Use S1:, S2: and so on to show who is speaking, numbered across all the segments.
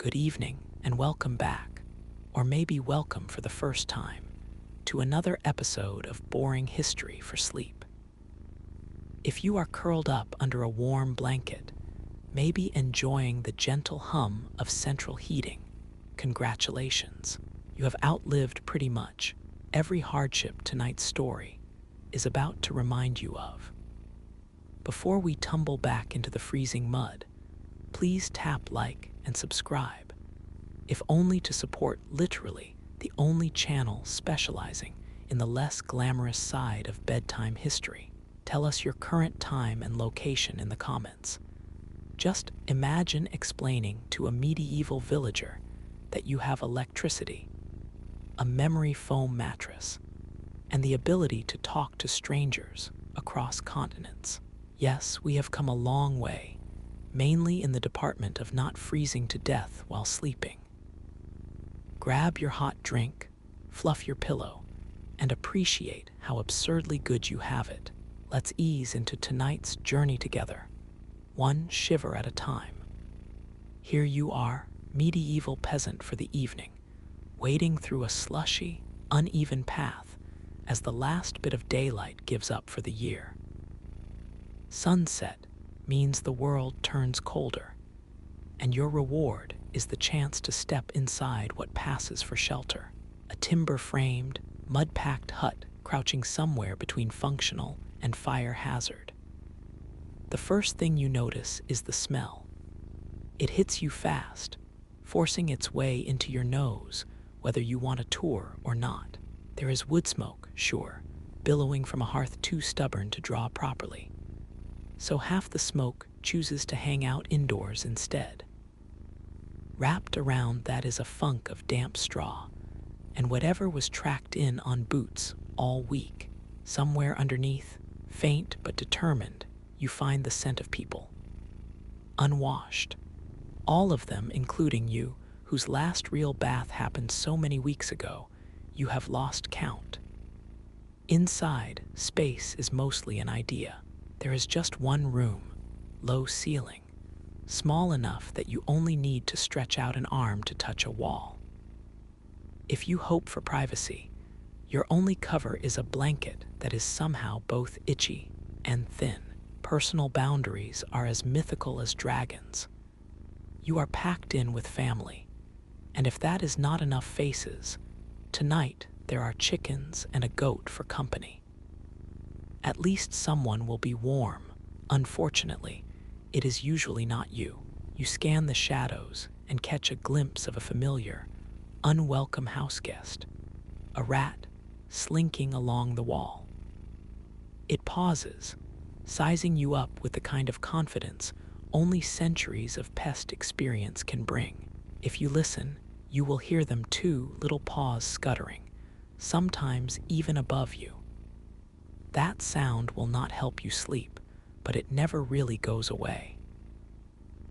S1: good evening, and welcome back, or maybe welcome for the first time, to another episode of Boring History for Sleep. If you are curled up under a warm blanket, maybe enjoying the gentle hum of central heating, congratulations. You have outlived pretty much every hardship tonight's story is about to remind you of. Before we tumble back into the freezing mud, please tap like and subscribe, if only to support literally the only channel specializing in the less glamorous side of bedtime history. Tell us your current time and location in the comments. Just imagine explaining to a medieval villager that you have electricity, a memory foam mattress, and the ability to talk to strangers across continents. Yes, we have come a long way, mainly in the department of not freezing to death while sleeping. Grab your hot drink, fluff your pillow, and appreciate how absurdly good you have it. Let's ease into tonight's journey together, one shiver at a time. Here you are, medieval peasant for the evening, wading through a slushy, uneven path as the last bit of daylight gives up for the year. Sunset means the world turns colder, and your reward is the chance to step inside what passes for shelter, a timber-framed, mud-packed hut crouching somewhere between functional and fire hazard. The first thing you notice is the smell. It hits you fast, forcing its way into your nose, whether you want a tour or not. There is wood smoke, sure, billowing from a hearth too stubborn to draw properly. So half the smoke chooses to hang out indoors instead. Wrapped around that is a funk of damp straw, and whatever was tracked in on boots all week. Somewhere underneath, faint but determined, you find the scent of people. Unwashed. All of them, including you, whose last real bath happened so many weeks ago, you have lost count. Inside, space is mostly an idea. There is just one room, low ceiling, small enough that you only need to stretch out an arm to touch a wall. If you hope for privacy, your only cover is a blanket that is somehow both itchy and thin. Personal boundaries are as mythical as dragons. You are packed in with family, and if that is not enough faces, tonight there are chickens and a goat for company. At least someone will be warm. Unfortunately, it is usually not you. You scan the shadows and catch a glimpse of a familiar, unwelcome house guest, a rat slinking along the wall. It pauses, sizing you up with the kind of confidence only centuries of pest experience can bring. If you listen, you will hear them two little paws scuttering, sometimes even above you. That sound will not help you sleep, but it never really goes away.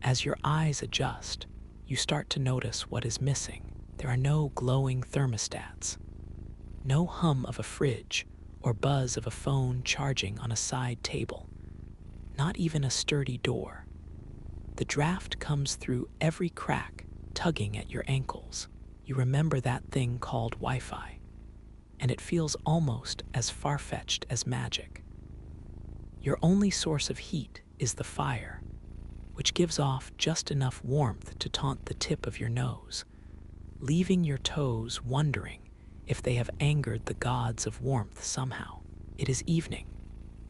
S1: As your eyes adjust, you start to notice what is missing. There are no glowing thermostats, no hum of a fridge or buzz of a phone charging on a side table, not even a sturdy door. The draft comes through every crack, tugging at your ankles. You remember that thing called Wi-Fi, and it feels almost as far-fetched as magic. Your only source of heat is the fire, which gives off just enough warmth to taunt the tip of your nose, leaving your toes wondering if they have angered the gods of warmth somehow. It is evening,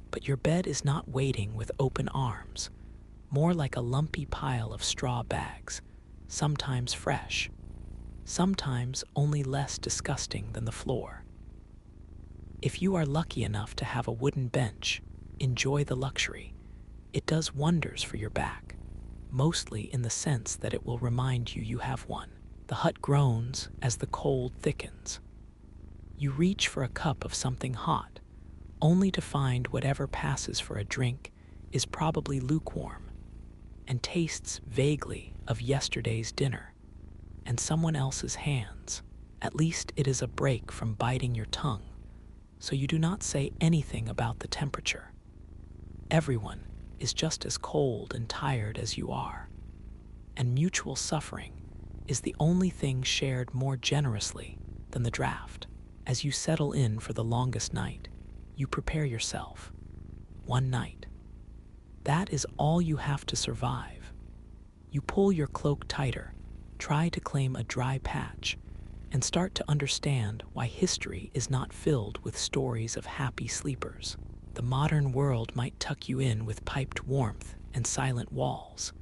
S1: but your bed is not waiting with open arms, more like a lumpy pile of straw bags, sometimes fresh, sometimes only less disgusting than the floor. If you are lucky enough to have a wooden bench, enjoy the luxury. It does wonders for your back, mostly in the sense that it will remind you you have one. The hut groans as the cold thickens. You reach for a cup of something hot, only to find whatever passes for a drink is probably lukewarm and tastes vaguely of yesterday's dinner and someone else's hands. At least it is a break from biting your tongue, so you do not say anything about the temperature. Everyone is just as cold and tired as you are, and mutual suffering is the only thing shared more generously than the draft. As you settle in for the longest night, you prepare yourself. One night. That is all you have to survive. You pull your cloak tighter, try to claim a dry patch, and start to understand why history is not filled with stories of happy sleepers. The modern world might tuck you in with piped warmth and silent walls,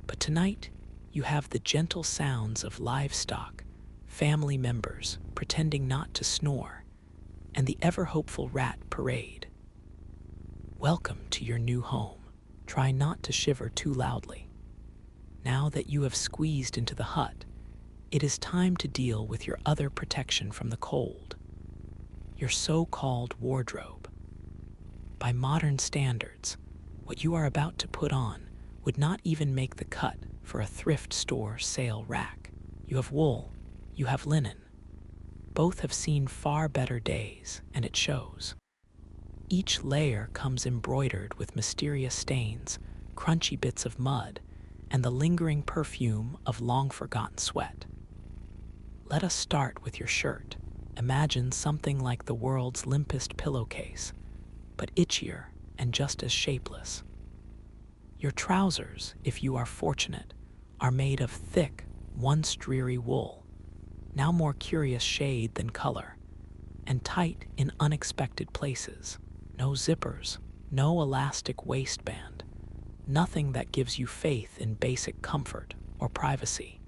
S1: but tonight you have the gentle sounds of livestock, family members pretending not to snore, and the ever-hopeful rat parade. Welcome to your new home. Try not to shiver too loudly. Now that you have squeezed into the hut, it is time to deal with your other protection from the cold, your so-called wardrobe. By modern standards, what you are about to put on would not even make the cut for a thrift store sale rack. You have wool, you have linen. Both have seen far better days, and it shows. Each layer comes embroidered with mysterious stains, crunchy bits of mud, and the lingering perfume of long-forgotten sweat. Let us start with your shirt. Imagine something like the world's limpest pillowcase, but itchier and just as shapeless. Your trousers, if you are fortunate, are made of thick, once dreary wool, now more curious shade than color, and tight in unexpected places. No zippers, no elastic waistband, nothing that gives you faith in basic comfort or privacy.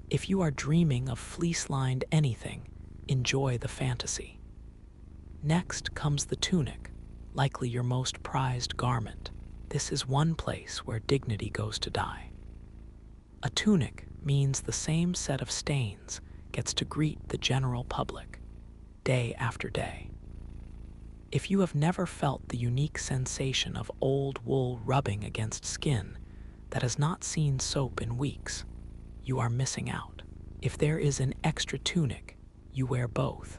S1: If you are dreaming of fleece-lined anything, enjoy the fantasy. Next comes the tunic, likely your most prized garment. This is one place where dignity goes to die. A tunic means the same set of stains gets to greet the general public, day after day. If you have never felt the unique sensation of old wool rubbing against skin that has not seen soap in weeks, you are missing out. If there is an extra tunic, you wear both.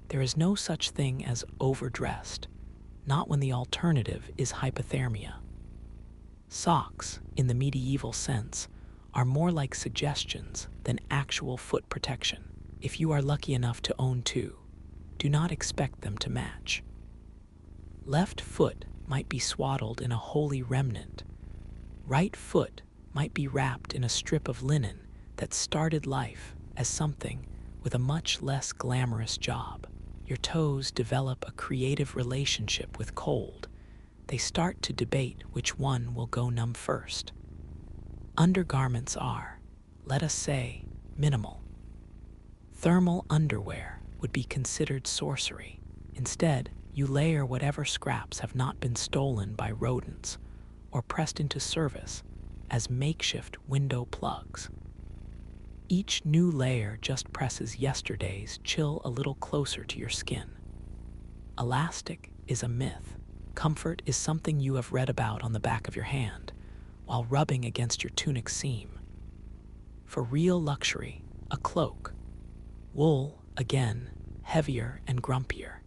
S1: There is no such thing as overdressed, not when the alternative is hypothermia. Socks, in the medieval sense, are more like suggestions than actual foot protection. If you are lucky enough to own two, do not expect them to match. Left foot might be swaddled in a holy remnant. Right foot might be wrapped in a strip of linen that started life as something with a much less glamorous job. Your toes develop a creative relationship with cold. They start to debate which one will go numb first. Undergarments are, let us say, minimal. Thermal underwear would be considered sorcery. Instead, you layer whatever scraps have not been stolen by rodents or pressed into service as makeshift window plugs. Each new layer just presses yesterday's chill a little closer to your skin. Elastic is a myth. Comfort is something you have read about on the back of your hand while rubbing against your tunic seam. For real luxury, a cloak. Wool, again, heavier and grumpier.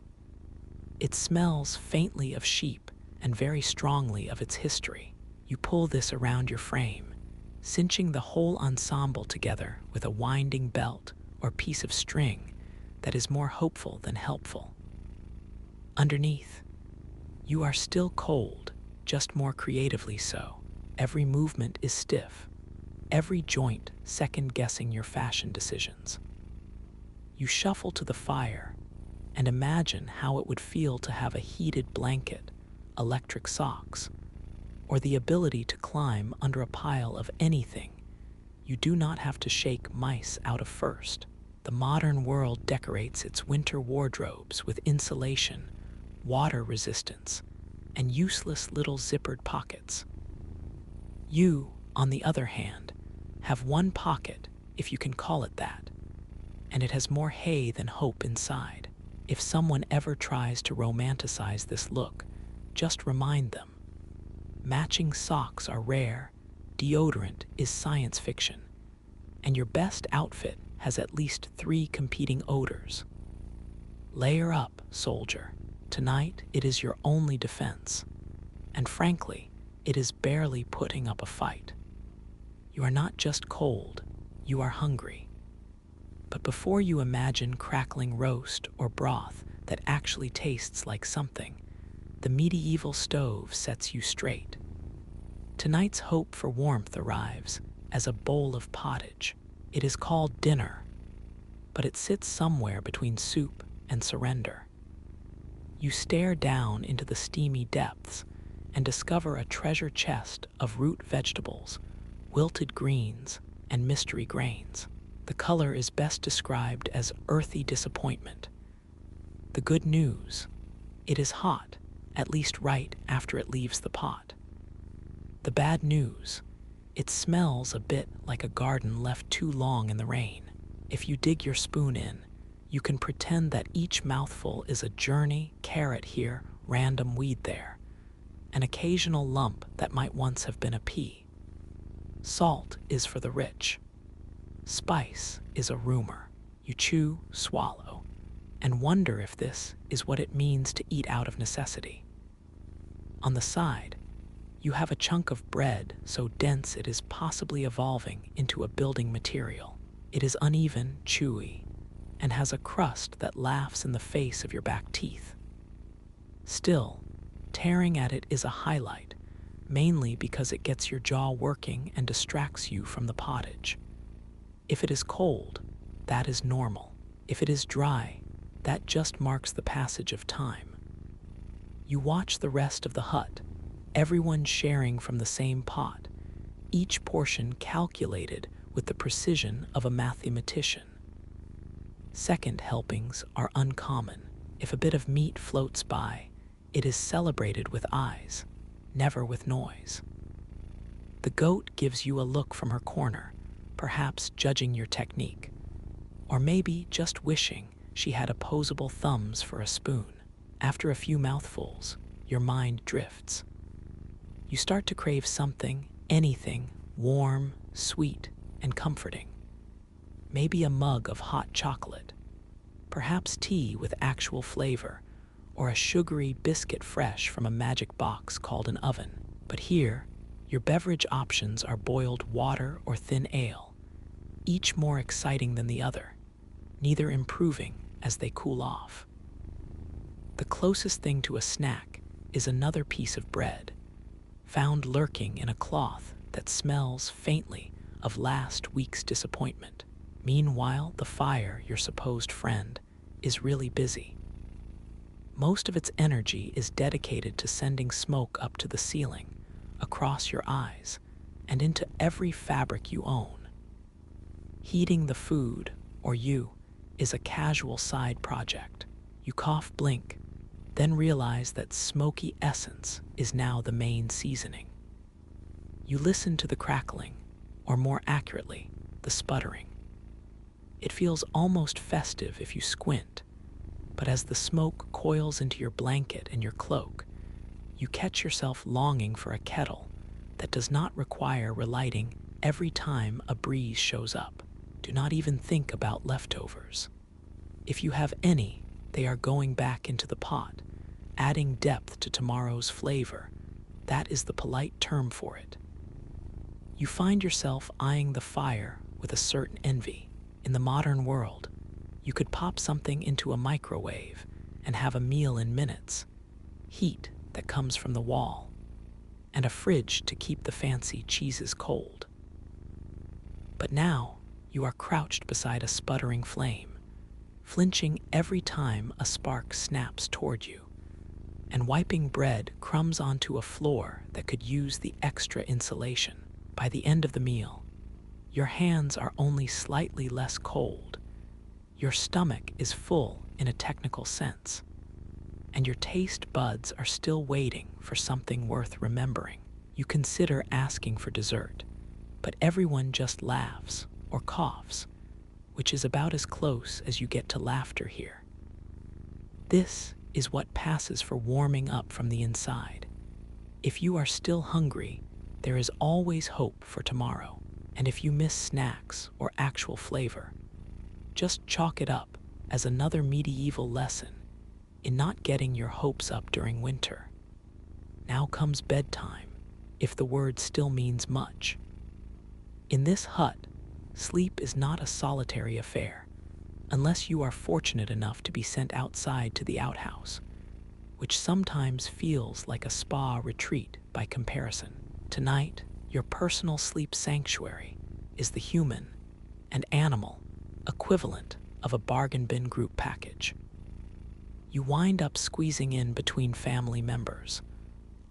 S1: It smells faintly of sheep and very strongly of its history. You pull this around your frame, cinching the whole ensemble together with a winding belt or piece of string that is more hopeful than helpful. Underneath, you are still cold, just more creatively so. Every movement is stiff, every joint second-guessing your fashion decisions. You shuffle to the fire and imagine how it would feel to have a heated blanket, electric socks, or the ability to climb under a pile of anything you do not have to shake mice out of first. The modern world decorates its winter wardrobes with insulation, water resistance, and useless little zippered pockets. You, on the other hand, have one pocket, if you can call it that, and it has more hay than hope inside. If someone ever tries to romanticize this look, just remind them. Matching socks are rare, deodorant is science fiction, and your best outfit has at least 3 competing odors. Layer up, soldier. Tonight it is your only defense, and frankly, it is barely putting up a fight. You are not just cold, you are hungry. But before you imagine crackling roast or broth that actually tastes like something, the medieval stove sets you straight. Tonight's hope for warmth arrives as a bowl of pottage. It is called dinner, but it sits somewhere between soup and surrender. You stare down into the steamy depths and discover a treasure chest of root vegetables, wilted greens, and mystery grains. The color is best described as earthy disappointment. The good news: it is hot, at least right after it leaves the pot. The bad news: it smells a bit like a garden left too long in the rain. If you dig your spoon in, you can pretend that each mouthful is a journey, carrot here, random weed there, an occasional lump that might once have been a pea. Salt is for the rich. Spice is a rumor. You chew, swallow, and wonder if this is what it means to eat out of necessity. On the side, you have a chunk of bread so dense it is possibly evolving into a building material. It is uneven, chewy, and has a crust that laughs in the face of your back teeth. Still, tearing at it is a highlight, mainly because it gets your jaw working and distracts you from the pottage. If it is cold, that is normal. If it is dry, that just marks the passage of time. You watch the rest of the hut, everyone sharing from the same pot, each portion calculated with the precision of a mathematician. Second helpings are uncommon. If a bit of meat floats by, it is celebrated with eyes, never with noise. The goat gives you a look from her corner, perhaps judging your technique, or maybe just wishing she had opposable thumbs for a spoon. After a few mouthfuls, your mind drifts. You start to crave something, anything, warm, sweet, and comforting. Maybe a mug of hot chocolate, perhaps tea with actual flavor, or a sugary biscuit fresh from a magic box called an oven. But here, your beverage options are boiled water or thin ale, each more exciting than the other, neither improving as they cool off. The closest thing to a snack is another piece of bread, found lurking in a cloth that smells faintly of last week's disappointment. Meanwhile, the fire, your supposed friend, is really busy. Most of its energy is dedicated to sending smoke up to the ceiling, across your eyes, and into every fabric you own. Heating the food, or you, is a casual side project. You cough, blink, then realize that smoky essence is now the main seasoning. You listen to the crackling, or more accurately, the sputtering. It feels almost festive if you squint, but as the smoke coils into your blanket and your cloak, you catch yourself longing for a kettle that does not require relighting every time a breeze shows up. Do not even think about leftovers. If you have any, they are going back into the pot, adding depth to tomorrow's flavor. That is the polite term for it. You find yourself eyeing the fire with a certain envy. In the modern world, you could pop something into a microwave and have a meal in minutes, heat that comes from the wall, and a fridge to keep the fancy cheeses cold. But now, you are crouched beside a sputtering flame, flinching every time a spark snaps toward you, and wiping bread crumbs onto a floor that could use the extra insulation. By the end of the meal, your hands are only slightly less cold, your stomach is full in a technical sense, and your taste buds are still waiting for something worth remembering. You consider asking for dessert, but everyone just laughs or coughs, which is about as close as you get to laughter here. This is what passes for warming up from the inside. If you are still hungry, there is always hope for tomorrow. And if you miss snacks or actual flavor, just chalk it up as another medieval lesson in not getting your hopes up during winter. Now comes bedtime, if the word still means much. In this hut, Sleep is not a solitary affair, unless you are fortunate enough to be sent outside to the outhouse, which sometimes feels like a spa retreat by comparison. Tonight, your personal sleep sanctuary is the human and animal equivalent of a bargain bin group package. You wind up squeezing in between family members,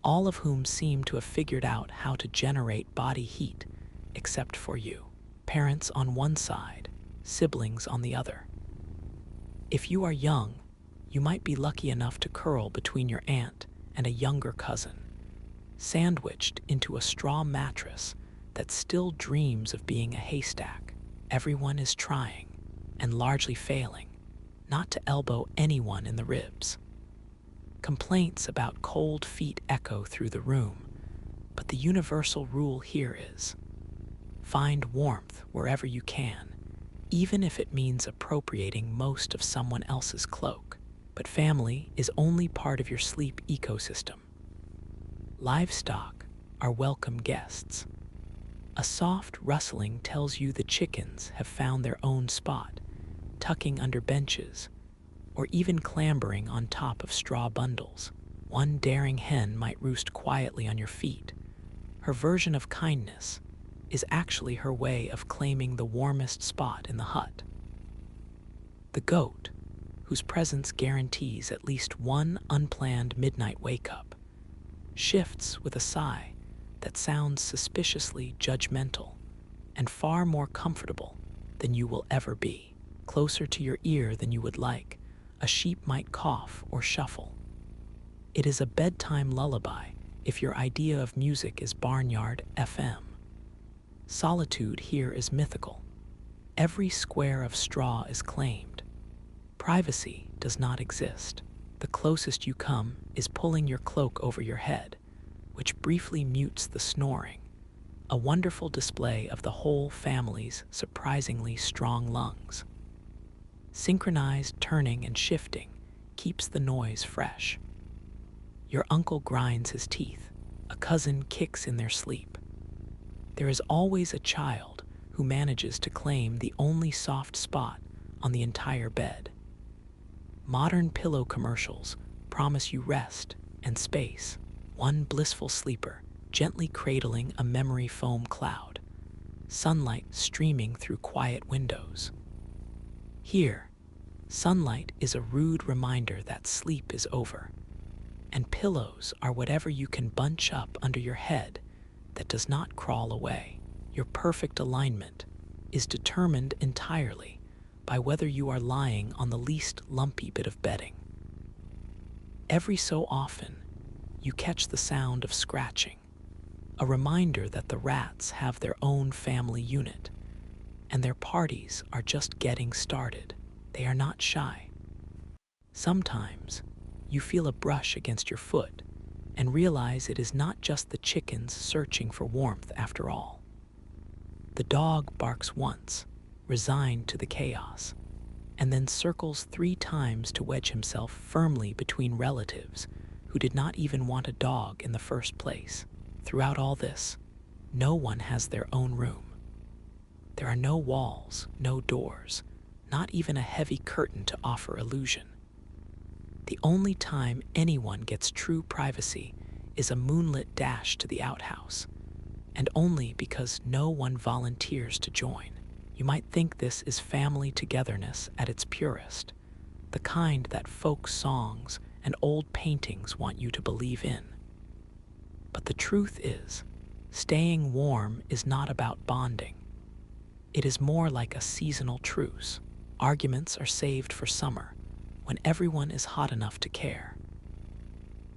S1: all of whom seem to have figured out how to generate body heat except for you. Parents on one side, siblings on the other. If you are young, you might be lucky enough to curl between your aunt and a younger cousin, sandwiched into a straw mattress that still dreams of being a haystack. Everyone is trying, and largely failing, not to elbow anyone in the ribs. Complaints about cold feet echo through the room, but the universal rule here is, find warmth wherever you can, even if it means appropriating most of someone else's cloak. But family is only part of your sleep ecosystem. Livestock are welcome guests. A soft rustling tells you the chickens have found their own spot, tucking under benches, or even clambering on top of straw bundles. One daring hen might roost quietly on your feet. Her version of kindness is actually her way of claiming the warmest spot in the hut. The goat, whose presence guarantees at least one unplanned midnight wake-up, shifts with a sigh that sounds suspiciously judgmental and far more comfortable than you will ever be. Closer to your ear than you would like, a sheep might cough or shuffle. It is a bedtime lullaby if your idea of music is barnyard FM. Solitude here is mythical. Every square of straw is claimed. Privacy does not exist. The closest you come is pulling your cloak over your head, which briefly mutes the snoring, a wonderful display of the whole family's surprisingly strong lungs. Synchronized turning and shifting keeps the noise fresh. Your uncle grinds his teeth, a cousin kicks in their sleep. There is always a child who manages to claim the only soft spot on the entire bed. Modern pillow commercials promise you rest and space, one blissful sleeper gently cradling a memory foam cloud, sunlight streaming through quiet windows. Here, sunlight is a rude reminder that sleep is over, and pillows are whatever you can bunch up under your head that does not crawl away. Your perfect alignment is determined entirely by whether you are lying on the least lumpy bit of bedding. Every so often, you catch the sound of scratching, a reminder that the rats have their own family unit, and their parties are just getting started. They are not shy. Sometimes, you feel a brush against your foot and realize it is not just the chickens searching for warmth after all. The dog barks once, resigned to the chaos, and then circles 3 times to wedge himself firmly between relatives who did not even want a dog in the first place. Throughout all this, no one has their own room. There are no walls, no doors, not even a heavy curtain to offer illusion. The only time anyone gets true privacy is a moonlit dash to the outhouse, and only because no one volunteers to join. You might think this is family togetherness at its purest, the kind that folk songs and old paintings want you to believe in. But the truth is, staying warm is not about bonding. It is more like a seasonal truce. Arguments are saved for summer, when everyone is hot enough to care.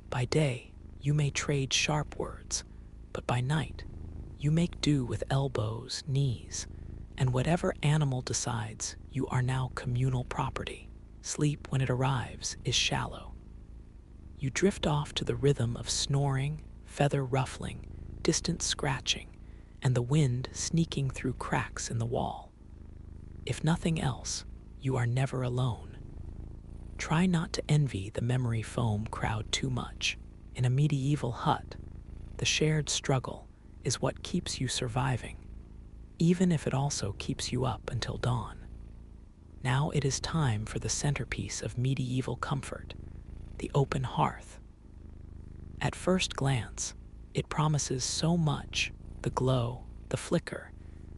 S1: By day, you may trade sharp words, but by night, you make do with elbows, knees, and whatever animal decides you are now communal property. Sleep, when it arrives, is shallow. You drift off to the rhythm of snoring, feather ruffling, distant scratching, and the wind sneaking through cracks in the wall. If nothing else, you are never alone. Try not to envy the memory foam crowd too much. In a medieval hut, the shared struggle is what keeps you surviving. even if it also keeps you up until dawn. Now it is time for the centerpiece of medieval comfort, the open hearth. At first glance, it promises so much: the glow, the flicker,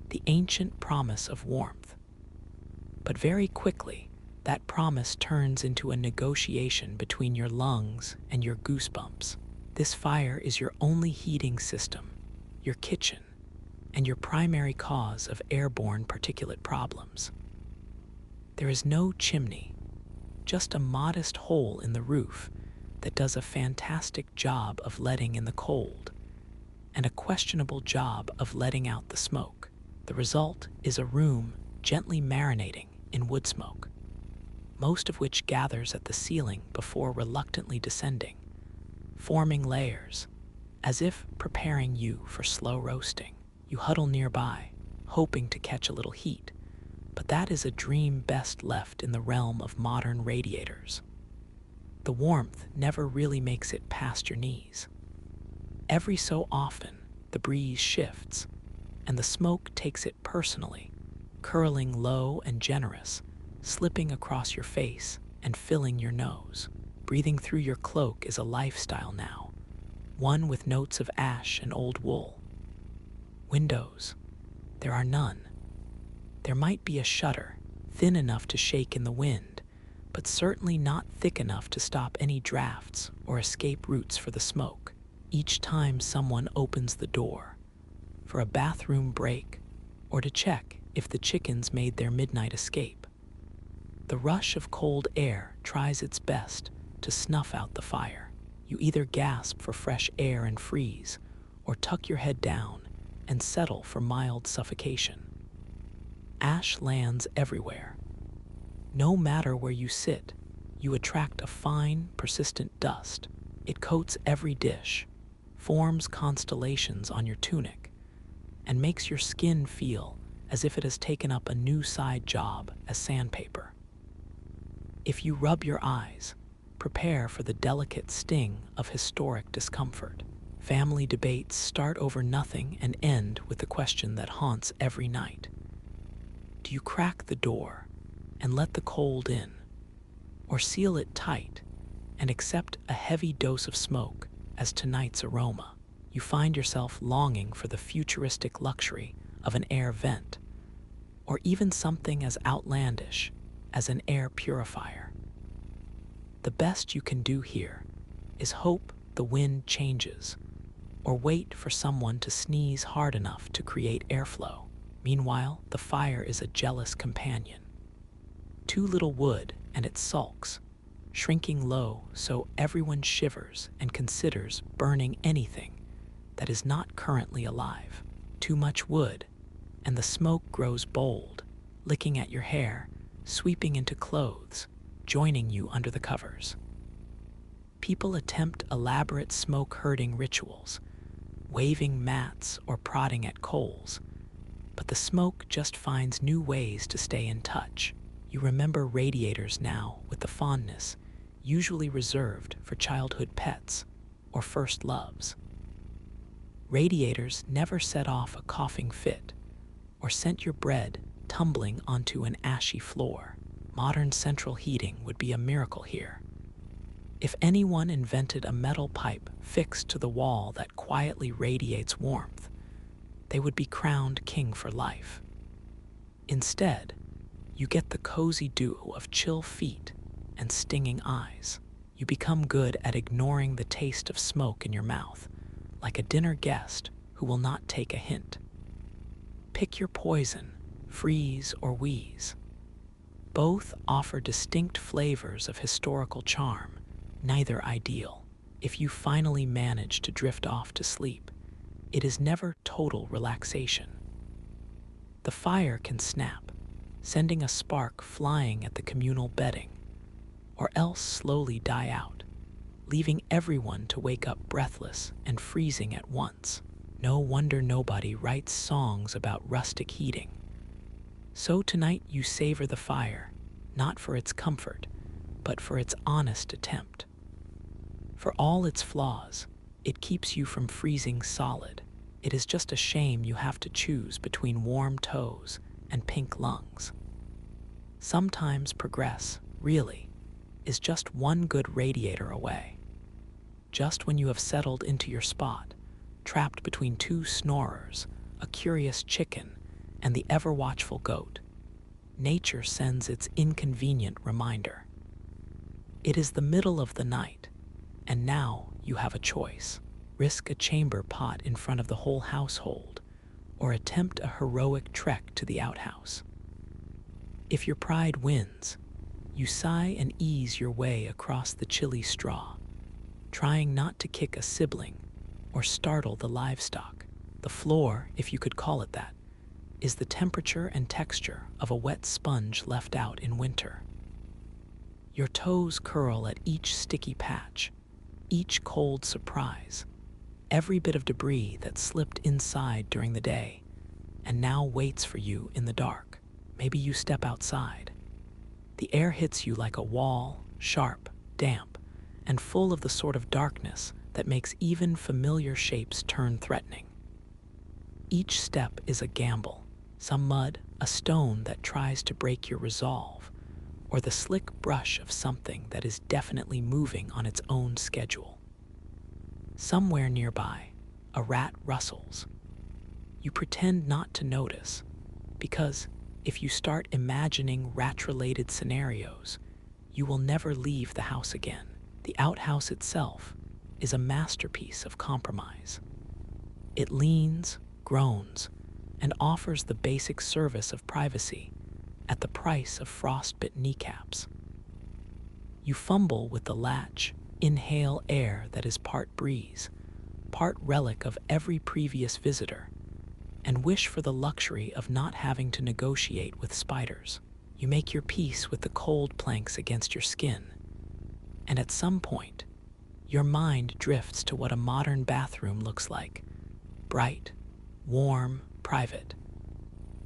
S1: the ancient promise of warmth. But very quickly, that promise turns into a negotiation between your lungs and your goosebumps. This fire is your only heating system, your kitchen, and your primary cause of airborne particulate problems. There is no chimney, just a modest hole in the roof that does a fantastic job of letting in the cold, and a questionable job of letting out the smoke. The result is a room gently marinating in wood smoke, most of which gathers at the ceiling before reluctantly descending, forming layers, as if preparing you for slow roasting. You huddle nearby, hoping to catch a little heat, but that is a dream best left in the realm of modern radiators. The warmth never really makes it past your knees. Every so often, the breeze shifts, and the smoke takes it personally, curling low and generous, slipping across your face and filling your nose. Breathing through your cloak is a lifestyle now, one with notes of ash and old wool. Windows, there are none. There might be a shutter, thin enough to shake in the wind, but certainly not thick enough to stop any drafts or escape routes for the smoke. Each time someone opens the door, for a bathroom break or to check if the chickens made their midnight escape, the rush of cold air tries its best to snuff out the fire. You either gasp for fresh air and freeze, or tuck your head down and settle for mild suffocation. Ash lands everywhere. No matter where you sit, you attract a fine, persistent dust. It coats every dish, forms constellations on your tunic, and makes your skin feel as if it has taken up a new side job as sandpaper. If you rub your eyes, prepare for the delicate sting of historic discomfort. Family debates start over nothing and end with the question that haunts every night. Do you crack the door and let the cold in, or seal it tight and accept a heavy dose of smoke as tonight's aroma? You find yourself longing for the futuristic luxury of an air vent, or even something as outlandish as an air purifier. The best you can do here is hope the wind changes, or wait for someone to sneeze hard enough to create airflow. Meanwhile, the fire is a jealous companion. Too little wood and it sulks, shrinking low so everyone shivers and considers burning anything that is not currently alive. Too much wood, and the smoke grows bold, licking at your hair, sweeping into clothes, joining you under the covers. People attempt elaborate smoke-herding rituals, waving mats or prodding at coals, but the smoke just finds new ways to stay in touch. You remember radiators now with the fondness usually reserved for childhood pets or first loves. Radiators never set off a coughing fit or sent your bread tumbling onto an ashy floor. Modern central heating would be a miracle here. If anyone invented a metal pipe fixed to the wall that quietly radiates warmth, they would be crowned king for life. Instead, you get the cozy duo of chill feet and stinging eyes. You become good at ignoring the taste of smoke in your mouth, like a dinner guest who will not take a hint. Pick your poison, freeze or wheeze. Both offer distinct flavors of historical charm, neither ideal. If you finally manage to drift off to sleep, it is never total relaxation. The fire can snap, sending a spark flying at the communal bedding, or else slowly die out, leaving everyone to wake up breathless and freezing at once. No wonder nobody writes songs about rustic heating. So tonight you savor the fire, not for its comfort, but for its honest attempt. For all its flaws, it keeps you from freezing solid, It is just a shame you have to choose between warm toes and pink lungs. Sometimes progress, really, is just one good radiator away. Just when you have settled into your spot, trapped between two snorers, a curious chicken, and the ever-watchful goat, nature sends its inconvenient reminder. It is the middle of the night, and now you have a choice. Risk a chamber pot in front of the whole household, or attempt a heroic trek to the outhouse. If your pride wins, you sigh and ease your way across the chilly straw, trying not to kick a sibling or startle the livestock. The floor, if you could call it that, is the temperature and texture of a wet sponge left out in winter. Your toes curl at each sticky patch, each cold surprise, every bit of debris that slipped inside during the day and now waits for you in the dark. Maybe you step outside. The air hits you like a wall, sharp, damp, and full of the sort of darkness that makes even familiar shapes turn threatening. Each step is a gamble, some mud, a stone that tries to break your resolve, or the slick brush of something that is definitely moving on its own schedule. Somewhere nearby, a rat rustles. You pretend not to notice, because if you start imagining rat-related scenarios, you will never leave the house again. The outhouse itself is a masterpiece of compromise. It leans, groans, and offers the basic service of privacy at the price of frostbit kneecaps. You fumble with the latch, inhale air that is part breeze, part relic of every previous visitor, and wish for the luxury of not having to negotiate with spiders. You make your peace with the cold planks against your skin, and at some point, your mind drifts to what a modern bathroom looks like: bright, warm, private,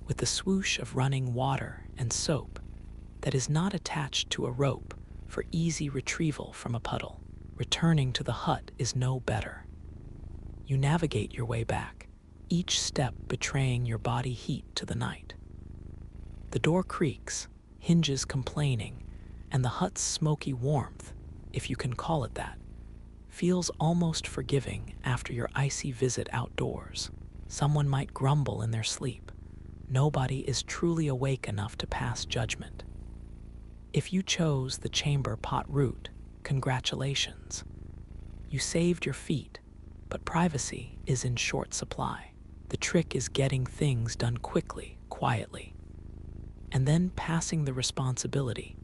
S1: with the swoosh of running water and soap that is not attached to a rope for easy retrieval from a puddle. Returning to the hut is no better. You navigate your way back, each step betraying your body heat to the night. The door creaks, hinges complaining, and the hut's smoky warmth, if you can call it that, feels almost forgiving after your icy visit outdoors. Someone might grumble in their sleep. Nobody is truly awake enough to pass judgment. If you chose the chamber pot route, congratulations. You saved your feet, but privacy is in short supply. The trick is getting things done quickly, quietly, and then passing the responsibility,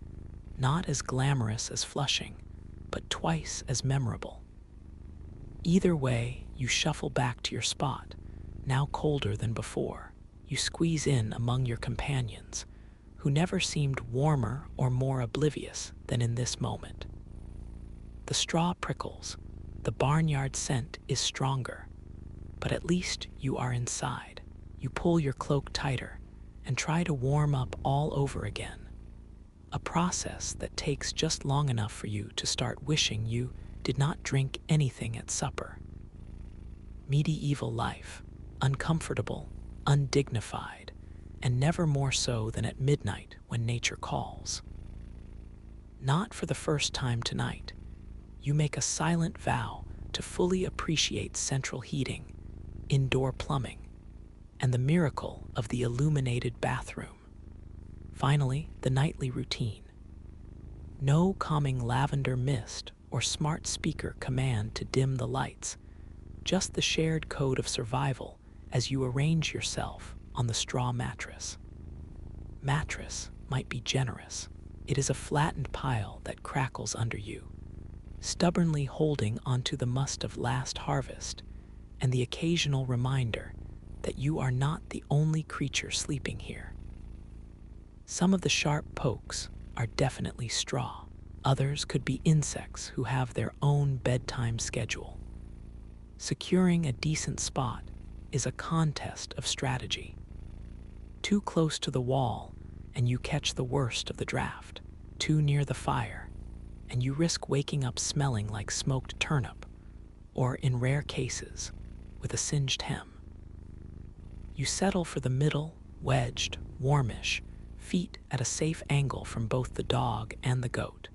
S1: not as glamorous as flushing, but twice as memorable. Either way, you shuffle back to your spot, now colder than before. You squeeze in among your companions, who never seemed warmer or more oblivious than in this moment. The straw prickles, the barnyard scent is stronger, but at least you are inside. You pull your cloak tighter and try to warm up all over again, a process that takes just long enough for you to start wishing you did not drink anything at supper. Medieval life, uncomfortable, undignified, and never more so than at midnight when nature calls. Not for the first time tonight, you make a silent vow to fully appreciate central heating, indoor plumbing, and the miracle of the illuminated bathroom. Finally, the nightly routine. No calming lavender mist or smart speaker command to dim the lights, just the shared code of survival as you arrange yourself on the straw mattress. Mattress might be generous. It is a flattened pile that crackles under you, stubbornly holding onto the must of last harvest and the occasional reminder that you are not the only creature sleeping here. Some of the sharp pokes are definitely straw. Others could be insects who have their own bedtime schedule. Securing a decent spot is a contest of strategy. Too close to the wall, and you catch the worst of the draft. Too near the fire, and you risk waking up smelling like smoked turnip, or in rare cases, with a singed hem. You settle for the middle, wedged, warmish, feet at a safe angle from both the dog and the goat,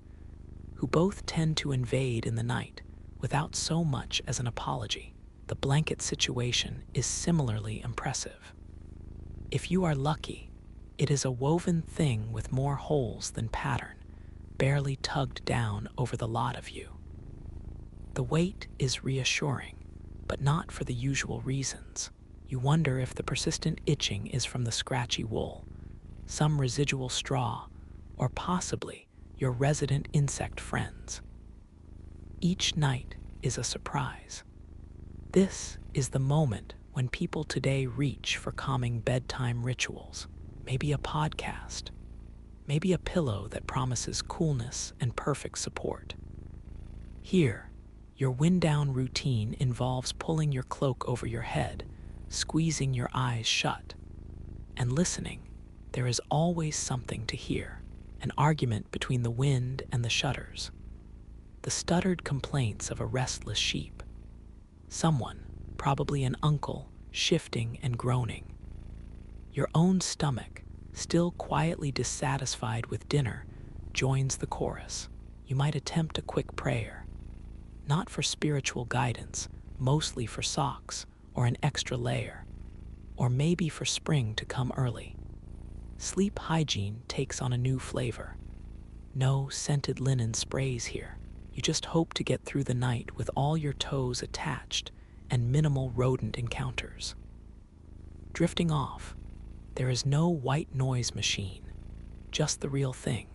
S1: who both tend to invade in the night without so much as an apology. The blanket situation is similarly impressive. If you are lucky, it is a woven thing with more holes than pattern, barely tugged down over the lot of you. The weight is reassuring, but not for the usual reasons. You wonder if the persistent itching is from the scratchy wool, some residual straw, or possibly your resident insect friends. Each night is a surprise. This is the moment when people today reach for calming bedtime rituals, maybe a podcast, maybe a pillow that promises coolness and perfect support. Here, your wind-down routine involves pulling your cloak over your head, squeezing your eyes shut, and listening. There is always something to hear, an argument between the wind and the shutters, the stuttered complaints of a restless sheep, someone, probably an uncle, shifting and groaning. Your own stomach, still quietly dissatisfied with dinner, joins the chorus. You might attempt a quick prayer, not for spiritual guidance, mostly for socks or an extra layer, or maybe for spring to come early. Sleep hygiene takes on a new flavor. No scented linen sprays here. You just hope to get through the night with all your toes attached and minimal rodent encounters. Drifting off, there is no white noise machine, just the real thing.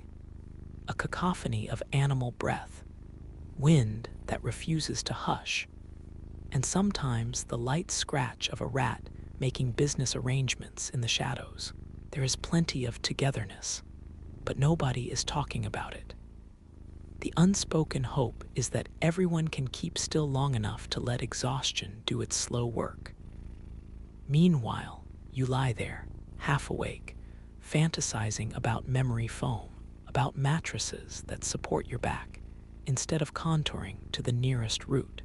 S1: A cacophony of animal breath, wind that refuses to hush, and sometimes the light scratch of a rat making business arrangements in the shadows. There is plenty of togetherness, but nobody is talking about it. The unspoken hope is that everyone can keep still long enough to let exhaustion do its slow work. Meanwhile, you lie there, half awake, fantasizing about memory foam, about mattresses that support your back, instead of contouring to the nearest root.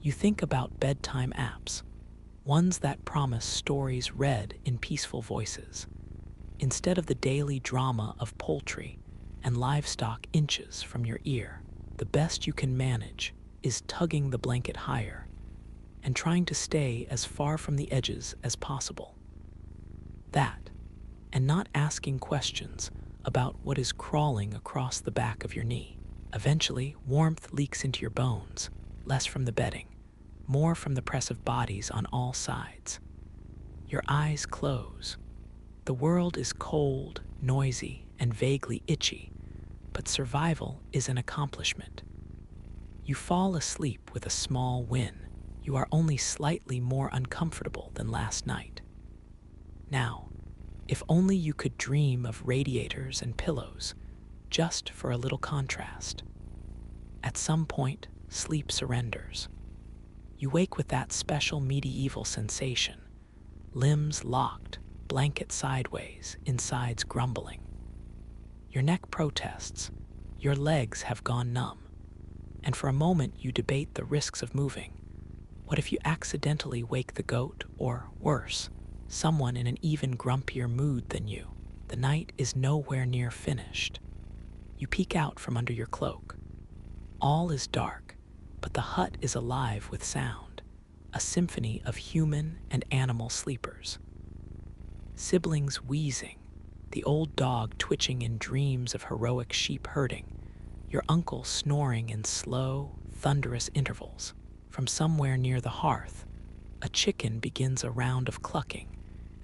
S1: You think about bedtime apps, ones that promise stories read in peaceful voices, instead of the daily drama of poultry and livestock inches from your ear. The best you can manage is tugging the blanket higher and trying to stay as far from the edges as possible. That, and not asking questions about what is crawling across the back of your knee. Eventually, warmth leaks into your bones, less from the bedding, more from the press of bodies on all sides. Your eyes close. The world is cold, noisy, and vaguely itchy, but survival is an accomplishment. You fall asleep with a small win. You are only slightly more uncomfortable than last night. Now, if only you could dream of radiators and pillows, just for a little contrast. At some point, sleep surrenders. You wake with that special medieval sensation, limbs locked, blanket sideways, insides grumbling. Your neck protests, your legs have gone numb, and for a moment you debate the risks of moving. What if you accidentally wake the goat, or worse, someone in an even grumpier mood than you? The night is nowhere near finished. You peek out from under your cloak. All is dark, but the hut is alive with sound, a symphony of human and animal sleepers. Siblings wheezing, the old dog twitching in dreams of heroic sheep herding, your uncle snoring in slow, thunderous intervals. From somewhere near the hearth, a chicken begins a round of clucking,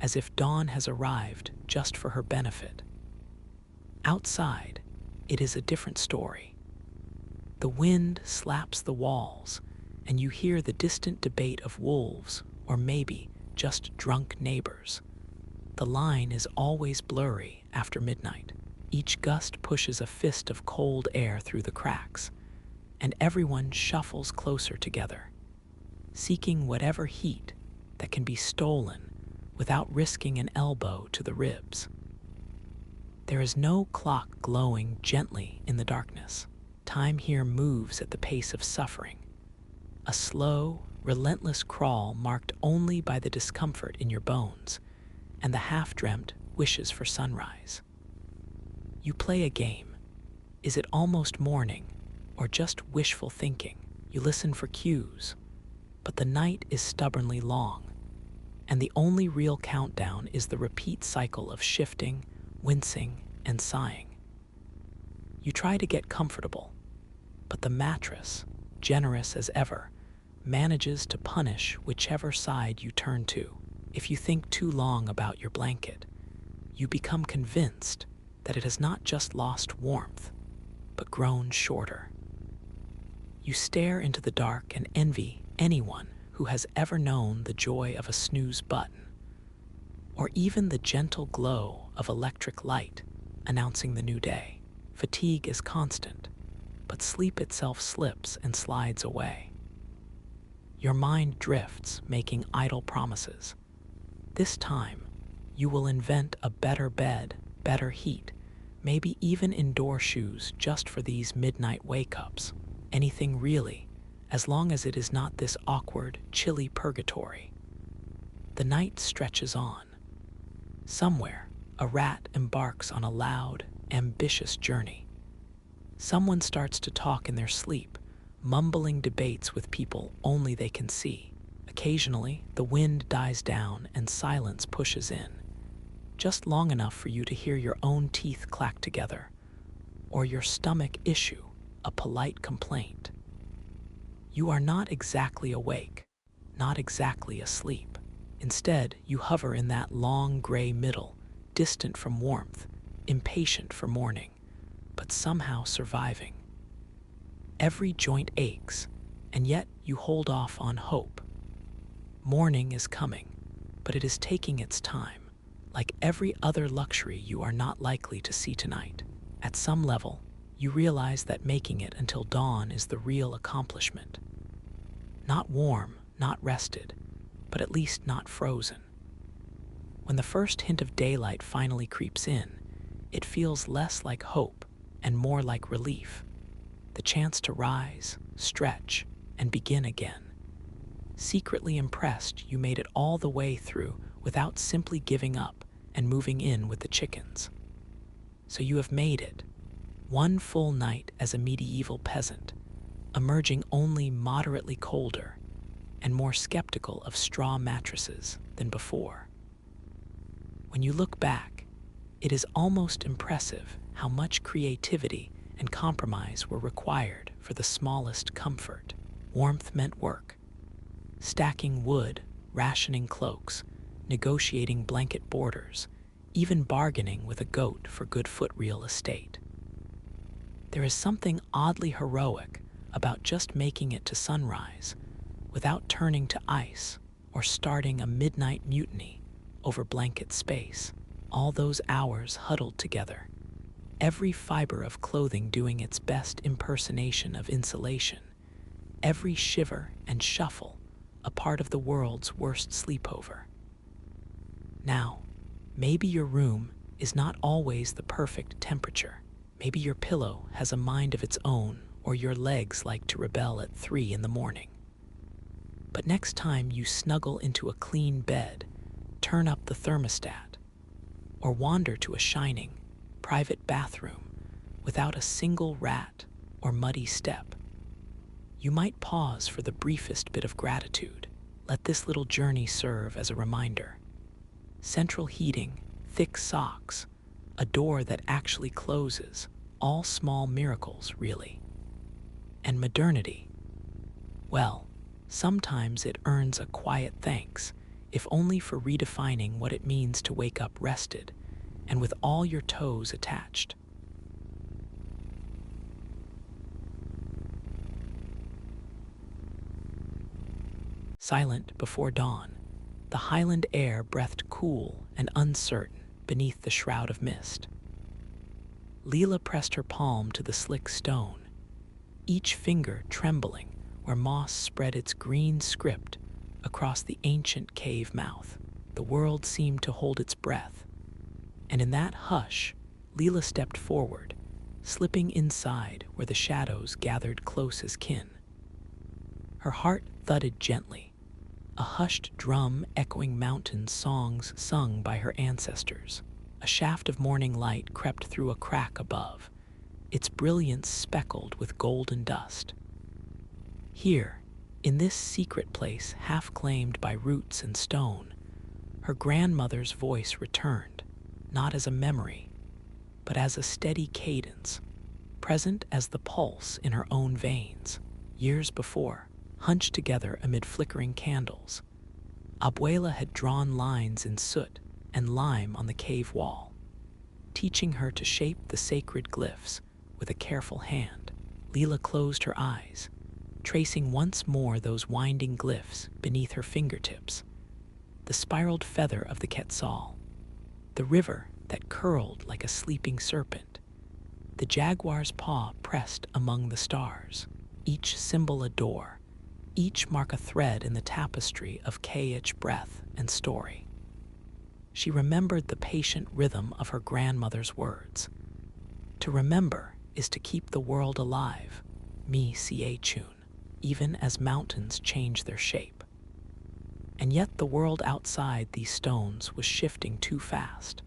S1: as if dawn has arrived just for her benefit. Outside, it is a different story. The wind slaps the walls, and you hear the distant debate of wolves, or maybe just drunk neighbors. The line is always blurry after midnight. Each gust pushes a fist of cold air through the cracks, and everyone shuffles closer together, seeking whatever heat that can be stolen without risking an elbow to the ribs. There is no clock glowing gently in the darkness. Time here moves at the pace of suffering, a slow, relentless crawl marked only by the discomfort in your bones and the half-dreamt wishes for sunrise. You play a game. Is it almost morning or just wishful thinking? You listen for cues, but the night is stubbornly long, and the only real countdown is the repeat cycle of shifting, wincing, and sighing. You try to get comfortable, but the mattress, generous as ever, manages to punish whichever side you turn to. If you think too long about your blanket, you become convinced that it has not just lost warmth, but grown shorter. You stare into the dark and envy anyone who has ever known the joy of a snooze button, or even the gentle glow of electric light announcing the new day. Fatigue is constant, but sleep itself slips and slides away. Your mind drifts, making idle promises. This time, you will invent a better bed, better heat, maybe even indoor shoes just for these midnight wake-ups. Anything really, as long as it is not this awkward, chilly purgatory. The night stretches on. Somewhere, a rat embarks on a loud, ambitious journey. Someone starts to talk in their sleep, mumbling debates with people only they can see. Occasionally, the wind dies down and silence pushes in, just long enough for you to hear your own teeth clack together, or your stomach issue a polite complaint. You are not exactly awake, not exactly asleep. Instead, you hover in that long gray middle, distant from warmth, impatient for morning, but somehow surviving. Every joint aches, and yet you hold off on hope. Morning is coming, but it is taking its time, like every other luxury you are not likely to see tonight. At some level, you realize that making it until dawn is the real accomplishment. Not warm, not rested, but at least not frozen. When the first hint of daylight finally creeps in, it feels less like hope and more like relief. The chance to rise, stretch, and begin again. Secretly impressed you made it all the way through without simply giving up and moving in with the chickens. So you have made it. One full night as a medieval peasant, emerging only moderately colder and more skeptical of straw mattresses than before. When you look back, it is almost impressive how much creativity and compromise were required for the smallest comfort. Warmth meant work. Stacking wood, rationing cloaks, negotiating blanket borders, even bargaining with a goat for good foot real estate. There is something oddly heroic about just making it to sunrise without turning to ice or starting a midnight mutiny over blanket space. All those hours huddled together, every fiber of clothing doing its best impersonation of insulation, every shiver and shuffle a part of the world's worst sleepover. Now, maybe your room is not always the perfect temperature. Maybe your pillow has a mind of its own, or your legs like to rebel at 3 in the morning. But next time you snuggle into a clean bed, turn up the thermostat, or wander to a shining, private bathroom without a single rat or muddy step, you might pause for the briefest bit of gratitude. Let this little journey serve as a reminder. Central heating, thick socks, a door that actually closes, all small miracles, really. And modernity, well, sometimes it earns a quiet thanks, if only for redefining what it means to wake up rested and with all your toes attached. Silent before dawn, the highland air breathed cool and uncertain beneath the shroud of mist. Leela pressed her palm to the slick stone, each finger trembling where moss spread its green script across the ancient cave mouth. The world seemed to hold its breath, and in that hush, Leela stepped forward, slipping inside where the shadows gathered close as kin. Her heart thudded gently, a hushed drum echoing mountain songs sung by her ancestors. A shaft of morning light crept through a crack above, its brilliance speckled with golden dust. Here, in this secret place half claimed by roots and stone, her grandmother's voice returned, not as a memory, but as a steady cadence, present as the pulse in her own veins. Years before, hunched together amid flickering candles, Abuela had drawn lines in soot and lime on the cave wall, teaching her to shape the sacred glyphs with a careful hand. Leela closed her eyes, tracing once more those winding glyphs beneath her fingertips. The spiraled feather of the Quetzal, the river that curled like a sleeping serpent, the jaguar's paw pressed among the stars, each symbol a door, each mark a thread in the tapestry of KH breath and story. She remembered the patient rhythm of her grandmother's words. To remember is to keep the world alive, mi siye chun, even as mountains change their shape. And yet the world outside these stones was shifting too fast.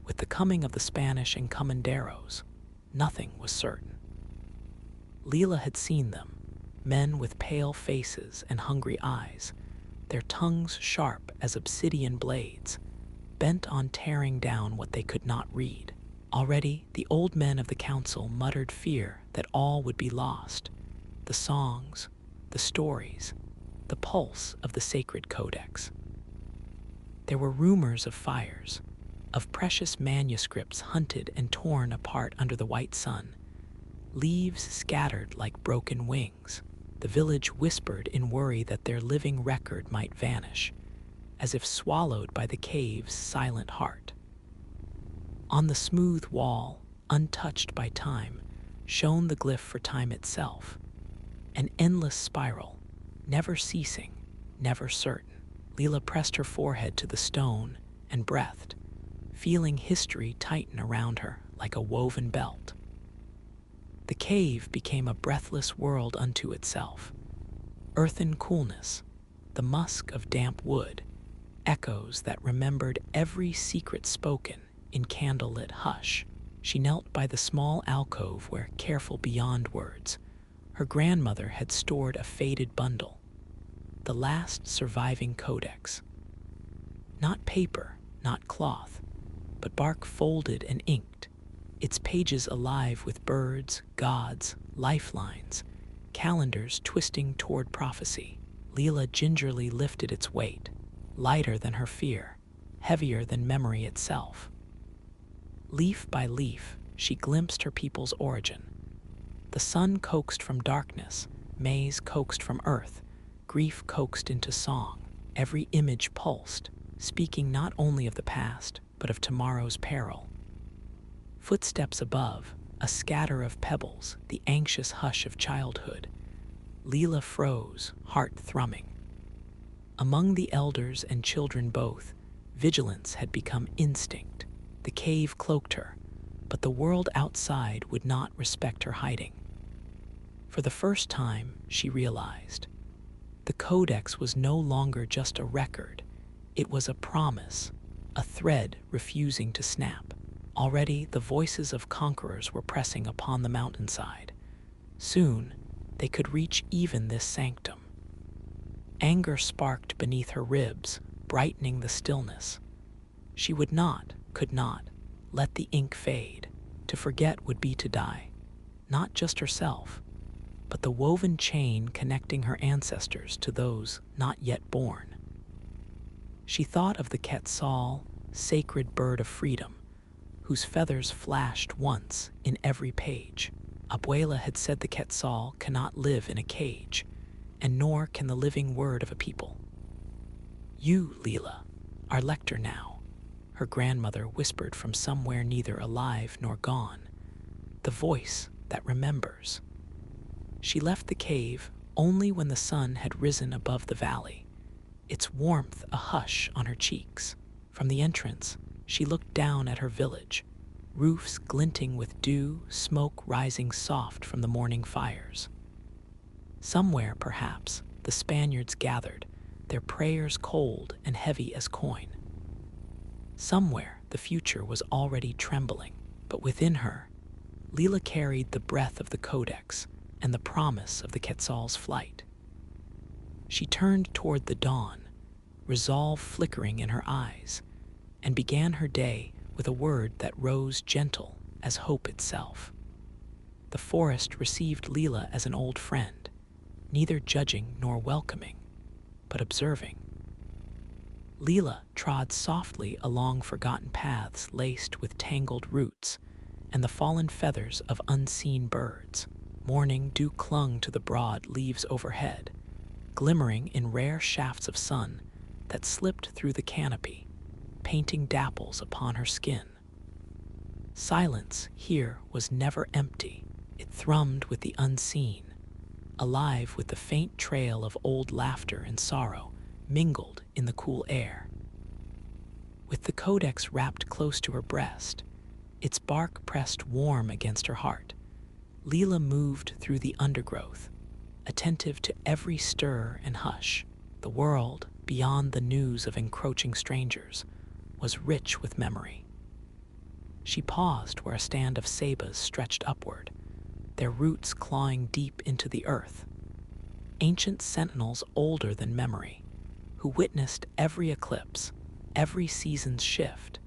S1: With the coming of the Spanish and Comanderos, nothing was certain. Leela had seen them, men with pale faces and hungry eyes, their tongues sharp as obsidian blades, bent on tearing down what they could not read. Already, the old men of the council muttered fear that all would be lost. The songs, the stories, the pulse of the sacred codex. There were rumors of fires, of precious manuscripts hunted and torn apart under the white sun, leaves scattered like broken wings. The village whispered in worry that their living record might vanish, as if swallowed by the cave's silent heart. On the smooth wall, untouched by time, shone the glyph for time itself, an endless spiral, never ceasing, never certain. Leela pressed her forehead to the stone and breathed, feeling history tighten around her like a woven belt. The cave became a breathless world unto itself. Earthen coolness, the musk of damp wood, echoes that remembered every secret spoken in candlelit hush. She knelt by the small alcove where, careful beyond words, her grandmother had stored a faded bundle, the last surviving codex. Not paper, not cloth, but bark folded and inked, its pages alive with birds, gods, lifelines, calendars twisting toward prophecy. Leela gingerly lifted its weight, lighter than her fear, heavier than memory itself. Leaf by leaf, she glimpsed her people's origin. The sun coaxed from darkness, maize coaxed from earth, grief coaxed into song. Every image pulsed, speaking not only of the past, but of tomorrow's peril. Footsteps above, a scatter of pebbles, the anxious hush of childhood. Leela froze, heart thrumming. Among the elders and children both, vigilance had become instinct. The cave cloaked her, but the world outside would not respect her hiding. For the first time, she realized, the codex was no longer just a record. It was a promise, a thread refusing to snap. Already, the voices of conquerors were pressing upon the mountainside. Soon, they could reach even this sanctum. Anger sparked beneath her ribs, brightening the stillness. She would not, could not, let the ink fade. To forget would be to die, not just herself, but the woven chain connecting her ancestors to those not yet born. She thought of the Quetzal, sacred bird of freedom, whose feathers flashed once in every page. Abuela had said the Quetzal cannot live in a cage, and nor can the living word of a people. You, Leela, are lector now, her grandmother whispered from somewhere neither alive nor gone, the voice that remembers. She left the cave only when the sun had risen above the valley, its warmth a hush on her cheeks. From the entrance, she looked down at her village, roofs glinting with dew, smoke rising soft from the morning fires. Somewhere, perhaps, the Spaniards gathered, their prayers cold and heavy as coin. Somewhere, the future was already trembling, but within her, Leela carried the breath of the Codex and the promise of the Quetzal's flight. She turned toward the dawn, resolve flickering in her eyes, and began her day with a word that rose gentle as hope itself. The forest received Leela as an old friend, neither judging nor welcoming, but observing. Leela trod softly along forgotten paths laced with tangled roots and the fallen feathers of unseen birds. Morning dew clung to the broad leaves overhead, glimmering in rare shafts of sun that slipped through the canopy, painting dapples upon her skin. Silence here was never empty. It thrummed with the unseen, alive with the faint trail of old laughter and sorrow mingled in the cool air. With the Codex wrapped close to her breast, its bark pressed warm against her heart, Leela moved through the undergrowth, attentive to every stir and hush. The world, beyond the news of encroaching strangers, was rich with memory. She paused where a stand of sabas stretched upward, their roots clawing deep into the earth. Ancient sentinels older than memory, who witnessed every eclipse, every season's shift,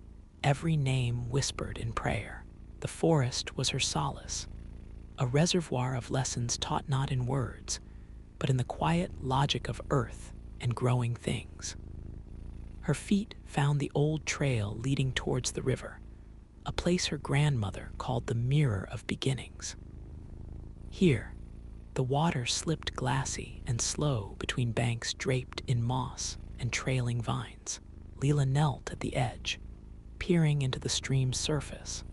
S1: every name whispered in prayer. The forest was her solace, a reservoir of lessons taught not in words, but in the quiet logic of earth and growing things. Her feet found the old trail leading towards the river, a place her grandmother called the mirror of beginnings. Here, the water slipped glassy and slow between banks draped in moss and trailing vines. Leela knelt at the edge, peering into the stream's surface,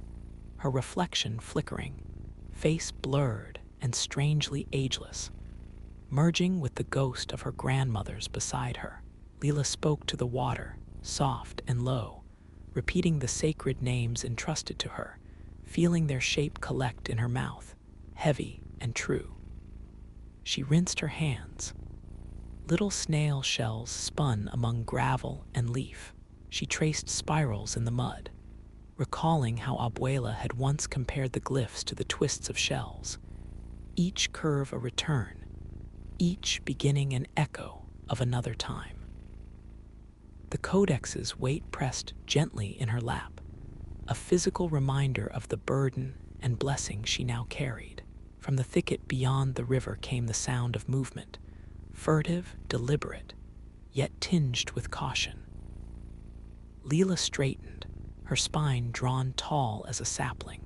S1: her reflection flickering, face blurred and strangely ageless, merging with the ghost of her grandmother's beside her. Leela spoke to the water, soft and low, repeating the sacred names entrusted to her, feeling their shape collect in her mouth, heavy and true. She rinsed her hands. Little snail shells spun among gravel and leaf. She traced spirals in the mud, recalling how Abuela had once compared the glyphs to the twists of shells, each curve a return, each beginning an echo of another time. The Codex's weight pressed gently in her lap, a physical reminder of the burden and blessing she now carried. From the thicket beyond the river came the sound of movement, furtive, deliberate, yet tinged with caution. Leela straightened, her spine drawn tall as a sapling.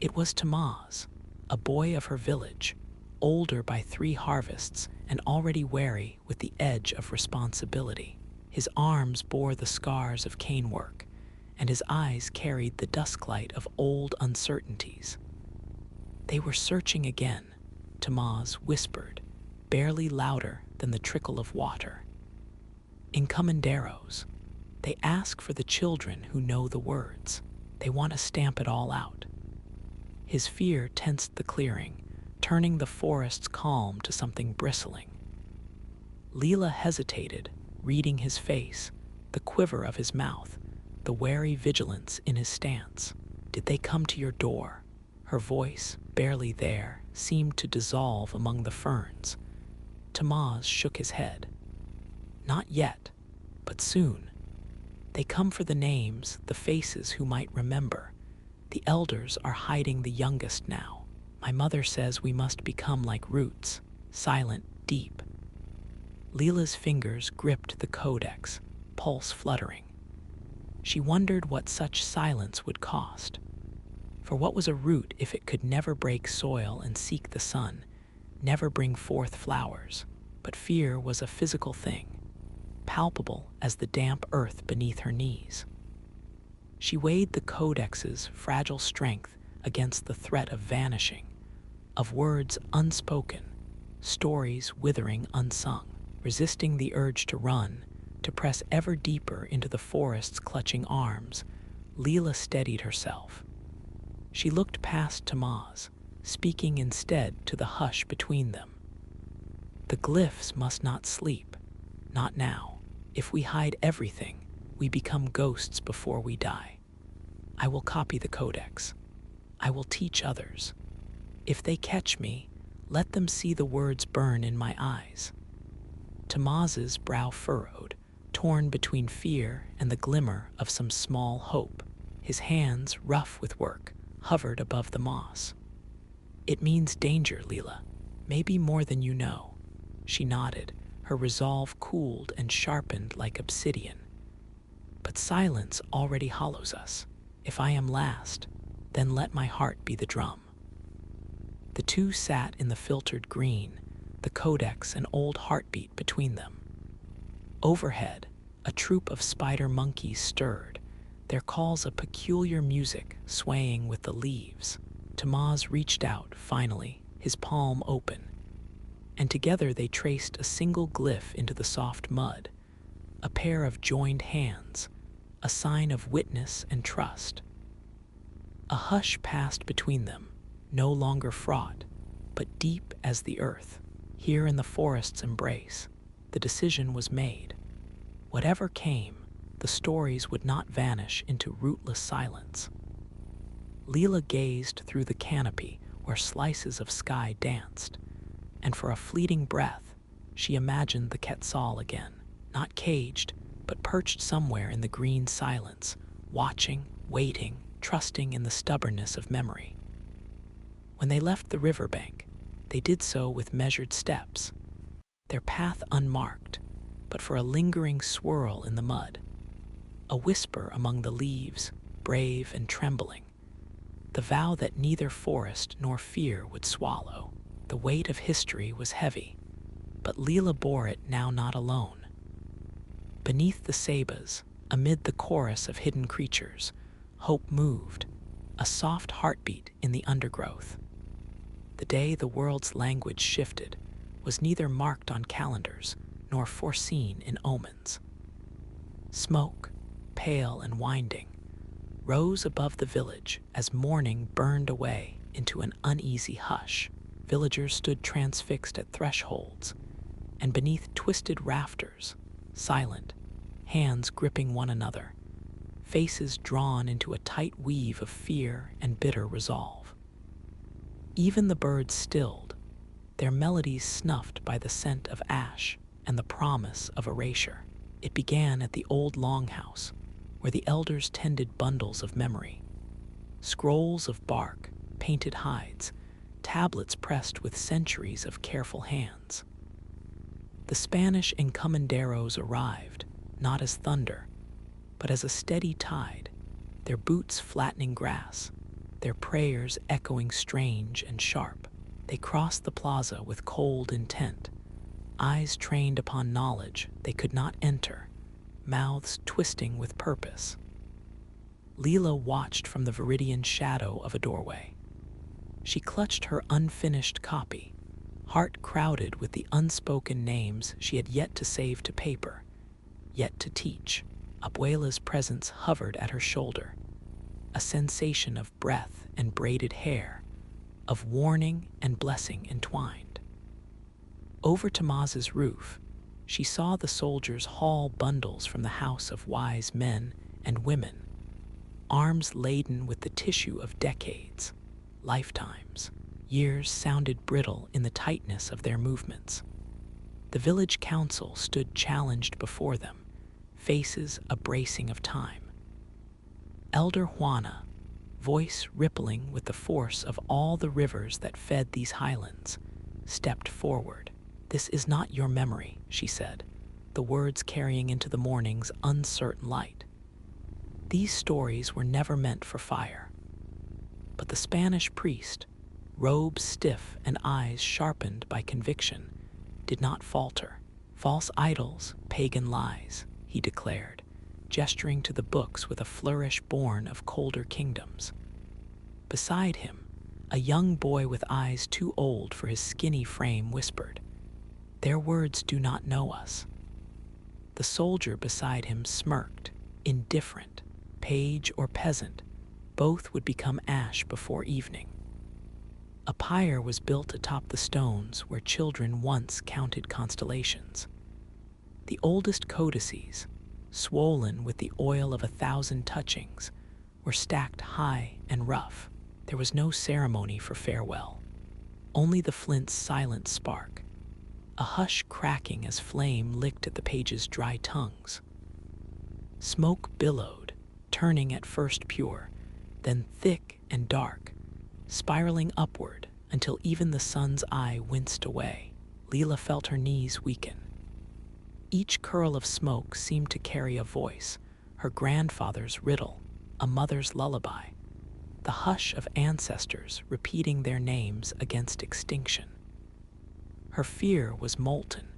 S1: It was Tamaz, a boy of her village, older by 3 harvests and already wary with the edge of responsibility. His arms bore the scars of cane work, and his eyes carried the dusklight of old uncertainties. They were searching again, Tamaz whispered, barely louder than the trickle of water. Encomenderos. They ask for the children who know the words. They want to stamp it all out. His fear tensed the clearing, turning the forest's calm to something bristling. Leela hesitated, reading his face, the quiver of his mouth, the wary vigilance in his stance. Did they come to your door? Her voice, barely there, seemed to dissolve among the ferns. Tamaz shook his head. Not yet, but soon. They come for the names, the faces who might remember. The elders are hiding the youngest now. My mother says we must become like roots, silent, deep. Leela's fingers gripped the Codex, pulse fluttering. She wondered what such silence would cost. For what was a root if it could never break soil and seek the sun, never bring forth flowers? But fear was a physical thing, palpable as the damp earth beneath her knees. She weighed the Codex's fragile strength against the threat of vanishing, of words unspoken, stories withering unsung. Resisting the urge to run, to press ever deeper into the forest's clutching arms, Leela steadied herself. She looked past Tamaz, speaking instead to the hush between them. The glyphs must not sleep. Not now. If we hide everything, we become ghosts before we die. I will copy the codex. I will teach others. If they catch me, let them see the words burn in my eyes. Tamaz's brow furrowed, torn between fear and the glimmer of some small hope. His hands, rough with work, hovered above the moss. It means danger, Leela. Maybe more than you know. She nodded, her resolve cooled and sharpened like obsidian. But silence already hollows us. If I am last, then let my heart be the drum. The two sat in the filtered green, the codex an old heartbeat between them. Overhead, a troop of spider monkeys stirred, their calls a peculiar music swaying with the leaves. Tamaz reached out, finally, his palm open, and together they traced a single glyph into the soft mud, a pair of joined hands, a sign of witness and trust. A hush passed between them, no longer fraught, but deep as the earth. Here in the forest's embrace, the decision was made. Whatever came, the stories would not vanish into rootless silence. Leela gazed through the canopy where slices of sky danced, and for a fleeting breath, she imagined the Quetzal again, not caged, but perched somewhere in the green silence, watching, waiting, trusting in the stubbornness of memory. When they left the riverbank, they did so with measured steps, their path unmarked, but for a lingering swirl in the mud, a whisper among the leaves, brave and trembling, the vow that neither forest nor fear would swallow. The weight of history was heavy, but Leela bore it now not alone. Beneath the sabas, amid the chorus of hidden creatures, hope moved, a soft heartbeat in the undergrowth. The day the world's language shifted was neither marked on calendars nor foreseen in omens. Smoke, pale and winding, rose above the village as morning burned away into an uneasy hush. Villagers stood transfixed at thresholds, and beneath twisted rafters, silent, hands gripping one another, faces drawn into a tight weave of fear and bitter resolve. Even the birds stilled, their melodies snuffed by the scent of ash and the promise of erasure. It began at the old longhouse, where the elders tended bundles of memory. Scrolls of bark, painted hides, tablets pressed with centuries of careful hands. The Spanish encomenderos arrived, not as thunder, but as a steady tide, their boots flattening grass, their prayers echoing strange and sharp. They crossed the plaza with cold intent, eyes trained upon knowledge they could not enter, mouths twisting with purpose. Leela watched from the viridian shadow of a doorway. She clutched her unfinished copy, heart crowded with the unspoken names she had yet to save to paper, yet to teach. Abuela's presence hovered at her shoulder, a sensation of breath and braided hair, of warning and blessing entwined. Over Tamaz's roof, she saw the soldiers haul bundles from the house of wise men and women, arms laden with the tissue of decades, lifetimes. Years sounded brittle in the tightness of their movements. The village council stood challenged before them, faces a bracing of time. Elder Juana, voice rippling with the force of all the rivers that fed these highlands, stepped forward. "This is not your memory," she said, the words carrying into the morning's uncertain light. "These stories were never meant for fire." But the Spanish priest, robes stiff and eyes sharpened by conviction, did not falter. "False idols, pagan lies," he declared, gesturing to the books with a flourish born of colder kingdoms. Beside him, a young boy with eyes too old for his skinny frame whispered, "Their words do not know us." The soldier beside him smirked, indifferent. Page or peasant, both would become ash before evening. A pyre was built atop the stones where children once counted constellations. The oldest codices, swollen with the oil of 1,000 touchings, were stacked high and rough. There was no ceremony for farewell, only the flint's silent spark, a hush cracking as flame licked at the pages' dry tongues. Smoke billowed, turning at first pure, then thick and dark, spiraling upward until even the sun's eye winced away. Leela felt her knees weaken. Each curl of smoke seemed to carry a voice, her grandfather's riddle, a mother's lullaby, the hush of ancestors repeating their names against extinction. Her fear was molten,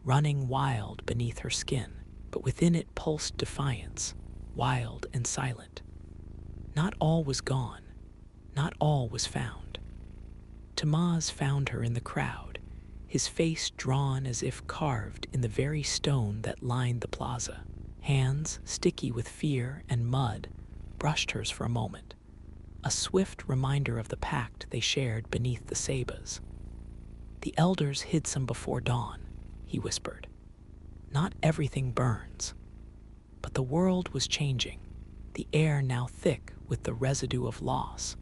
S1: running wild beneath her skin, but within it pulsed defiance, wild and silent. Not all was gone, not all was found. Tamaz found her in the crowd, his face drawn as if carved in the very stone that lined the plaza. Hands, sticky with fear and mud, brushed hers for a moment, a swift reminder of the pact they shared beneath the sabas. "The elders hid some before dawn," he whispered. "Not everything burns." But the world was changing, the air now thick with the residue of loss,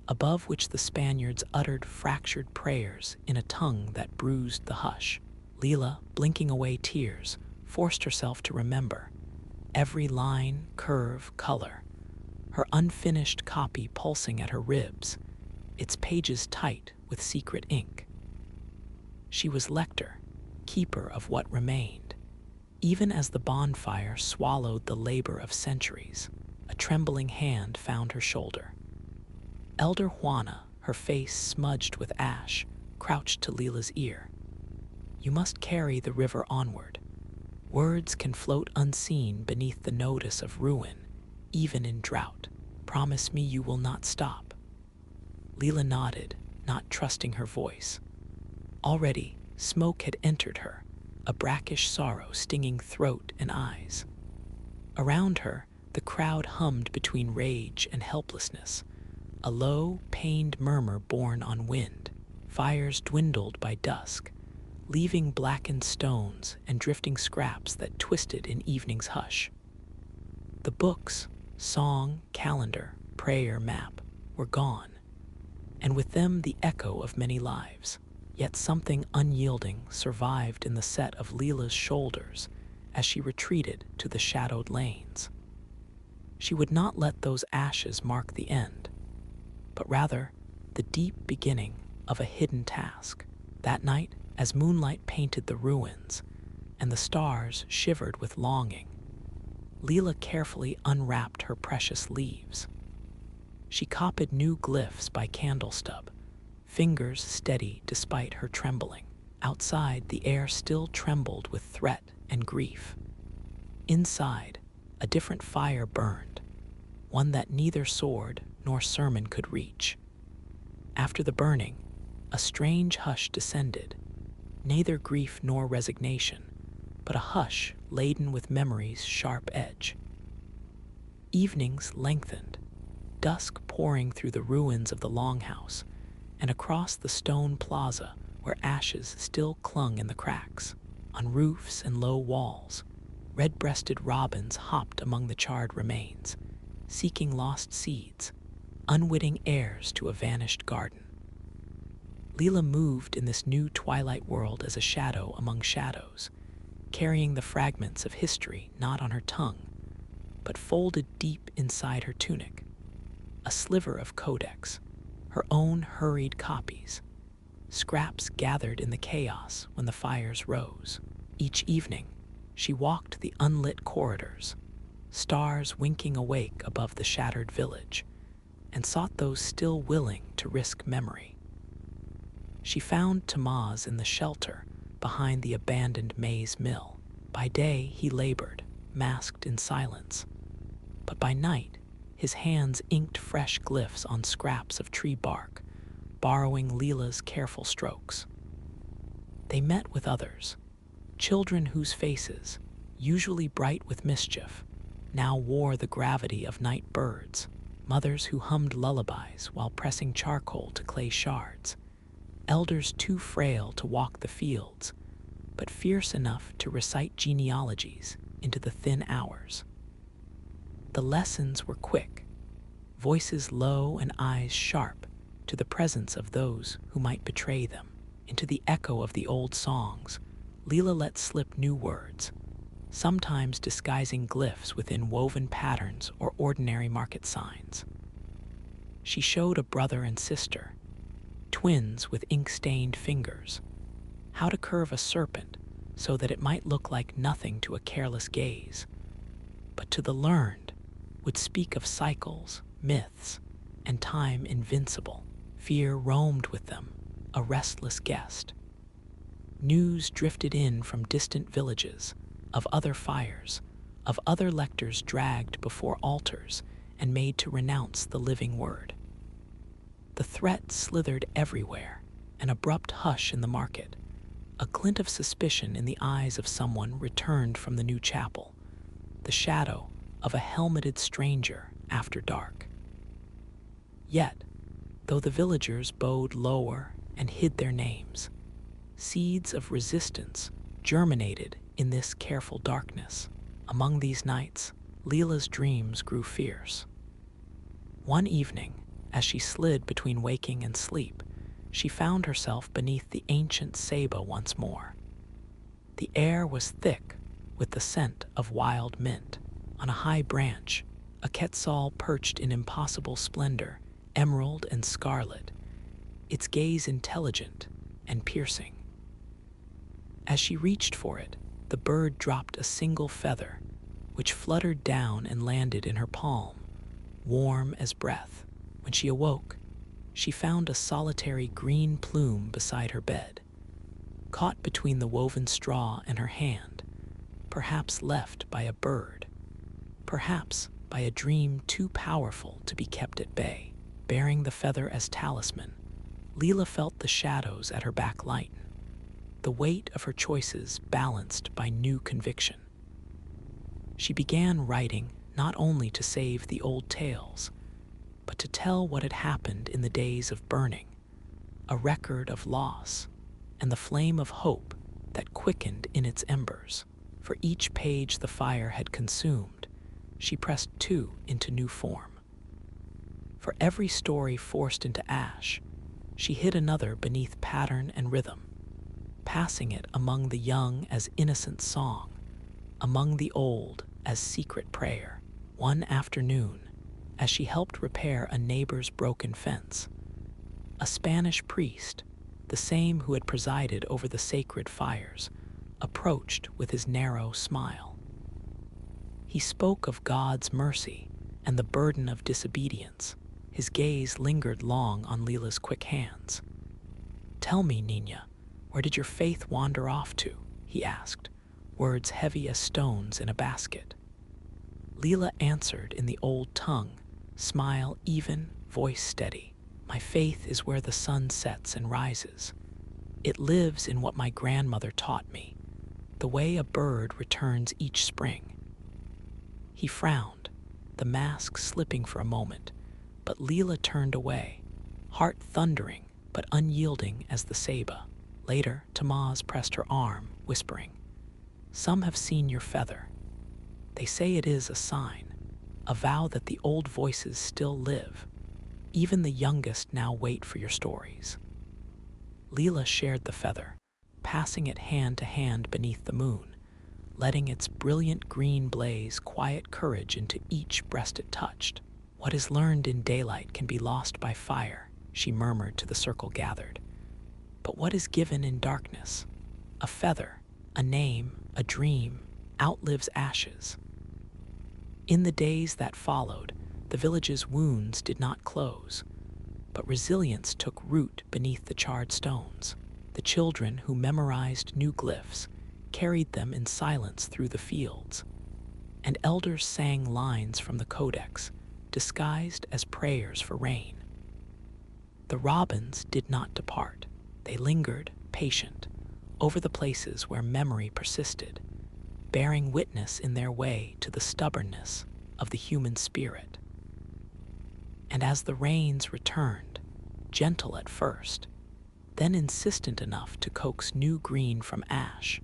S1: above which the Spaniards uttered fractured prayers in a tongue that bruised the hush. Leela, blinking away tears, forced herself to remember every line, curve, color, her unfinished copy pulsing at her ribs, its pages tight with secret ink. She was lector, keeper of what remained. Even as the bonfire swallowed the labor of centuries, a trembling hand found her shoulder. Elder Juana, her face smudged with ash, crouched to Leela's ear. "You must carry the river onward. Words can float unseen beneath the notice of ruin, even in drought. Promise me you will not stop." Leela nodded, not trusting her voice. Already, smoke had entered her, a brackish sorrow stinging throat and eyes. Around her, the crowd hummed between rage and helplessness, a low, pained murmur borne on wind. Fires dwindled by dusk, leaving blackened stones and drifting scraps that twisted in evening's hush. The books, song, calendar, prayer, map, were gone, and with them the echo of many lives. Yet something unyielding survived in the set of Leela's shoulders as she retreated to the shadowed lanes. She would not let those ashes mark the end, but rather the deep beginning of a hidden task. That night, as moonlight painted the ruins and the stars shivered with longing, Leela carefully unwrapped her precious leaves. She copied new glyphs by candle stub, fingers steady despite her trembling. Outside, the air still trembled with threat and grief. Inside, a different fire burned, one that neither sword nor sermon could reach. After the burning, a strange hush descended, neither grief nor resignation, but a hush laden with memory's sharp edge. Evenings lengthened, dusk pouring through the ruins of the longhouse and across the stone plaza where ashes still clung in the cracks. On roofs and low walls, red-breasted robins hopped among the charred remains, seeking lost seeds, unwitting heirs to a vanished garden. Leela moved in this new twilight world as a shadow among shadows, carrying the fragments of history not on her tongue, but folded deep inside her tunic. A sliver of codex, her own hurried copies, scraps gathered in the chaos when the fires rose. Each evening, she walked the unlit corridors, stars winking awake above the shattered village, and sought those still willing to risk memory. She found Tamaz in the shelter behind the abandoned maize mill. By day, he labored, masked in silence, but by night, his hands inked fresh glyphs on scraps of tree bark, borrowing Leela's careful strokes. They met with others, children whose faces, usually bright with mischief, now wore the gravity of night birds. mothers who hummed lullabies while pressing charcoal to clay shards, elders too frail to walk the fields, but fierce enough to recite genealogies into the thin hours. The lessons were quick, voices low and eyes sharp to the presence of those who might betray them. Into the echo of the old songs, Leela let slip new words, sometimes disguising glyphs within woven patterns or ordinary market signs. She showed a brother and sister, twins with ink-stained fingers, how to curve a serpent so that it might look like nothing to a careless gaze, but to the learned would speak of cycles, myths, and time invincible. Fear roamed with them, a restless guest. News drifted in from distant villages, of other fires, of other lectors dragged before altars and made to renounce the living word. The threat slithered everywhere, an abrupt hush in the market, a glint of suspicion in the eyes of someone returned from the new chapel, the shadow of a helmeted stranger after dark. Yet, though the villagers bowed lower and hid their names, seeds of resistance germinated in this careful darkness. Among these nights, Leela's dreams grew fierce. One evening, as she slid between waking and sleep, she found herself beneath the ancient Saba once more. The air was thick with the scent of wild mint. On a high branch, a quetzal perched in impossible splendor, emerald and scarlet, its gaze intelligent and piercing. As she reached for it, the bird dropped a single feather, which fluttered down and landed in her palm, warm as breath. When she awoke, she found a solitary green plume beside her bed, caught between the woven straw and her hand, perhaps left by a bird, perhaps by a dream too powerful to be kept at bay. Bearing the feather as talisman, Leela felt the shadows at her back lighten, the weight of her choices balanced by new conviction. She began writing not only to save the old tales, but to tell what had happened in the days of burning, a record of loss, and the flame of hope that quickened in its embers. For each page the fire had consumed, she pressed two into new form. For every story forced into ash, she hid another beneath pattern and rhythm, passing it among the young as innocent song, among the old as secret prayer. One afternoon, as she helped repair a neighbor's broken fence, a Spanish priest, the same who had presided over the sacred fires, approached with his narrow smile. He spoke of God's mercy and the burden of disobedience. His gaze lingered long on Leela's quick hands. "Tell me, Nina, where did your faith wander off to?" he asked, words heavy as stones in a basket. Leela answered in the old tongue, smile even, voice steady. "My faith is where the sun sets and rises. It lives in what my grandmother taught me, the way a bird returns each spring." He frowned, the mask slipping for a moment, but Leela turned away, heart thundering but unyielding as the Saba. Later, Tamaz pressed her arm, whispering, "Some have seen your feather. They say it is a sign, a vow that the old voices still live. Even the youngest now wait for your stories." Leela shared the feather, passing it hand to hand beneath the moon, letting its brilliant green blaze quiet courage into each breast it touched. "What is learned in daylight can be lost by fire," she murmured to the circle gathered. "But what is given in darkness? A feather, a name, a dream, outlives ashes." In the days that followed, the village's wounds did not close, but resilience took root beneath the charred stones. The children who memorized new glyphs carried them in silence through the fields, and elders sang lines from the codex, disguised as prayers for rain. The robins did not depart. They lingered, patient, over the places where memory persisted, bearing witness in their way to the stubbornness of the human spirit. And as the rains returned, gentle at first, then insistent enough to coax new green from ash,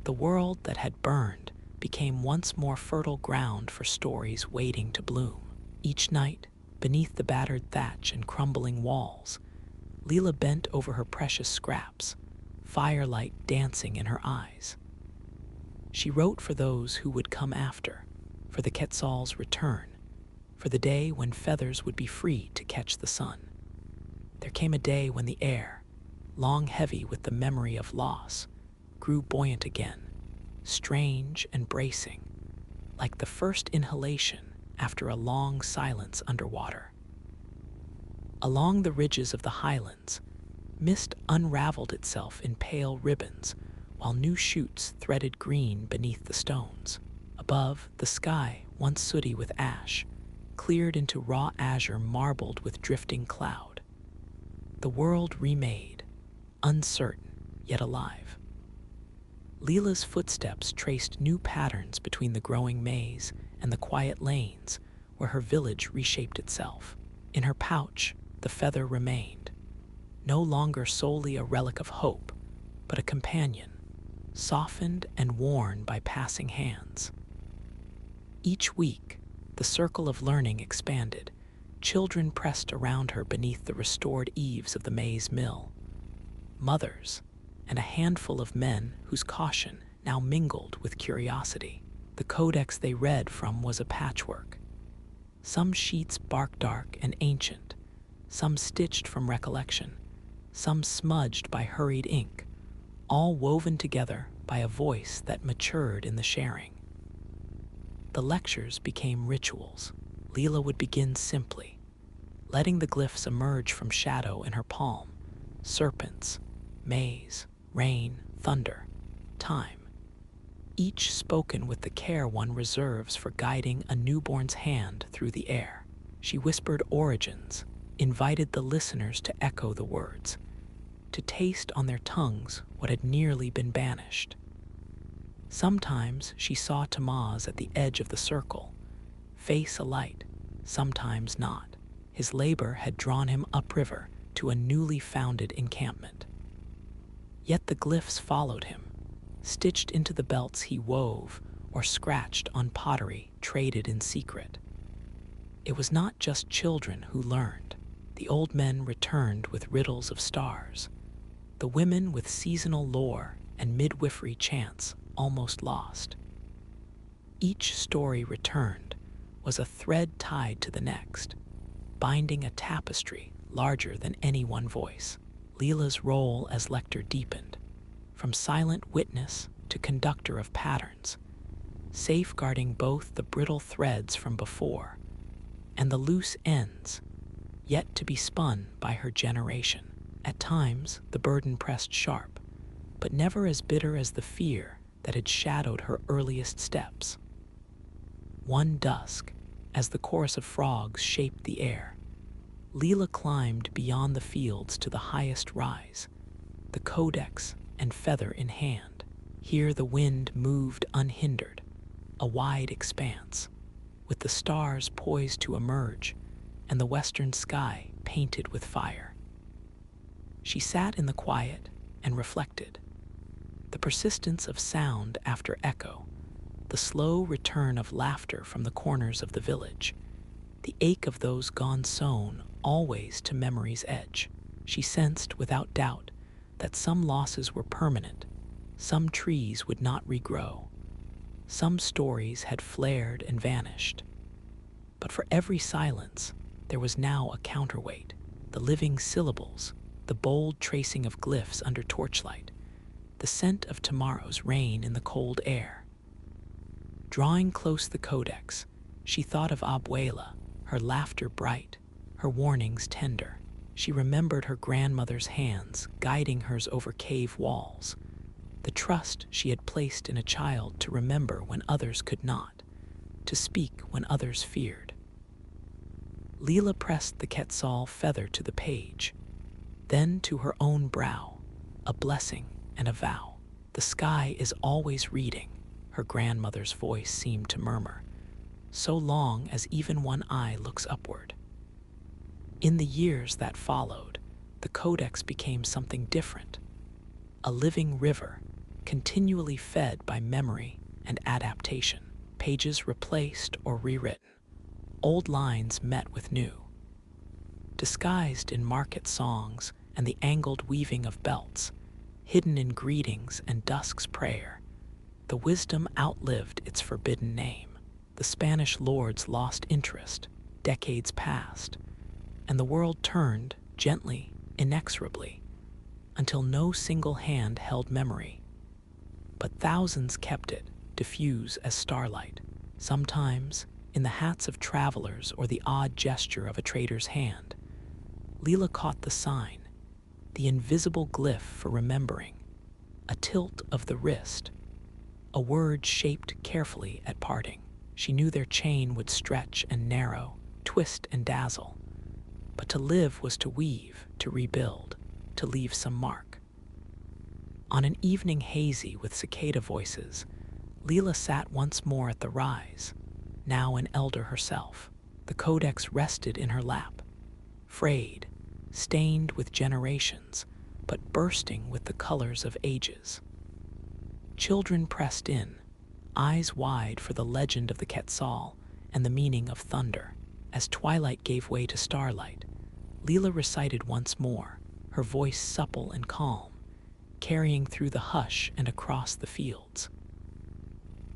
S1: the world that had burned became once more fertile ground for stories waiting to bloom. Each night, beneath the battered thatch and crumbling walls, Leela bent over her precious scraps, firelight dancing in her eyes. She wrote for those who would come after, for the Quetzal's return, for the day when feathers would be free to catch the sun. There came a day when the air, long heavy with the memory of loss, grew buoyant again, strange and bracing, like the first inhalation after a long silence underwater. Along the ridges of the highlands, mist unraveled itself in pale ribbons, while new shoots threaded green beneath the stones. Above, the sky, once sooty with ash, cleared into raw azure marbled with drifting cloud. The world remade, uncertain yet alive. Leela's footsteps traced new patterns between the growing maze and the quiet lanes where her village reshaped itself. In her pouch, the feather remained, no longer solely a relic of hope, but a companion, softened and worn by passing hands. Each week, the circle of learning expanded. Children pressed around her beneath the restored eaves of the maize mill. Mothers, and a handful of men whose caution now mingled with curiosity. The codex they read from was a patchwork. Some sheets bark dark and ancient, some stitched from recollection, some smudged by hurried ink, all woven together by a voice that matured in the sharing. The lectures became rituals. Leela would begin simply, letting the glyphs emerge from shadow in her palm: serpents, maze, rain, thunder, time. Each spoken with the care one reserves for guiding a newborn's hand through the air. She whispered origins, invited the listeners to echo the words, to taste on their tongues what had nearly been banished. Sometimes she saw Tamaz at the edge of the circle, face alight, sometimes not. His labor had drawn him upriver to a newly founded encampment. Yet the glyphs followed him, stitched into the belts he wove or scratched on pottery traded in secret. It was not just children who learned. The old men returned with riddles of stars, the women with seasonal lore and midwifery chants almost lost. Each story returned was a thread tied to the next, binding a tapestry larger than any one voice. Leela's role as lector deepened, from silent witness to conductor of patterns, safeguarding both the brittle threads from before and the loose ends yet to be spun by her generation. At times, the burden pressed sharp, but never as bitter as the fear that had shadowed her earliest steps. One dusk, as the chorus of frogs shaped the air, Leela climbed beyond the fields to the highest rise, the codex and feather in hand. Here the wind moved unhindered, a wide expanse, with the stars poised to emerge and the western sky painted with fire. She sat in the quiet and reflected. The persistence of sound after echo, the slow return of laughter from the corners of the village, the ache of those gone sown always to memory's edge. She sensed without doubt that some losses were permanent, some trees would not regrow, some stories had flared and vanished. But for every silence, there was now a counterweight, the living syllables, the bold tracing of glyphs under torchlight, the scent of tomorrow's rain in the cold air. Drawing close the codex, she thought of Abuela, her laughter bright, her warnings tender. She remembered her grandmother's hands guiding hers over cave walls, the trust she had placed in a child to remember when others could not, to speak when others feared. Leela pressed the Quetzal feather to the page, then to her own brow, a blessing and a vow. The sky is always reading, her grandmother's voice seemed to murmur, so long as even one eye looks upward. In the years that followed, the Codex became something different, a living river, continually fed by memory and adaptation. Pages replaced or rewritten, old lines met with new. Disguised in market songs and the angled weaving of belts, hidden in greetings and dusk's prayer, the wisdom outlived its forbidden name. The Spanish lords lost interest, decades passed, and the world turned gently, inexorably, until no single hand held memory. But thousands kept it, diffuse as starlight, sometimes in the hats of travelers or the odd gesture of a trader's hand. Leela caught the sign, the invisible glyph for remembering, a tilt of the wrist, a word shaped carefully at parting. She knew their chain would stretch and narrow, twist and dazzle, but to live was to weave, to rebuild, to leave some mark. On an evening hazy with cicada voices, Leela sat once more at the rise, now an elder herself. The codex rested in her lap, frayed, stained with generations, but bursting with the colors of ages. Children pressed in, eyes wide for the legend of the Quetzal and the meaning of thunder. As twilight gave way to starlight, Leela recited once more, her voice supple and calm, carrying through the hush and across the fields.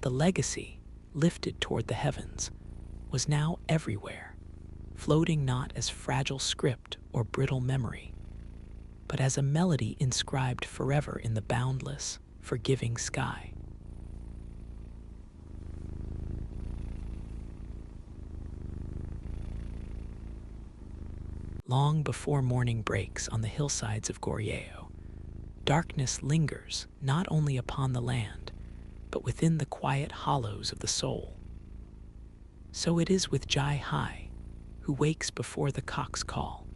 S1: The legacy, lifted toward the heavens, was now everywhere, floating not as fragile script or brittle memory, but as a melody inscribed forever in the boundless, forgiving sky. Long before morning breaks on the hillsides of Goryeo, darkness lingers not only upon the land, but within the quiet hollows of the soul. So it is with Jai Hai, who wakes before the cock's call,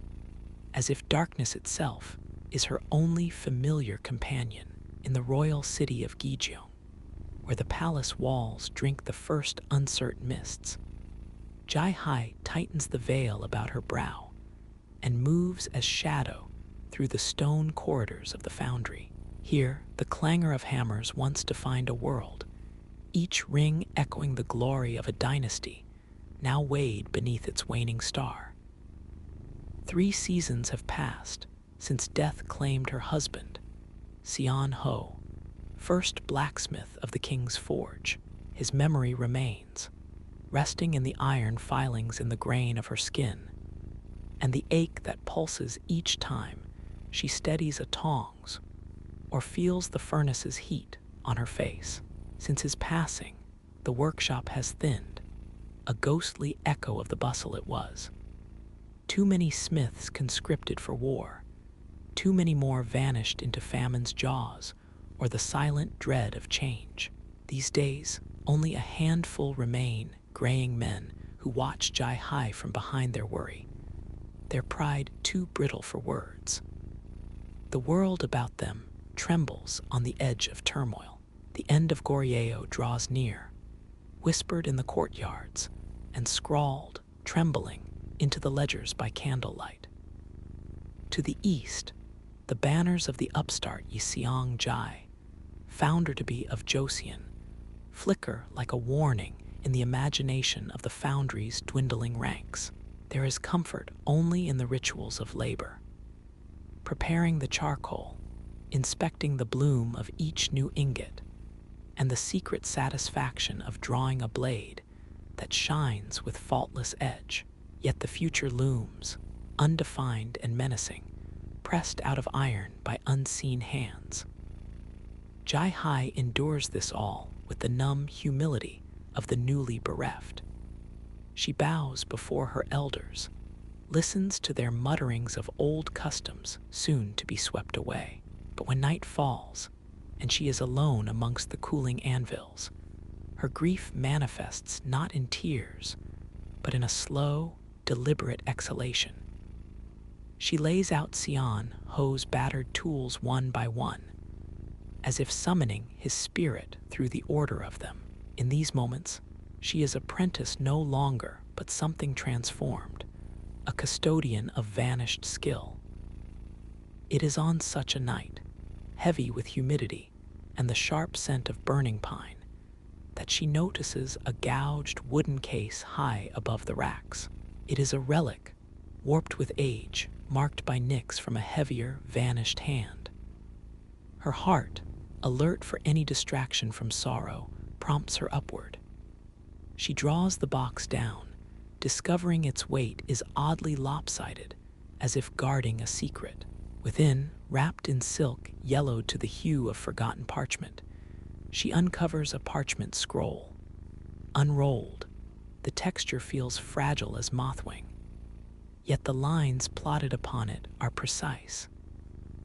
S1: as if darkness itself is her only familiar companion in the royal city of Gijeong, where the palace walls drink the first uncertain mists. Jai Hai tightens the veil about her brow and moves as shadow through the stone corridors of the foundry. Here, the clangor of hammers once defined a world, each ring echoing the glory of a dynasty, now weighed beneath its waning star. 3 seasons have passed since death claimed her husband, Sion Ho, first blacksmith of the king's forge. His memory remains, resting in the iron filings in the grain of her skin, and the ache that pulses each time she steadies a tongs or feels the furnace's heat on her face. Since his passing, the workshop has thinned, a ghostly echo of the bustle it was. Too many smiths conscripted for war, too many more vanished into famine's jaws or the silent dread of change. These days, only a handful remain, graying men who watch Jai Hai from behind their worry, their pride too brittle for words. The world about them trembles on the edge of turmoil. The end of Goryeo draws near, whispered in the courtyards and scrawled, trembling, into the ledgers by candlelight. To the east, the banners of the upstart Yiseong Jai, founder to be of Joseon, flicker like a warning in the imagination of the foundry's dwindling ranks. There is comfort only in the rituals of labor, preparing the charcoal, inspecting the bloom of each new ingot, and the secret satisfaction of drawing a blade that shines with faultless edge. Yet the future looms, undefined and menacing, pressed out of iron by unseen hands. Jai Hai endures this all with the numb humility of the newly bereft. She bows before her elders, listens to their mutterings of old customs soon to be swept away. But when night falls, and she is alone amongst the cooling anvils, her grief manifests not in tears, but in a slow, deliberate exhalation. She lays out Sion Ho's battered tools one by one, as if summoning his spirit through the order of them. In these moments, she is apprentice no longer, but something transformed, a custodian of vanished skill. It is on such a night, heavy with humidity and the sharp scent of burning pine, that she notices a gouged wooden case high above the racks. It is a relic, warped with age, marked by nicks from a heavier, vanished hand. Her heart, alert for any distraction from sorrow, prompts her upward. She draws the box down, discovering its weight is oddly lopsided, as if guarding a secret. Within, wrapped in silk yellowed to the hue of forgotten parchment, she uncovers a parchment scroll. Unrolled, the texture feels fragile as mothwing, yet the lines plotted upon it are precise,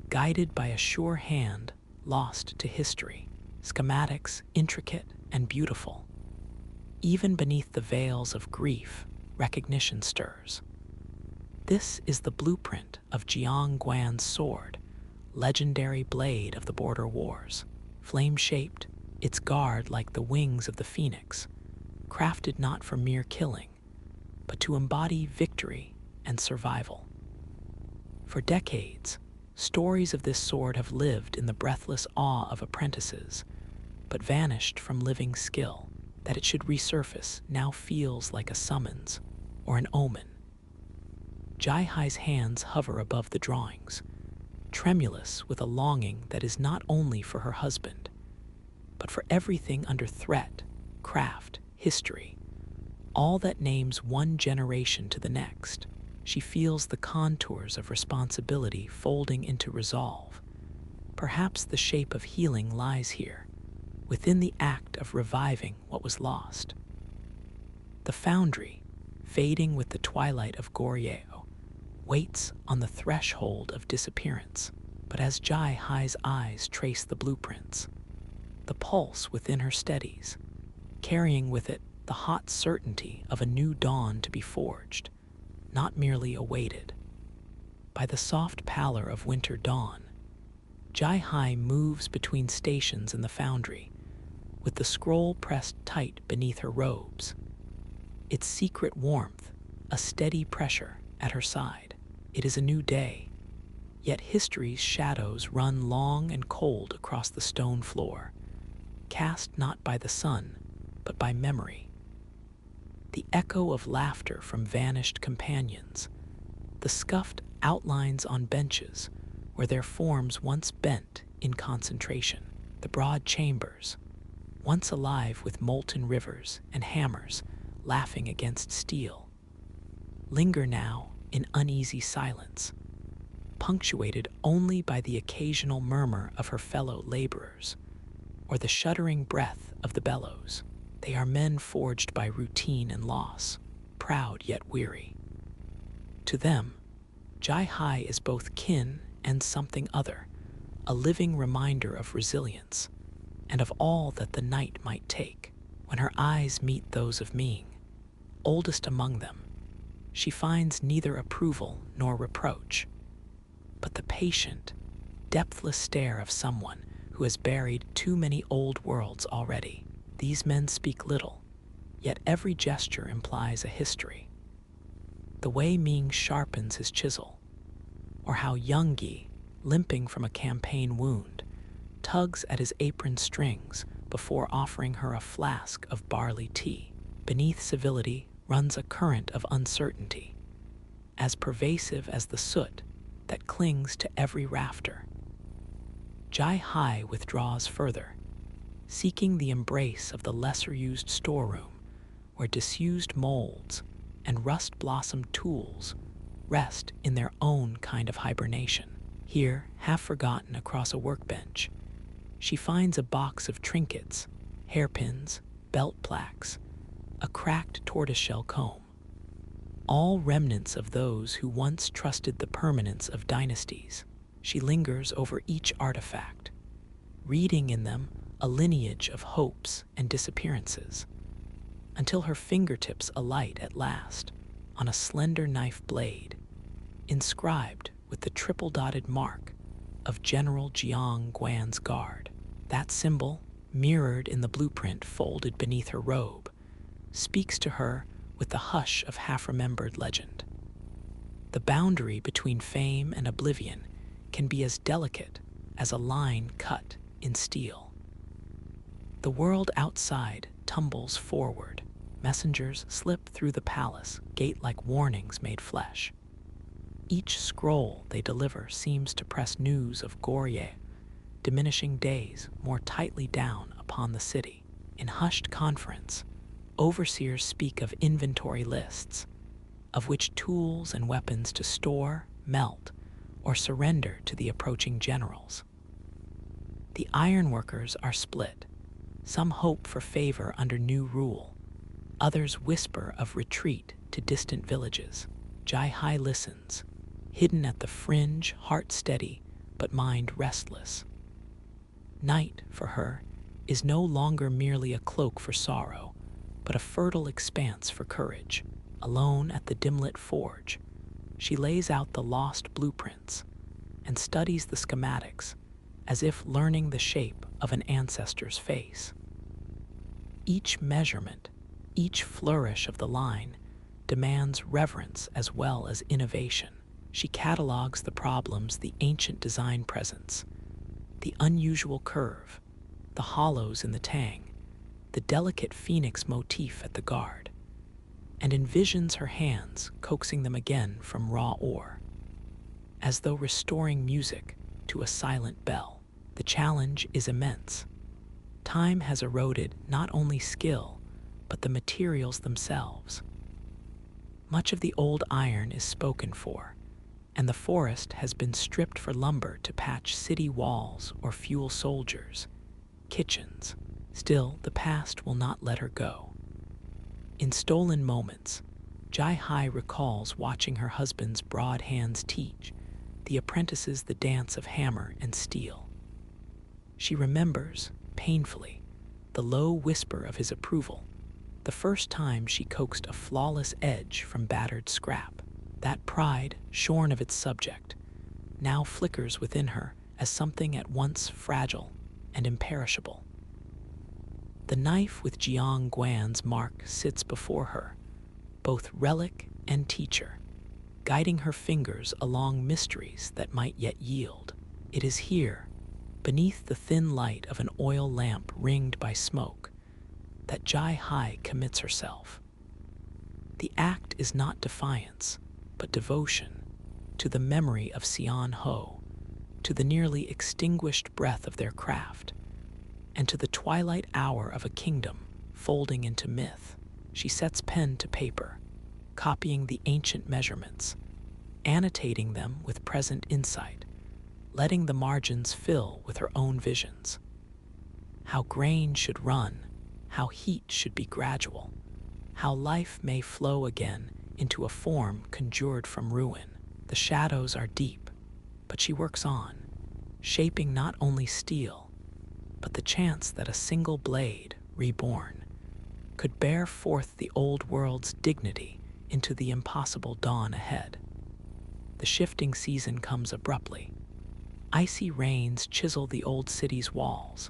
S1: guided by a sure hand lost to history, schematics intricate and beautiful. Even beneath the veils of grief, recognition stirs. This is the blueprint of Jiang Guan's sword, legendary blade of the border wars. Flame-shaped, its guard like the wings of the phoenix, crafted not for mere killing, but to embody victory and survival. For decades, stories of this sword have lived in the breathless awe of apprentices, but vanished from living skill. That it should resurface now feels like a summons or an omen. Jai Hai's hands hover above the drawings, tremulous with a longing that is not only for her husband, but for everything under threat, craft, history, all that names one generation to the next. She feels the contours of responsibility folding into resolve. Perhaps the shape of healing lies here, within the act of reviving what was lost. The foundry, fading with the twilight of Goryeo, waits on the threshold of disappearance. But as Jai Hai's eyes trace the blueprints, the pulse within her steadies, carrying with it the hot certainty of a new dawn to be forged, not merely awaited. By the soft pallor of winter dawn, Jai Hai moves between stations in the foundry, with the scroll pressed tight beneath her robes, its secret warmth a steady pressure at her side. It is a new day, yet history's shadows run long and cold across the stone floor, cast not by the sun, but by memory. The echo of laughter from vanished companions, the scuffed outlines on benches where their forms once bent in concentration, the broad chambers, once alive with molten rivers and hammers laughing against steel, linger now in uneasy silence, punctuated only by the occasional murmur of her fellow laborers or the shuddering breath of the bellows. They are men forged by routine and loss, proud yet weary. To them, Jai Hai is both kin and something other, a living reminder of resilience and of all that the night might take. When her eyes meet those of Ming, oldest among them, she finds neither approval nor reproach, but the patient, depthless stare of someone who has buried too many old worlds already. These men speak little, yet every gesture implies a history. The way Ming sharpens his chisel, or how Youngi, limping from a campaign wound, tugs at his apron strings before offering her a flask of barley tea. Beneath civility runs a current of uncertainty, as pervasive as the soot that clings to every rafter. Jai Hai withdraws further, seeking the embrace of the lesser-used storeroom where disused molds and rust-blossomed tools rest in their own kind of hibernation. Here, half forgotten across a workbench, she finds a box of trinkets, hairpins, belt plaques, a cracked tortoiseshell comb, all remnants of those who once trusted the permanence of dynasties. She lingers over each artifact, reading in them a lineage of hopes and disappearances, until her fingertips alight at last on a slender knife blade, inscribed with the triple-dotted mark of General Jiang Guan's guard. That symbol, mirrored in the blueprint folded beneath her robe, speaks to her with the hush of half-remembered legend. The boundary between fame and oblivion can be as delicate as a line cut in steel. The world outside tumbles forward. Messengers slip through the palace gate like warnings made flesh. Each scroll they deliver seems to press news of Goryeo, diminishing days more tightly down upon the city. In hushed conference, overseers speak of inventory lists, of which tools and weapons to store, melt, or surrender to the approaching generals. The ironworkers are split. Some hope for favor under new rule. Others whisper of retreat to distant villages. Jai-Hai listens, hidden at the fringe, heart steady, but mind restless. Night, for her, is no longer merely a cloak for sorrow, but a fertile expanse for courage. Alone at the dim-lit forge, she lays out the lost blueprints and studies the schematics as if learning the shape of an ancestor's face. Each measurement, each flourish of the line demands reverence as well as innovation. She catalogs the problems the ancient design presents, the unusual curve, the hollows in the tang, the delicate phoenix motif at the guard, and envisions her hands coaxing them again from raw ore, as though restoring music to a silent bell. The challenge is immense. Time has eroded not only skill, but the materials themselves. Much of the old iron is spoken for, and the forest has been stripped for lumber to patch city walls or fuel soldiers' kitchens. Still, the past will not let her go. In stolen moments, Jai-Hai recalls watching her husband's broad hands teach the apprentices the dance of hammer and steel. She remembers, painfully, the low whisper of his approval, the first time she coaxed a flawless edge from battered scrap. That pride, shorn of its subject, now flickers within her as something at once fragile and imperishable. The knife with Jiang Guan's mark sits before her, both relic and teacher, guiding her fingers along mysteries that might yet yield. It is here, beneath the thin light of an oil lamp ringed by smoke, that Jai-Hai commits herself. The act is not defiance, but devotion to the memory of Xian Ho, to the nearly extinguished breath of their craft, and to the twilight hour of a kingdom folding into myth. She sets pen to paper, copying the ancient measurements, annotating them with present insight, letting the margins fill with her own visions. How grain should run, how heat should be gradual, how life may flow again into a form conjured from ruin. The shadows are deep, but she works on, shaping not only steel, but the chance that a single blade, reborn, could bear forth the old world's dignity into the impossible dawn ahead. The shifting season comes abruptly. Icy rains chisel the old city's walls,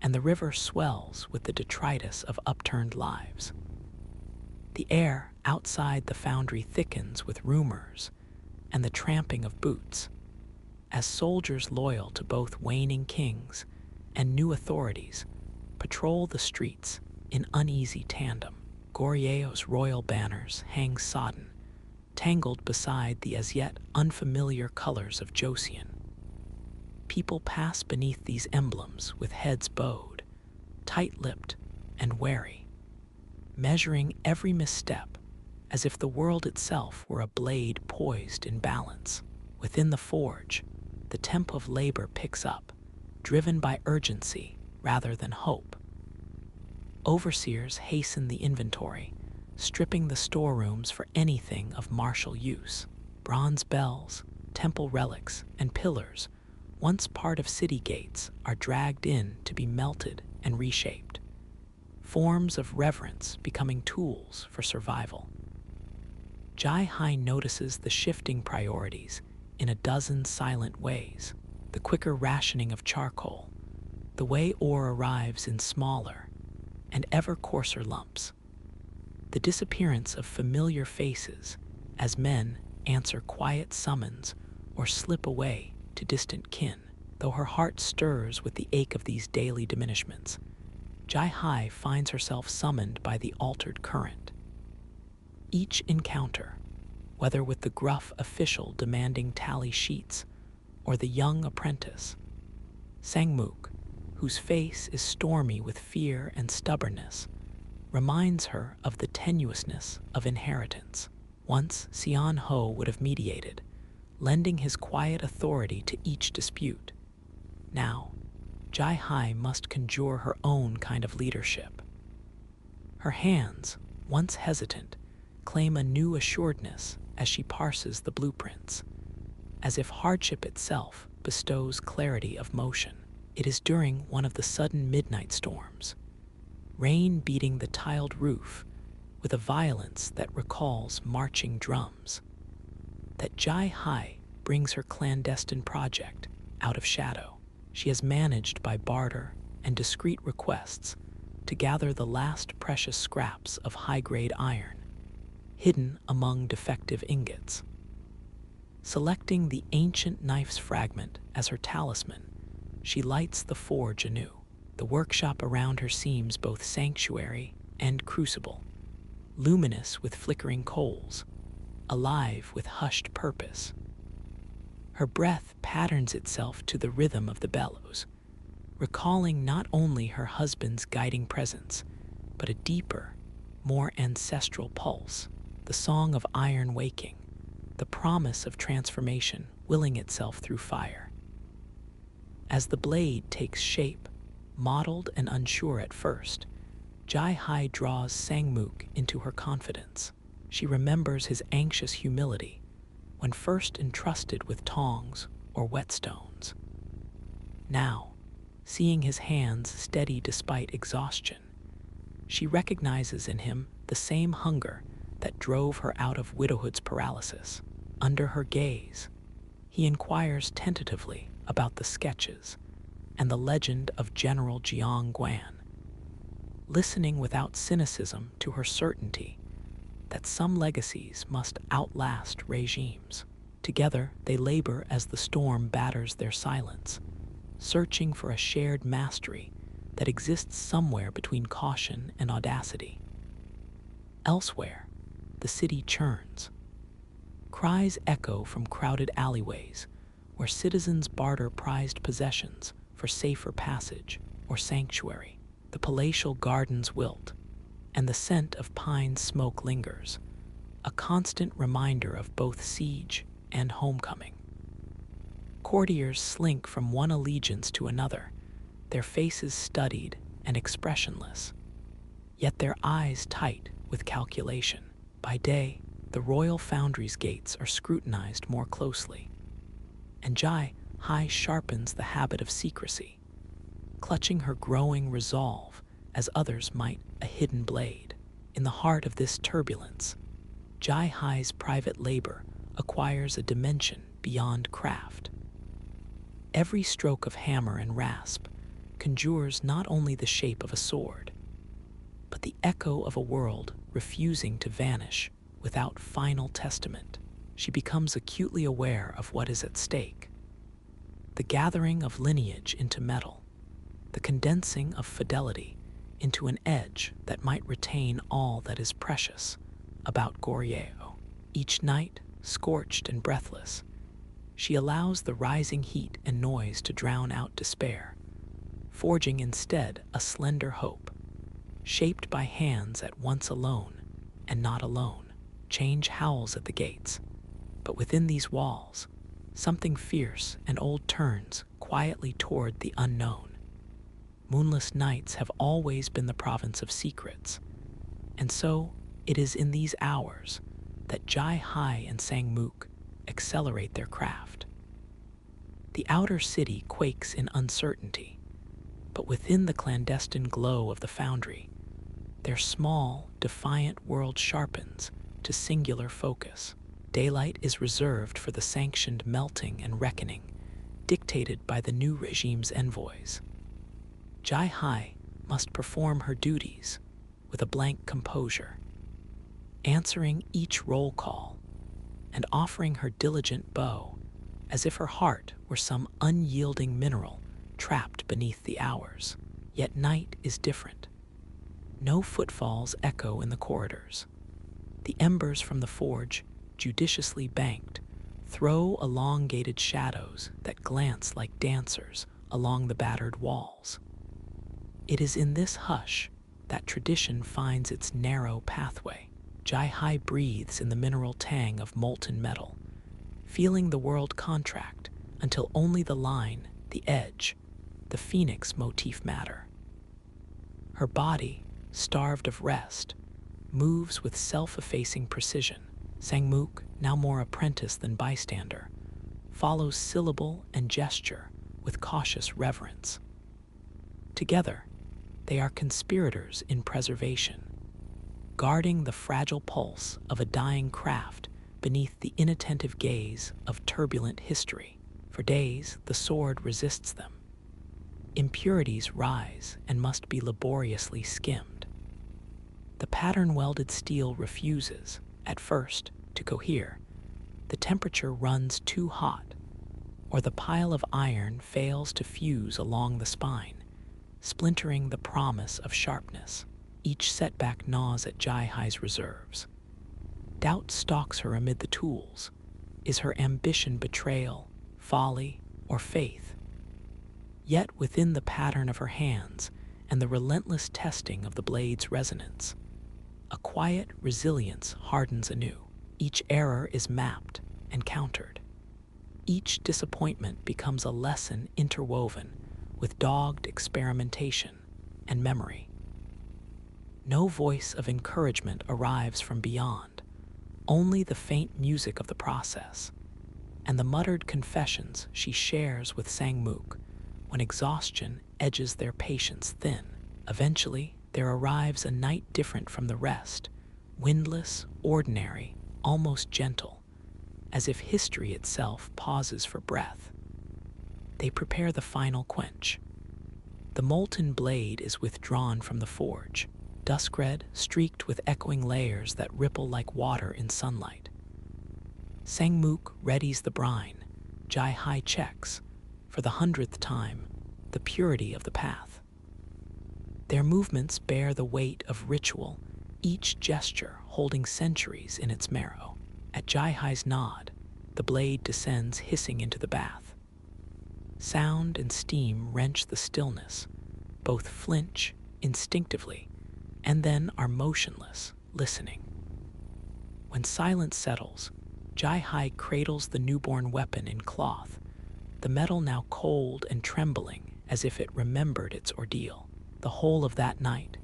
S1: and the river swells with the detritus of upturned lives. The air outside the foundry thickens with rumors and the tramping of boots, as soldiers loyal to both waning kings and new authorities patrol the streets in uneasy tandem. Goryeo's royal banners hang sodden, tangled beside the as yet unfamiliar colors of Joseon. People pass beneath these emblems with heads bowed, tight-lipped and wary, measuring every misstep as if the world itself were a blade poised in balance. Within the forge, the tempo of labor picks up, driven by urgency rather than hope. Overseers hasten the inventory, stripping the storerooms for anything of martial use. Bronze bells, temple relics, and pillars, once part of city gates, are dragged in to be melted and reshaped, forms of reverence becoming tools for survival. Jai-Hai notices the shifting priorities in a dozen silent ways: the quicker rationing of charcoal, the way ore arrives in smaller and ever coarser lumps, the disappearance of familiar faces as men answer quiet summons or slip away to distant kin. Though her heart stirs with the ache of these daily diminishments, Jai-Hai finds herself summoned by the altered current. Each encounter, whether with the gruff official demanding tally sheets or the young apprentice, Sangmook, whose face is stormy with fear and stubbornness, reminds her of the tenuousness of inheritance. Once Xian Ho would have mediated, lending his quiet authority to each dispute. Now, Jai-Hai must conjure her own kind of leadership. Her hands, once hesitant, claim a new assuredness as she parses the blueprints, as if hardship itself bestows clarity of motion. It is during one of the sudden midnight storms, rain beating the tiled roof with a violence that recalls marching drums, that Jai-Hai brings her clandestine project out of shadow. She has managed by barter and discreet requests to gather the last precious scraps of high-grade iron, hidden among defective ingots. Selecting the ancient knife's fragment as her talisman, she lights the forge anew. The workshop around her seems both sanctuary and crucible, luminous with flickering coals, alive with hushed purpose. Her breath patterns itself to the rhythm of the bellows, recalling not only her husband's guiding presence, but a deeper, more ancestral pulse, the song of iron waking, the promise of transformation willing itself through fire. As the blade takes shape, mottled and unsure at first, Jai-Hai draws Sangmook into her confidence. She remembers his anxious humility when first entrusted with tongs or whetstones. Now, seeing his hands steady despite exhaustion, she recognizes in him the same hunger that drove her out of widowhood's paralysis. Under her gaze, he inquires tentatively about the sketches and the legend of General Jiang Guan, listening without cynicism to her certainty that some legacies must outlast regimes. Together, they labor as the storm batters their silence, searching for a shared mastery that exists somewhere between caution and audacity. Elsewhere, the city churns. Cries echo from crowded alleyways where citizens barter prized possessions for safer passage or sanctuary. The palatial gardens wilt, and the scent of pine smoke lingers, a constant reminder of both siege and homecoming. Courtiers slink from one allegiance to another, their faces studied and expressionless, yet their eyes tight with calculation. By day, the royal foundry's gates are scrutinized more closely, and Jai-Hai sharpens the habit of secrecy, clutching her growing resolve as others might a hidden blade. In the heart of this turbulence, Jai-Hai's private labor acquires a dimension beyond craft. Every stroke of hammer and rasp conjures not only the shape of a sword, but the echo of a world refusing to vanish without final testament. She becomes acutely aware of what is at stake: the gathering of lineage into metal, the condensing of fidelity into an edge that might retain all that is precious about Goryeo. Each night, scorched and breathless, she allows the rising heat and noise to drown out despair, forging instead a slender hope, shaped by hands at once alone and not alone. Change howls at the gates, but within these walls, something fierce and old turns quietly toward the unknown. Moonless nights have always been the province of secrets, and so it is in these hours that Jai-Hai and Sangmook accelerate their craft. The outer city quakes in uncertainty, but within the clandestine glow of the foundry, their small, defiant world sharpens to singular focus. Daylight is reserved for the sanctioned melting and reckoning dictated by the new regime's envoys. Jai-Hai must perform her duties with a blank composure, answering each roll call and offering her diligent bow, as if her heart were some unyielding mineral trapped beneath the hours. Yet night is different. No footfalls echo in the corridors. The embers from the forge, judiciously banked, throw elongated shadows that glance like dancers along the battered walls. It is in this hush that tradition finds its narrow pathway. Jai-Hai breathes in the mineral tang of molten metal, feeling the world contract until only the line, the edge, the phoenix motif matter. Her body, starved of rest, moves with self-effacing precision. Sangmook, now more apprentice than bystander, follows syllable and gesture with cautious reverence. Together, they are conspirators in preservation, guarding the fragile pulse of a dying craft beneath the inattentive gaze of turbulent history. For days, the sword resists them. Impurities rise and must be laboriously skimmed. The pattern-welded steel refuses, at first, to cohere. The temperature runs too hot, or the pile of iron fails to fuse along the spine, splintering the promise of sharpness. Each setback gnaws at Jai-Hai's reserves. Doubt stalks her amid the tools. Is her ambition betrayal, folly, or faith? Yet within the pattern of her hands and the relentless testing of the blade's resonance, a quiet resilience hardens anew. Each error is mapped and countered. Each disappointment becomes a lesson interwoven with dogged experimentation and memory. No voice of encouragement arrives from beyond, only the faint music of the process, and the muttered confessions she shares with Sangmook when exhaustion edges their patience thin. Eventually, there arrives a night different from the rest, windless, ordinary, almost gentle, as if history itself pauses for breath. They prepare the final quench. The molten blade is withdrawn from the forge, dusk-red, streaked with echoing layers that ripple like water in sunlight. Sangmook readies the brine. Jai-Hai checks, for the 100th time, the purity of the path. Their movements bear the weight of ritual, each gesture holding centuries in its marrow. At Jai-Hai's nod, the blade descends hissing into the bath. Sound and steam wrench the stillness, both flinch instinctively and then are motionless, listening. When silence settles, Jai-Hai cradles the newborn weapon in cloth, the metal now cold and trembling as if it remembered its ordeal. The whole of that night,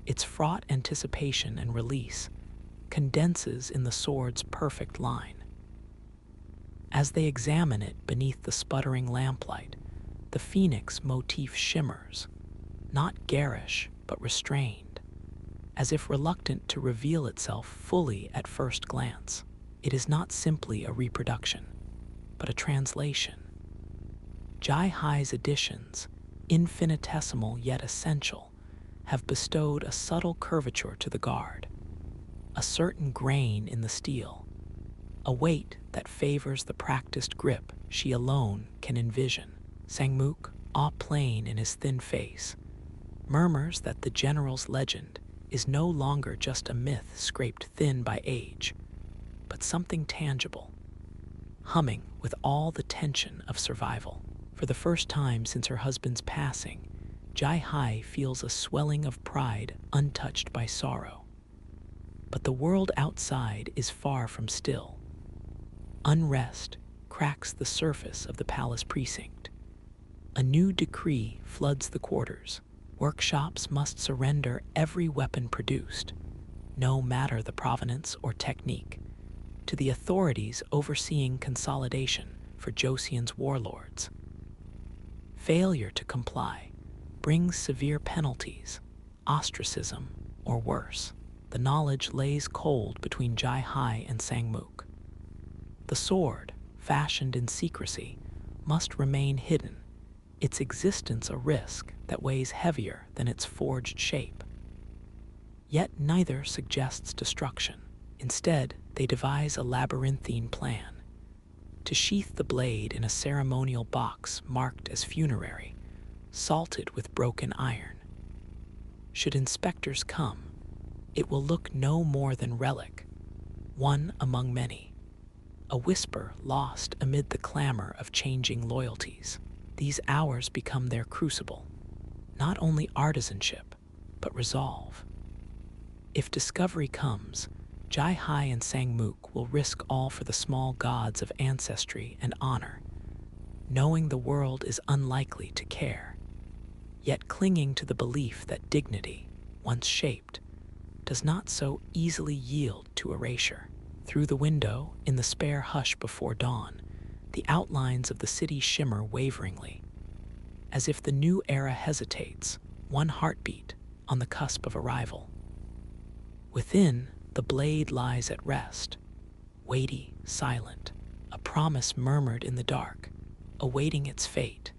S1: its fraught anticipation and release, condenses in the sword's perfect line. As they examine it beneath the sputtering lamplight, the phoenix motif shimmers, not garish but restrained, as if reluctant to reveal itself fully at first glance. It is not simply a reproduction, but a translation. Jai-Hai's additions, infinitesimal yet essential, have bestowed a subtle curvature to the guard, a certain grain in the steel, a weight that favors the practiced grip she alone can envision. Sangmook, awe-plain in his thin face, murmurs that the general's legend is no longer just a myth scraped thin by age, but something tangible, humming with all the tension of survival. For the first time since her husband's passing, Jai-Hai feels a swelling of pride untouched by sorrow. But the world outside is far from still. Unrest cracks the surface of the palace precinct. A new decree floods the quarters. Workshops must surrender every weapon produced, no matter the provenance or technique, to the authorities overseeing consolidation for Joseon's warlords. Failure to comply brings severe penalties, ostracism, or worse. The knowledge lays cold between Jai-Hai and Sangmook. The sword, fashioned in secrecy, must remain hidden, its existence a risk that weighs heavier than its forged shape. Yet neither suggests destruction. Instead, they devise a labyrinthine plan to sheath the blade in a ceremonial box marked as funerary, salted with broken iron. Should inspectors come, it will look no more than relic, one among many, a whisper lost amid the clamor of changing loyalties. These hours become their crucible, not only artisanship, but resolve. If discovery comes, Jai Hai and Sang Mook will risk all for the small gods of ancestry and honor, knowing the world is unlikely to care, yet clinging to the belief that dignity, once shaped, does not so easily yield to erasure. Through the window, in the spare hush before dawn, the outlines of the city shimmer waveringly, as if the new era hesitates, one heartbeat on the cusp of arrival. Within, the blade lies at rest, weighty, silent, a promise murmured in the dark, awaiting its fate.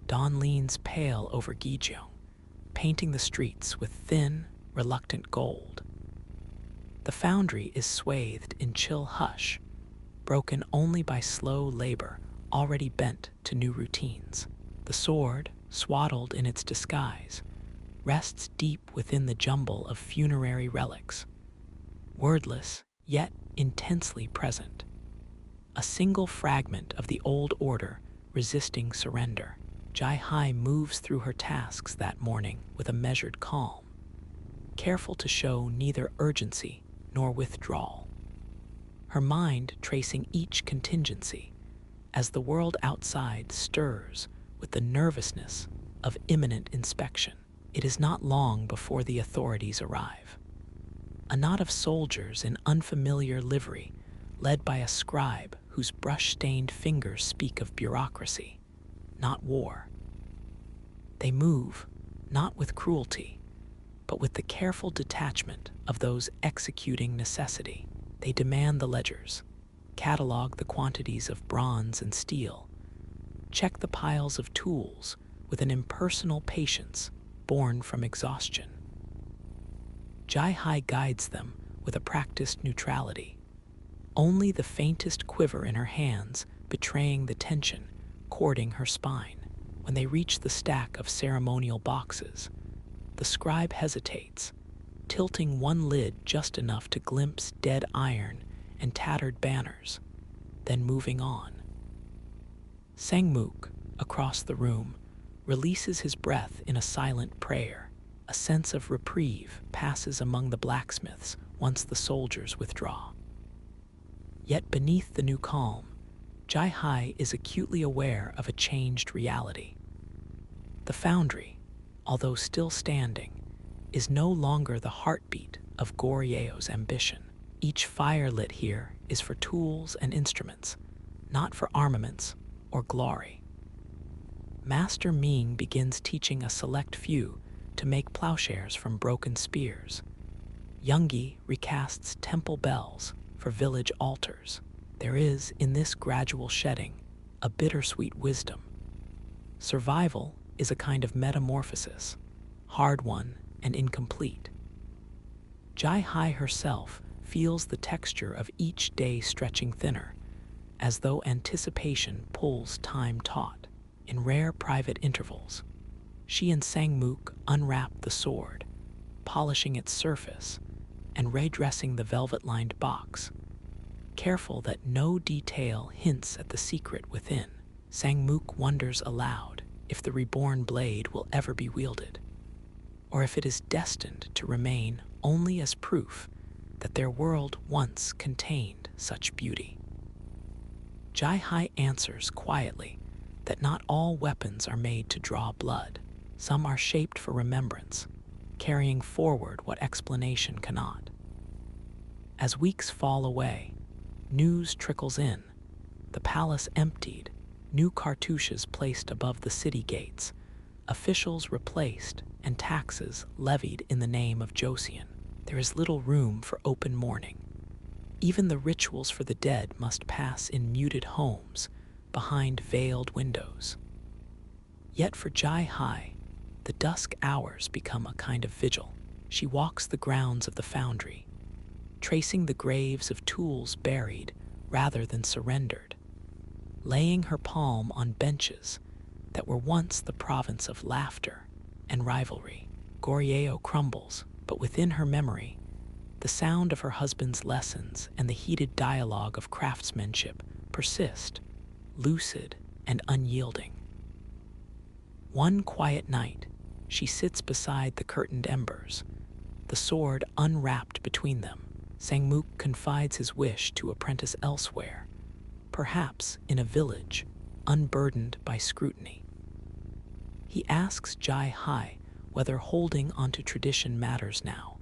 S1: Dawn leans pale over Gijeong, painting the streets with thin, reluctant gold. The foundry is swathed in chill hush, broken only by slow labor already bent to new routines. The sword, swaddled in its disguise, rests deep within the jumble of funerary relics, wordless yet intensely present. A single fragment of the old order resisting surrender. Jai Hai moves through her tasks that morning with a measured calm, careful to show neither urgency nor withdrawal. Her mind tracing each contingency as the world outside stirs with the nervousness of imminent inspection. It is not long before the authorities arrive. A knot of soldiers in unfamiliar livery, led by a scribe whose brush-stained fingers speak of bureaucracy, not war. They move, not with cruelty, but with the careful detachment of those executing necessity. They demand the ledgers, catalog the quantities of bronze and steel, check the piles of tools with an impersonal patience born from exhaustion. Jai Hai guides them with a practiced neutrality, only the faintest quiver in her hands betraying the tension cording her spine. When they reach the stack of ceremonial boxes, the scribe hesitates, tilting one lid just enough to glimpse dead iron and tattered banners, then moving on. Sang Mook, across the room, releases his breath in a silent prayer. A sense of reprieve passes among the blacksmiths once the soldiers withdraw. Yet beneath the new calm, Jai Hai is acutely aware of a changed reality. The foundry, although still standing, is no longer the heartbeat of Goryeo's ambition. Each fire lit here is for tools and instruments, not for armaments or glory. Master Ming begins teaching a select few to make plowshares from broken spears. Youngie recasts temple bells for village altars. There is, in this gradual shedding, a bittersweet wisdom. Survival is a kind of metamorphosis, hard won and incomplete. Jai Hai herself feels the texture of each day stretching thinner, as though anticipation pulls time taut. In rare private intervals, she and Sang Mook unwrap the sword, polishing its surface and redressing the velvet-lined box, careful that no detail hints at the secret within. Sang Mook wonders aloud if the reborn blade will ever be wielded, or if it is destined to remain only as proof that their world once contained such beauty. Jai Hai answers quietly that not all weapons are made to draw blood. Some are shaped for remembrance, carrying forward what explanation cannot. As weeks fall away, news trickles in, the palace emptied, new cartouches placed above the city gates, officials replaced, and taxes levied in the name of Joseon. There is little room for open mourning. Even the rituals for the dead must pass in muted homes, behind veiled windows. Yet for Jai Hai, the dusk hours become a kind of vigil. She walks the grounds of the foundry, tracing the graves of tools buried rather than surrendered, laying her palm on benches that were once the province of laughter and rivalry. Goryeo crumbles, but within her memory, the sound of her husband's lessons and the heated dialogue of craftsmanship persist, lucid and unyielding. One quiet night, she sits beside the curtained embers, the sword unwrapped between them. Sangmook confides his wish to apprentice elsewhere, perhaps in a village unburdened by scrutiny. He asks Jai Hai whether holding onto tradition matters now,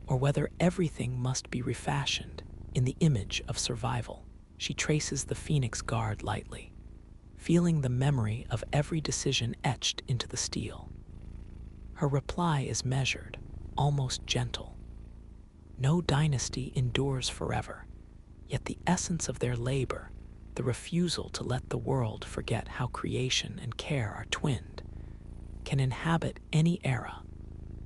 S1: or whether everything must be refashioned in the image of survival. She traces the phoenix guard lightly, feeling the memory of every decision etched into the steel. Her reply is measured, almost gentle. No dynasty endures forever, yet the essence of their labor, the refusal to let the world forget how creation and care are twinned, can inhabit any era,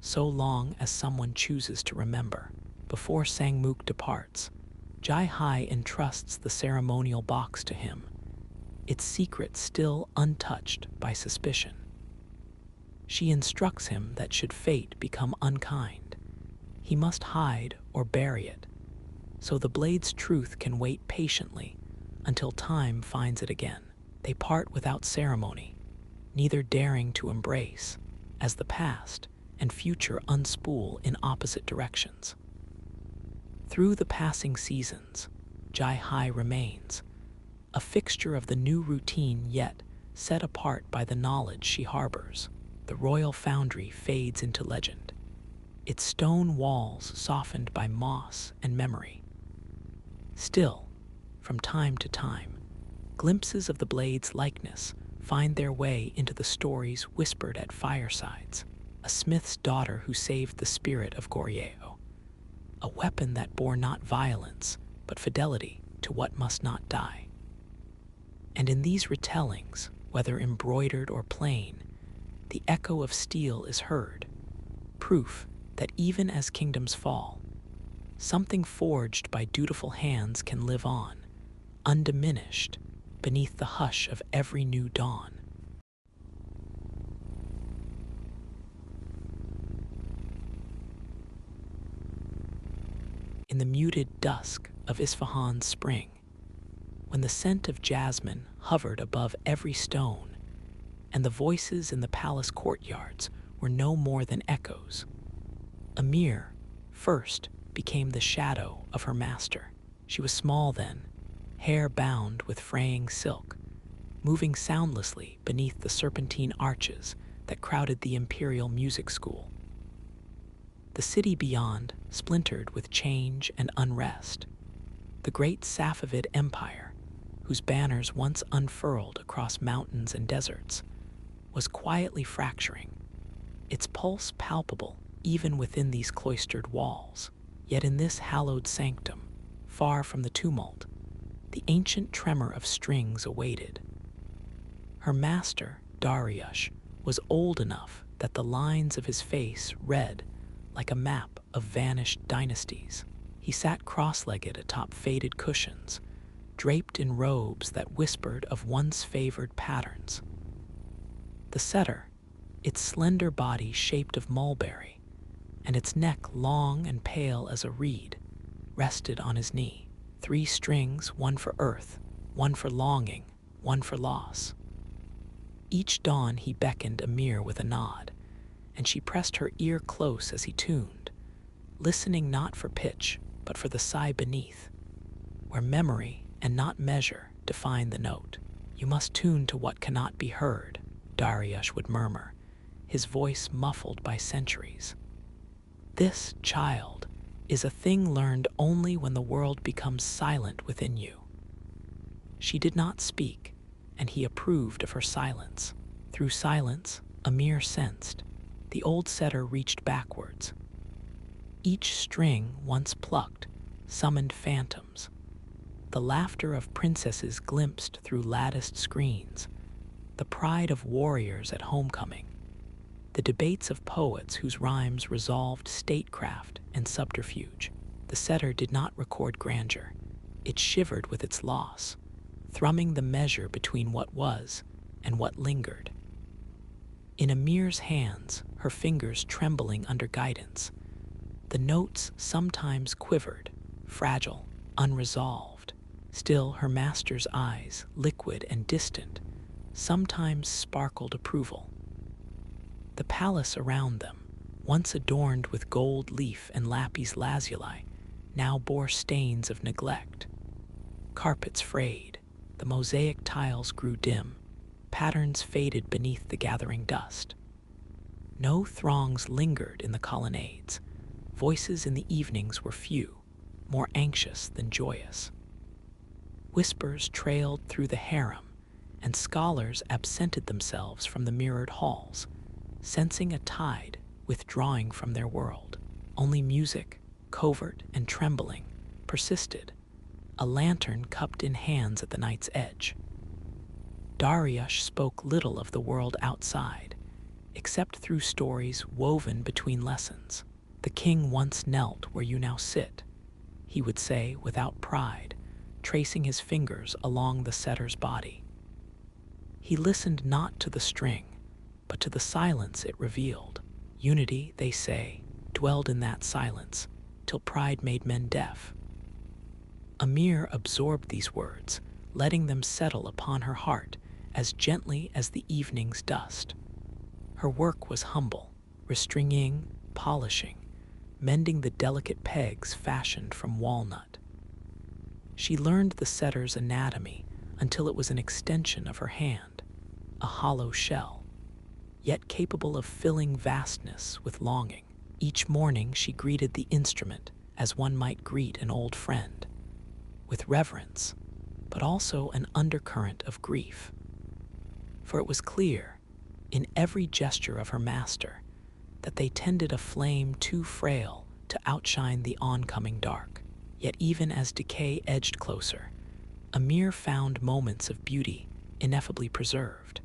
S1: so long as someone chooses to remember. Before Sangmook departs, Jai Hai entrusts the ceremonial box to him, its secret still untouched by suspicion. She instructs him that should fate become unkind, he must hide or bury it, so the blade's truth can wait patiently until time finds it again. They part without ceremony, neither daring to embrace, as the past and future unspool in opposite directions. Through the passing seasons, Jai Hai remains, a fixture of the new routine yet set apart by the knowledge she harbors. The royal foundry fades into legend, its stone walls softened by moss and memory. Still, from time to time, glimpses of the blade's likeness find their way into the stories whispered at firesides. A smith's daughter who saved the spirit of Goryeo, a weapon that bore not violence, but fidelity to what must not die. And in these retellings, whether embroidered or plain, the echo of steel is heard, proof that even as kingdoms fall, something forged by dutiful hands can live on, undiminished, beneath the hush of every new dawn. In the muted dusk of Isfahan's spring, when the scent of jasmine hovered above every stone, and the voices in the palace courtyards were no more than echoes, Amir first became the shadow of her master. She was small then, hair bound with fraying silk, moving soundlessly beneath the serpentine arches that crowded the imperial music school. The city beyond splintered with change and unrest. The great Safavid Empire, whose banners once unfurled across mountains and deserts, was quietly fracturing, its pulse palpable even within these cloistered walls. Yet in this hallowed sanctum, far from the tumult, the ancient tremor of strings awaited. Her master, Dariush, was old enough that the lines of his face read like a map of vanished dynasties. He sat cross-legged atop faded cushions, draped in robes that whispered of once favored patterns. The setter, its slender body shaped of mulberry, and its neck long and pale as a reed, rested on his knee. 3 strings, one for earth, one for longing, one for loss. Each dawn he beckoned Amir with a nod, and she pressed her ear close as he tuned, listening not for pitch, but for the sigh beneath, where memory and not measure define the note. You must tune to what cannot be heard, Dariush would murmur, his voice muffled by centuries. This, child, is a thing learned only when the world becomes silent within you. She did not speak, and he approved of her silence. Through silence, Amir sensed. The old setter reached backwards. Each string, once plucked, summoned phantoms. The laughter of princesses glimpsed through latticed screens, the pride of warriors at homecoming, the debates of poets whose rhymes resolved statecraft and subterfuge. The setter did not record grandeur. It shivered with its loss, thrumming the measure between what was and what lingered. In Amir's hands, her fingers trembling under guidance, the notes sometimes quivered, fragile, unresolved. Still, her master's eyes, liquid and distant, sometimes sparkled approval. The palace around them, once adorned with gold leaf and lapis lazuli, now bore stains of neglect. Carpets frayed, the mosaic tiles grew dim, patterns faded beneath the gathering dust. No throngs lingered in the colonnades. Voices in the evenings were few, more anxious than joyous. Whispers trailed through the harem, and scholars absented themselves from the mirrored halls, sensing a tide withdrawing from their world. Only music, covert and trembling, persisted, a lantern cupped in hands at the night's edge. Dariush spoke little of the world outside, except through stories woven between lessons. "The king once knelt where you now sit," he would say without pride, tracing his fingers along the setter's body. He listened not to the string, but to the silence it revealed. Unity, they say, dwelled in that silence, till pride made men deaf. Amir absorbed these words, letting them settle upon her heart as gently as the evening's dust. Her work was humble, restringing, polishing, mending the delicate pegs fashioned from walnut. She learned the setter's anatomy until it was an extension of her hand, a hollow shell, yet capable of filling vastness with longing. Each morning she greeted the instrument as one might greet an old friend, with reverence, but also an undercurrent of grief. For it was clear, in every gesture of her master, that they tended a flame too frail to outshine the oncoming dark. Yet even as decay edged closer, Amir found moments of beauty ineffably preserved.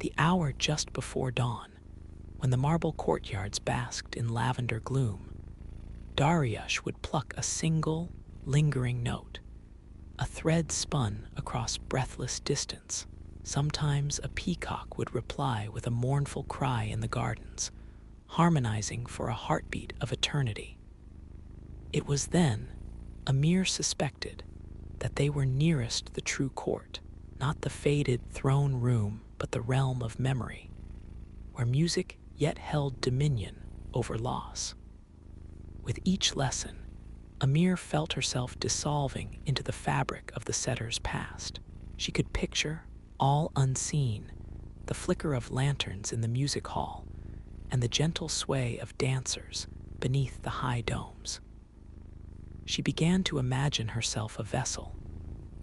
S1: The hour just before dawn, when the marble courtyards basked in lavender gloom, Dariush would pluck a single, lingering note, a thread spun across breathless distance. Sometimes a peacock would reply with a mournful cry in the gardens, harmonizing for a heartbeat of eternity. It was then Amir suspected that they were nearest the true court, not the faded throne room, but the realm of memory, where music yet held dominion over loss. With each lesson, Amir felt herself dissolving into the fabric of the setter's past. She could picture, all unseen, the flicker of lanterns in the music hall and the gentle sway of dancers beneath the high domes. She began to imagine herself a vessel,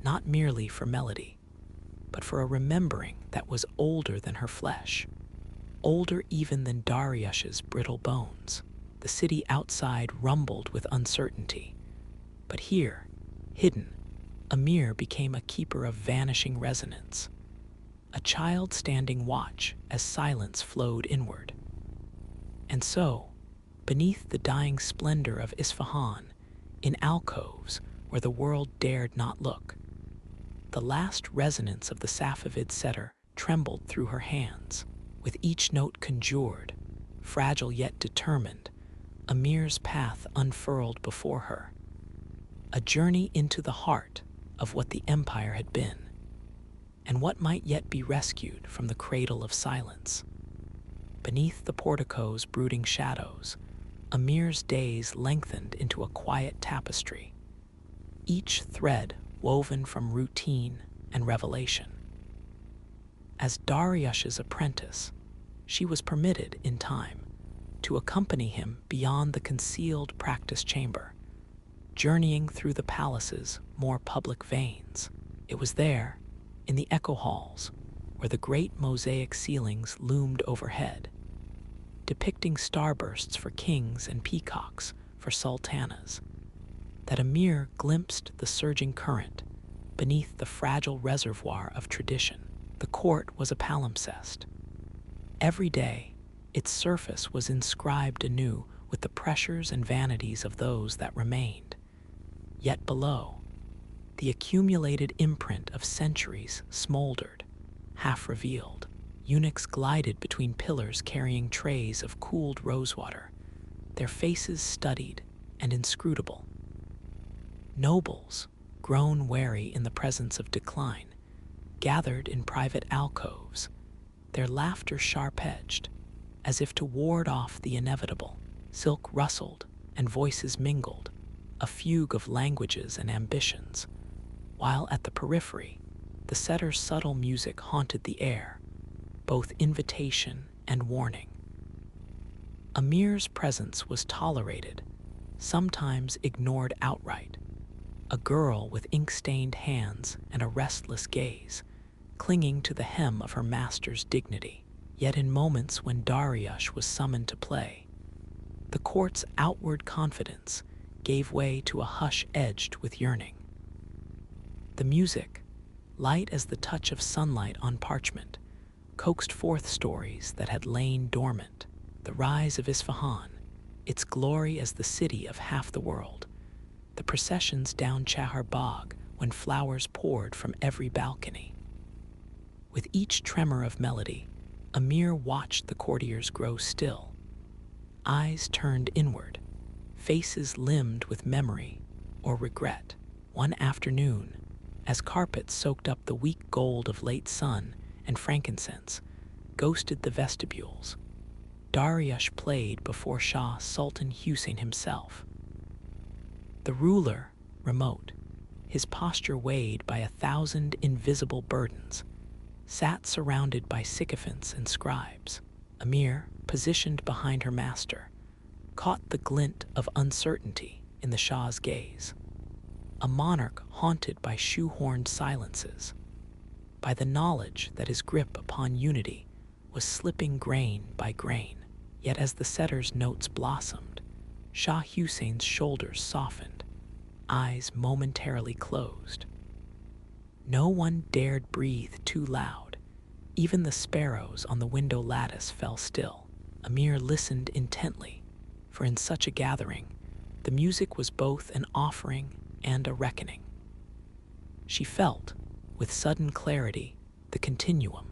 S1: not merely for melody, but for a remembering that was older than her flesh, older even than Dariush's brittle bones. The city outside rumbled with uncertainty, but here, hidden, Amir became a keeper of vanishing resonance, a child standing watch as silence flowed inward. And so, beneath the dying splendor of Isfahan, in alcoves where the world dared not look, the last resonance of the Safavid setter trembled through her hands. With each note conjured, fragile yet determined, Amir's path unfurled before her, a journey into the heart of what the empire had been, and what might yet be rescued from the cradle of silence. Beneath the portico's brooding shadows, Amir's days lengthened into a quiet tapestry, each thread woven from routine and revelation. As Dariush's apprentice, she was permitted, in time, to accompany him beyond the concealed practice chamber, journeying through the palace's more public veins. It was there, in the echo halls, where the great mosaic ceilings loomed overhead, depicting starbursts for kings and peacocks for sultanas, that Amir glimpsed the surging current beneath the fragile reservoir of tradition. The court was a palimpsest. Every day, its surface was inscribed anew with the pressures and vanities of those that remained. Yet below, the accumulated imprint of centuries smoldered, half revealed. Eunuchs glided between pillars carrying trays of cooled rosewater, their faces studied and inscrutable. Nobles, grown wary in the presence of decline, gathered in private alcoves, their laughter sharp-edged, as if to ward off the inevitable. Silk rustled and voices mingled, a fugue of languages and ambitions, while at the periphery, the setter's subtle music haunted the air, both invitation and warning. Amir's presence was tolerated, sometimes ignored outright. A girl with ink-stained hands and a restless gaze, clinging to the hem of her master's dignity. Yet in moments when Dariush was summoned to play, the court's outward confidence gave way to a hush edged with yearning. The music, light as the touch of sunlight on parchment, coaxed forth stories that had lain dormant. The rise of Isfahan, its glory as the city of half the world, the processions down Chahar Bagh when flowers poured from every balcony. With each tremor of melody, Amir watched the courtiers grow still, eyes turned inward, faces limned with memory or regret. One afternoon, as carpets soaked up the weak gold of late sun and frankincense, ghosted the vestibules, Dariush played before Shah Sultan Hussein himself. The ruler, remote, his posture weighed by 1,000 invisible burdens, sat surrounded by sycophants and scribes. Amir, positioned behind her master, caught the glint of uncertainty in the Shah's gaze, a monarch haunted by shoehorned silences, by the knowledge that his grip upon unity was slipping grain by grain. Yet as the setter's notes blossomed, Shah Hussein's shoulders softened, eyes momentarily closed. No one dared breathe too loud. Even the sparrows on the window lattice fell still. Amir listened intently, for in such a gathering, the music was both an offering and a reckoning. She felt, with sudden clarity, the continuum.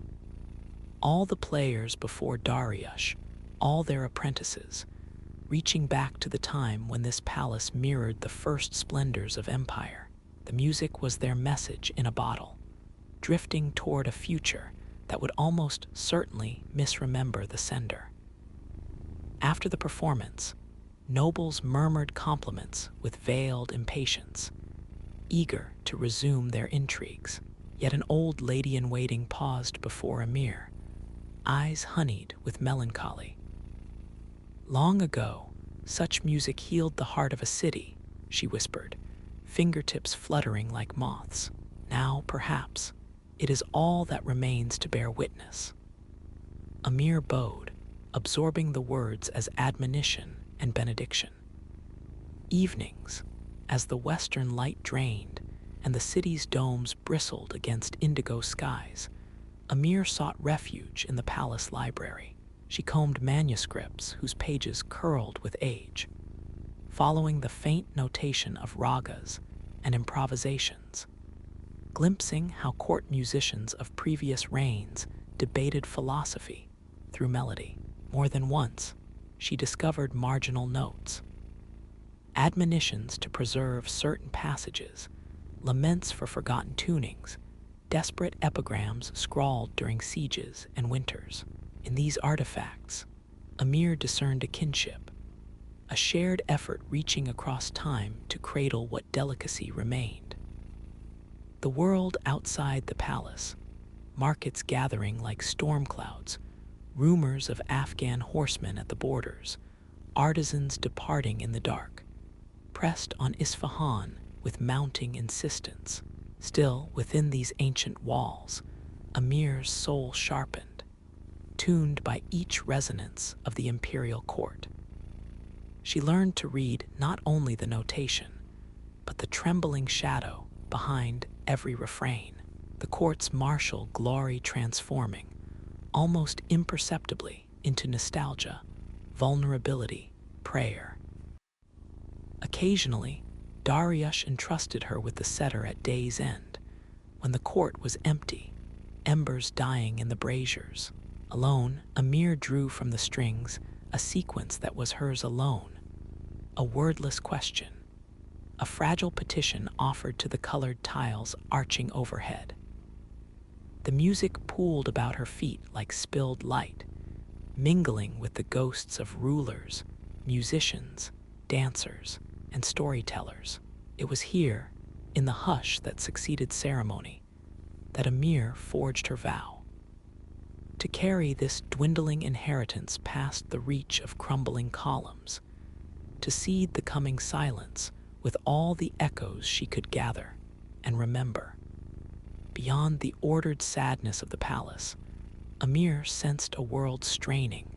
S1: All the players before Dariush, all their apprentices, reaching back to the time when this palace mirrored the first splendors of empire. The music was their message in a bottle, drifting toward a future that would almost certainly misremember the sender. After the performance, nobles murmured compliments with veiled impatience, eager to resume their intrigues. Yet an old lady-in-waiting paused before Amir, eyes honeyed with melancholy. Long ago, such music healed the heart of a city, she whispered, fingertips fluttering like moths. Now, perhaps, it is all that remains to bear witness. Amir bowed, absorbing the words as admonition and benediction. Evenings, as the western light drained and the city's domes bristled against indigo skies, Amir sought refuge in the palace library. She combed manuscripts whose pages curled with age, following the faint notation of ragas and improvisations, glimpsing how court musicians of previous reigns debated philosophy through melody. More than once, she discovered marginal notes, admonitions to preserve certain passages, laments for forgotten tunings, desperate epigrams scrawled during sieges and winters. In these artifacts, Amir discerned a kinship, a shared effort reaching across time to cradle what delicacy remained. The world outside the palace, markets gathering like storm clouds, rumors of Afghan horsemen at the borders, artisans departing in the dark, pressed on Isfahan with mounting insistence. Still, within these ancient walls, Amir's soul sharpened, tuned by each resonance of the imperial court. She learned to read not only the notation, but the trembling shadow behind every refrain, the court's martial glory transforming, almost imperceptibly, into nostalgia, vulnerability, prayer. Occasionally, Dariush entrusted her with the setter at day's end, when the court was empty, embers dying in the braziers. Alone, Amir drew from the strings a sequence that was hers alone, a wordless question, a fragile petition offered to the colored tiles arching overhead. The music pooled about her feet like spilled light, mingling with the ghosts of rulers, musicians, dancers, and storytellers. It was here, in the hush that succeeded ceremony, that Amir forged her vow. To carry this dwindling inheritance past the reach of crumbling columns, to seed the coming silence with all the echoes she could gather and remember. Beyond the ordered sadness of the palace, Amir sensed a world straining,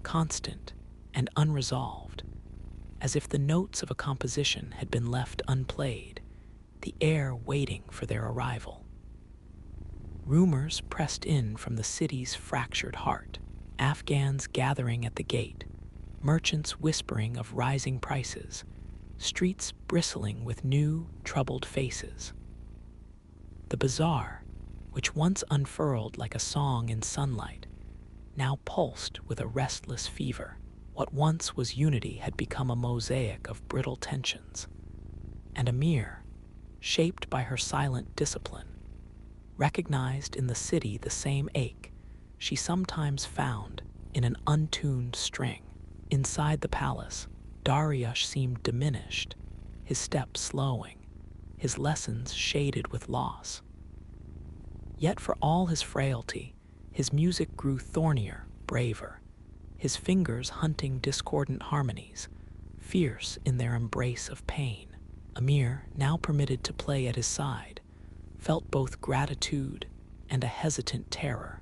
S1: constant, and unresolved, as if the notes of a composition had been left unplayed, the air waiting for their arrival. Rumors pressed in from the city's fractured heart, Afghans gathering at the gate, merchants whispering of rising prices, streets bristling with new, troubled faces. The bazaar, which once unfurled like a song in sunlight, now pulsed with a restless fever. What once was unity had become a mosaic of brittle tensions. And Amir, shaped by her silent discipline, recognized in the city the same ache she sometimes found in an untuned string. Inside the palace, Dariush seemed diminished, his steps slowing, his lessons shaded with loss. Yet for all his frailty, his music grew thornier, braver, his fingers hunting discordant harmonies, fierce in their embrace of pain. Amir, now permitted to play at his side, felt both gratitude and a hesitant terror.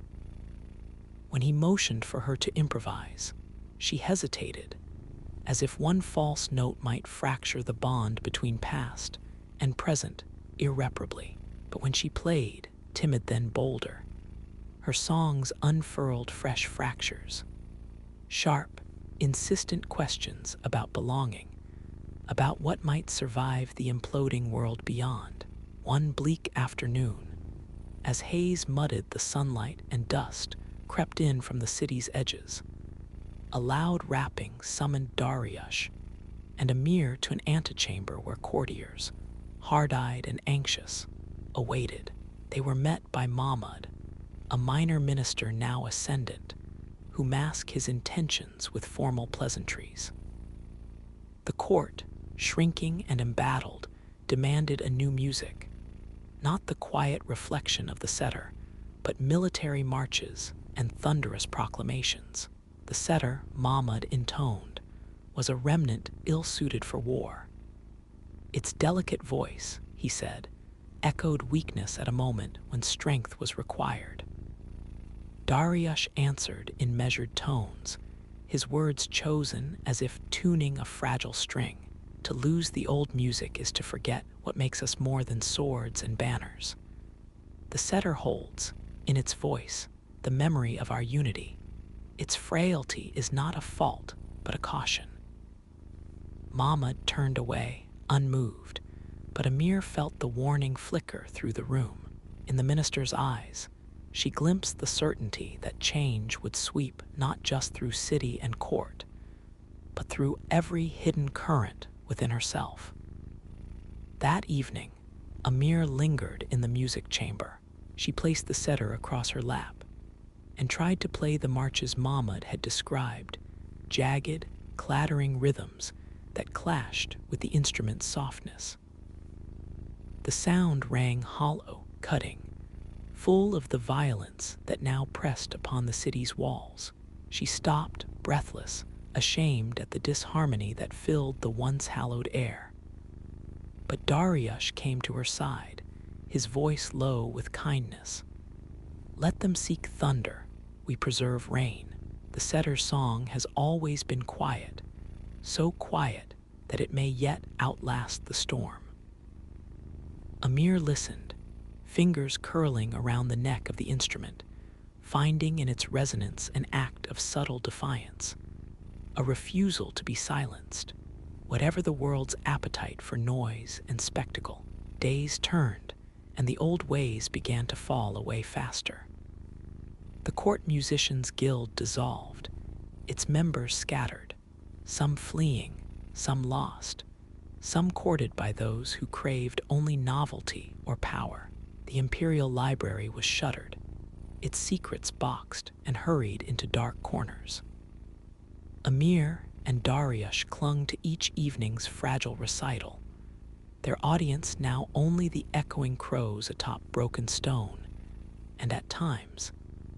S1: When he motioned for her to improvise, she hesitated, as if one false note might fracture the bond between past and present irreparably. But when she played, timid then bolder, her songs unfurled fresh fractures, sharp, insistent questions about belonging, about what might survive the imploding world beyond. One bleak afternoon, as haze mudded the sunlight and dust crept in from the city's edges, a loud rapping summoned Dariush and Amir to an antechamber where courtiers, hard-eyed and anxious, awaited. They were met by Mahmud, a minor minister now ascendant, who masked his intentions with formal pleasantries. The court, shrinking and embattled, demanded a new music, not the quiet reflection of the setter, but military marches and thunderous proclamations. The setter, Mahmud intoned, was a remnant ill-suited for war. Its delicate voice, he said, echoed weakness at a moment when strength was required. Dariush answered in measured tones, his words chosen as if tuning a fragile string. To lose the old music is to forget what makes us more than swords and banners. The setter holds, in its voice, the memory of our unity. Its frailty is not a fault, but a caution. Mahmud turned away, unmoved, but Amir felt the warning flicker through the room. In the minister's eyes, she glimpsed the certainty that change would sweep not just through city and court, but through every hidden current within herself. That evening, Amir lingered in the music chamber. She placed the setter across her lap and tried to play the marches Mahmud had described, jagged, clattering rhythms that clashed with the instrument's softness. The sound rang hollow, cutting, full of the violence that now pressed upon the city's walls. She stopped, breathless, ashamed at the disharmony that filled the once hallowed air. But Dariush came to her side, his voice low with kindness. Let them seek thunder, we preserve rain. The setter's song has always been quiet, so quiet that it may yet outlast the storm. Amir listened, fingers curling around the neck of the instrument, finding in its resonance an act of subtle defiance. a refusal to be silenced. Whatever the world's appetite for noise and spectacle, days turned, and the old ways began to fall away faster. The court musicians' guild dissolved, its members scattered, some fleeing, some lost, some courted by those who craved only novelty or power. The imperial library was shuttered, its secrets boxed and hurried into dark corners. Amir and Dariush clung to each evening's fragile recital, their audience now only the echoing crows atop broken stone, and at times,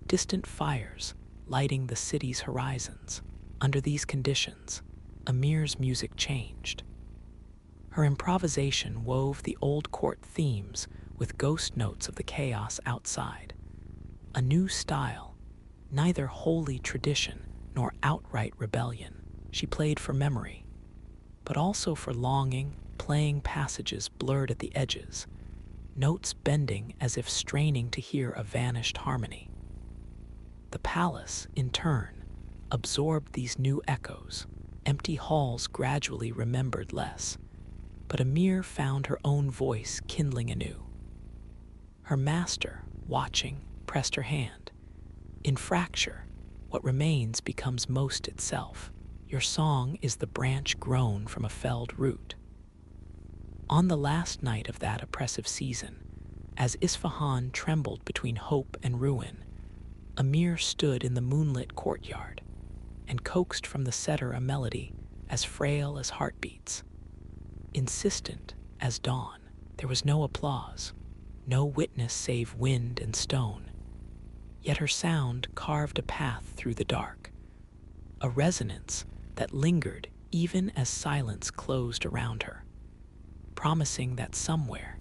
S1: distant fires lighting the city's horizons. Under these conditions, Amir's music changed. Her improvisation wove the old court themes with ghost notes of the chaos outside. A new style, neither wholly tradition nor outright rebellion. She played for memory, but also for longing, playing passages blurred at the edges, notes bending as if straining to hear a vanished harmony. The palace, in turn, absorbed these new echoes. Empty halls gradually remembered less, but Amir found her own voice kindling anew. Her master, watching, pressed her hand. In fracture, what remains becomes most itself. Your song is the branch grown from a felled root. On the last night of that oppressive season, as Isfahan trembled between hope and ruin, Amir stood in the moonlit courtyard and coaxed from the setter a melody as frail as heartbeats. Insistent as dawn, there was no applause, no witness save wind and stone. Yet her sound carved a path through the dark, a resonance that lingered even as silence closed around her, promising that somewhere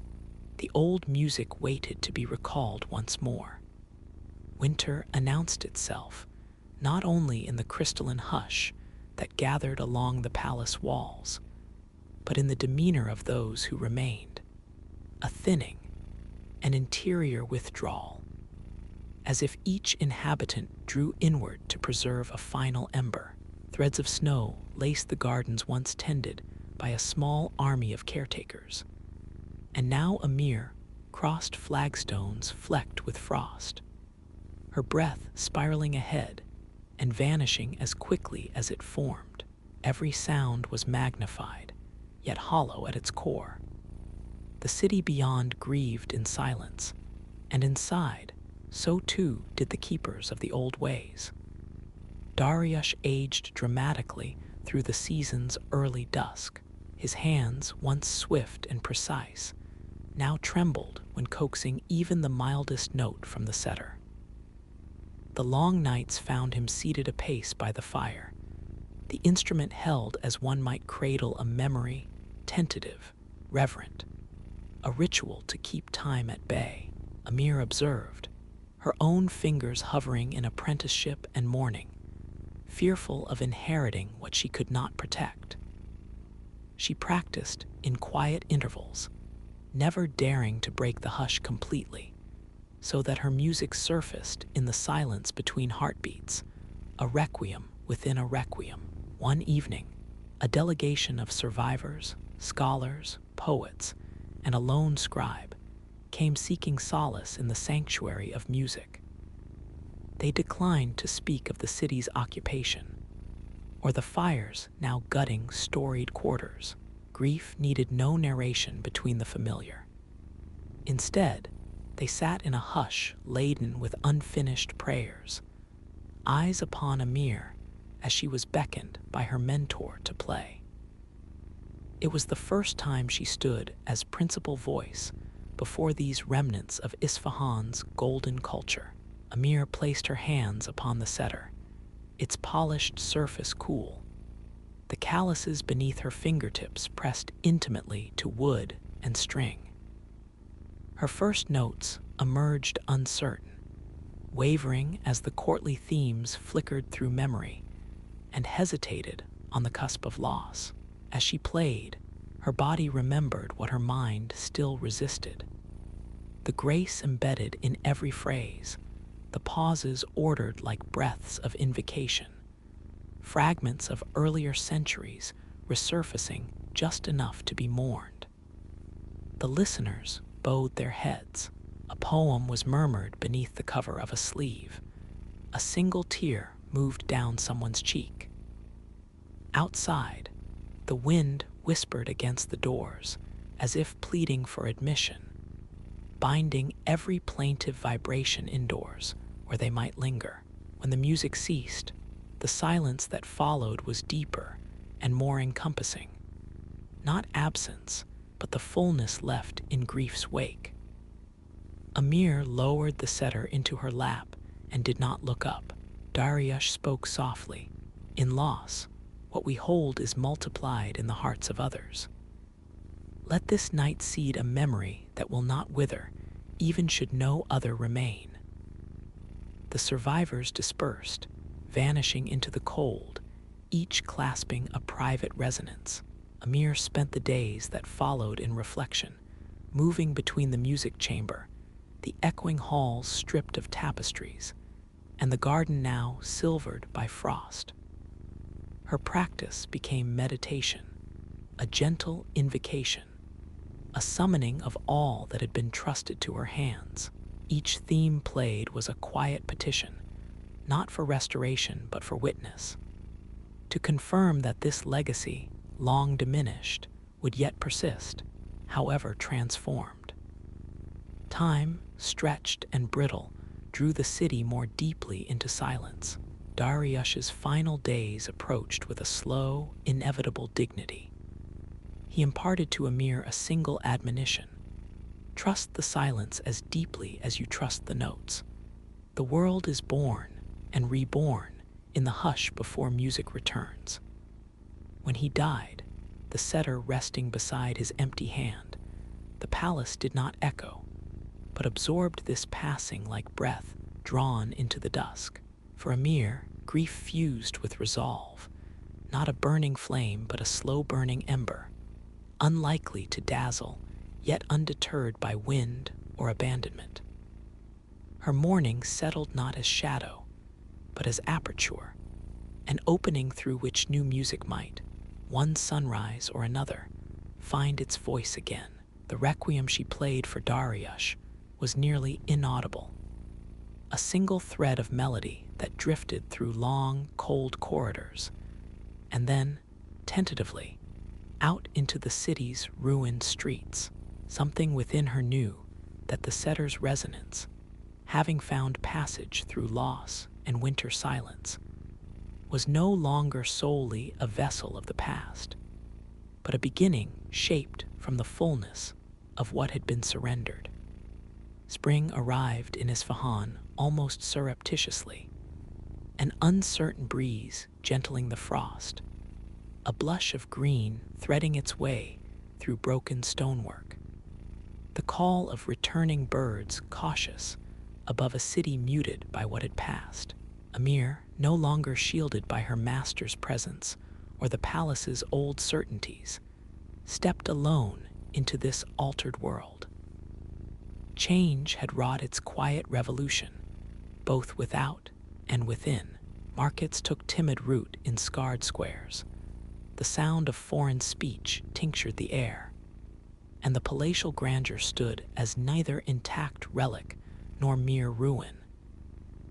S1: the old music waited to be recalled once more. Winter announced itself not only in the crystalline hush that gathered along the palace walls, but in the demeanor of those who remained, a thinning, an interior withdrawal, as if each inhabitant drew inward to preserve a final ember. Threads of snow laced the gardens once tended by a small army of caretakers, and now Amir crossed flagstones flecked with frost, her breath spiraling ahead and vanishing as quickly as it formed. Every sound was magnified, yet hollow at its core. The city beyond grieved in silence, and inside, so too did the keepers of the old ways. Dariush aged dramatically through the season's early dusk. His hands, once swift and precise, now trembled when coaxing even the mildest note from the setter. The long nights found him seated apace by the fire, the instrument held as one might cradle a memory, tentative, reverent, a ritual to keep time at bay. Amir observed, her own fingers hovering in apprenticeship and mourning, fearful of inheriting what she could not protect. She practiced in quiet intervals, never daring to break the hush completely, so that her music surfaced in the silence between heartbeats, a requiem within a requiem. One evening, a delegation of survivors, scholars, poets, and a lone scribe came seeking solace in the sanctuary of music. They declined to speak of the city's occupation, or the fires now gutting storied quarters. Grief needed no narration between the familiar. Instead, they sat in a hush laden with unfinished prayers, eyes upon Amir as she was beckoned by her mentor to play. It was the first time she stood as principal voice before these remnants of Isfahan's golden culture. Amir placed her hands upon the setter, its polished surface cool. The calluses beneath her fingertips pressed intimately to wood and string. Her first notes emerged uncertain, wavering as the courtly themes flickered through memory and hesitated on the cusp of loss. As she played, her body remembered what her mind still resisted. The grace embedded in every phrase, the pauses ordered like breaths of invocation. fragments of earlier centuries resurfacing just enough to be mourned. The listeners bowed their heads. A poem was murmured beneath the cover of a sleeve. A single tear moved down someone's cheek. Outside, the wind whispered against the doors, as if pleading for admission, binding every plaintive vibration indoors, where they might linger. When the music ceased, the silence that followed was deeper and more encompassing. Not absence, but the fullness left in grief's wake. Amir lowered the setter into her lap and did not look up. Dariush spoke softly. In loss, what we hold is multiplied in the hearts of others. Let this night seed a memory that will not wither, even should no other remain. The survivors dispersed, vanishing into the cold, each clasping a private resonance. Amir spent the days that followed in reflection, moving between the music chamber, the echoing halls stripped of tapestries, and the garden now silvered by frost. Her practice became meditation, a gentle invocation, a summoning of all that had been trusted to her hands. Each theme played was a quiet petition, not for restoration but for witness, to confirm that this legacy, long diminished, would yet persist, however transformed. Time, stretched and brittle, drew the city more deeply into silence. Dariush's final days approached with a slow, inevitable dignity. He imparted to Amir a single admonition: trust the silence as deeply as you trust the notes. The world is born and reborn in the hush before music returns. When he died, the setter resting beside his empty hand, the palace did not echo, but absorbed this passing like breath drawn into the dusk. For Amir, grief fused with resolve, not a burning flame but a slow-burning ember, unlikely to dazzle, yet undeterred by wind or abandonment. Her mourning settled not as shadow, but as aperture, an opening through which new music might, one sunrise or another, find its voice again. The requiem she played for Dariush was nearly inaudible, a single thread of melody that drifted through long, cold corridors, and then, tentatively, out into the city's ruined streets. Something within her knew that the setter's resonance, having found passage through loss and winter silence, was no longer solely a vessel of the past, but a beginning shaped from the fullness of what had been surrendered. Spring arrived in Isfahan almost surreptitiously, an uncertain breeze gentling the frost, a blush of green threading its way through broken stonework, the call of returning birds cautious above a city muted by what had passed. Amir, no longer shielded by her master's presence or the palace's old certainties, stepped alone into this altered world. Change had wrought its quiet revolution, both without and within. Markets took timid root in scarred squares. The sound of foreign speech tinctured the air, and the palatial grandeur stood as neither intact relic nor mere ruin,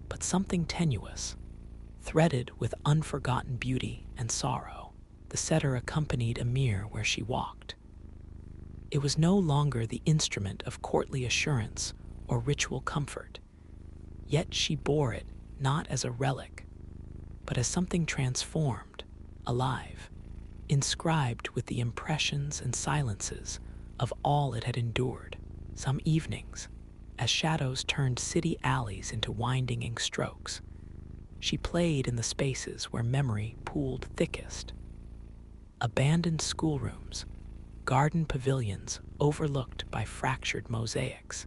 S1: but something tenuous, threaded with unforgotten beauty and sorrow. The setter accompanied Amir where she walked. It was no longer the instrument of courtly assurance or ritual comfort, yet she bore it not as a relic, but as something transformed, alive, inscribed with the impressions and silences of all it had endured. Some evenings, as shadows turned city alleys into winding strokes, she played in the spaces where memory pooled thickest. Abandoned schoolrooms, garden pavilions overlooked by fractured mosaics,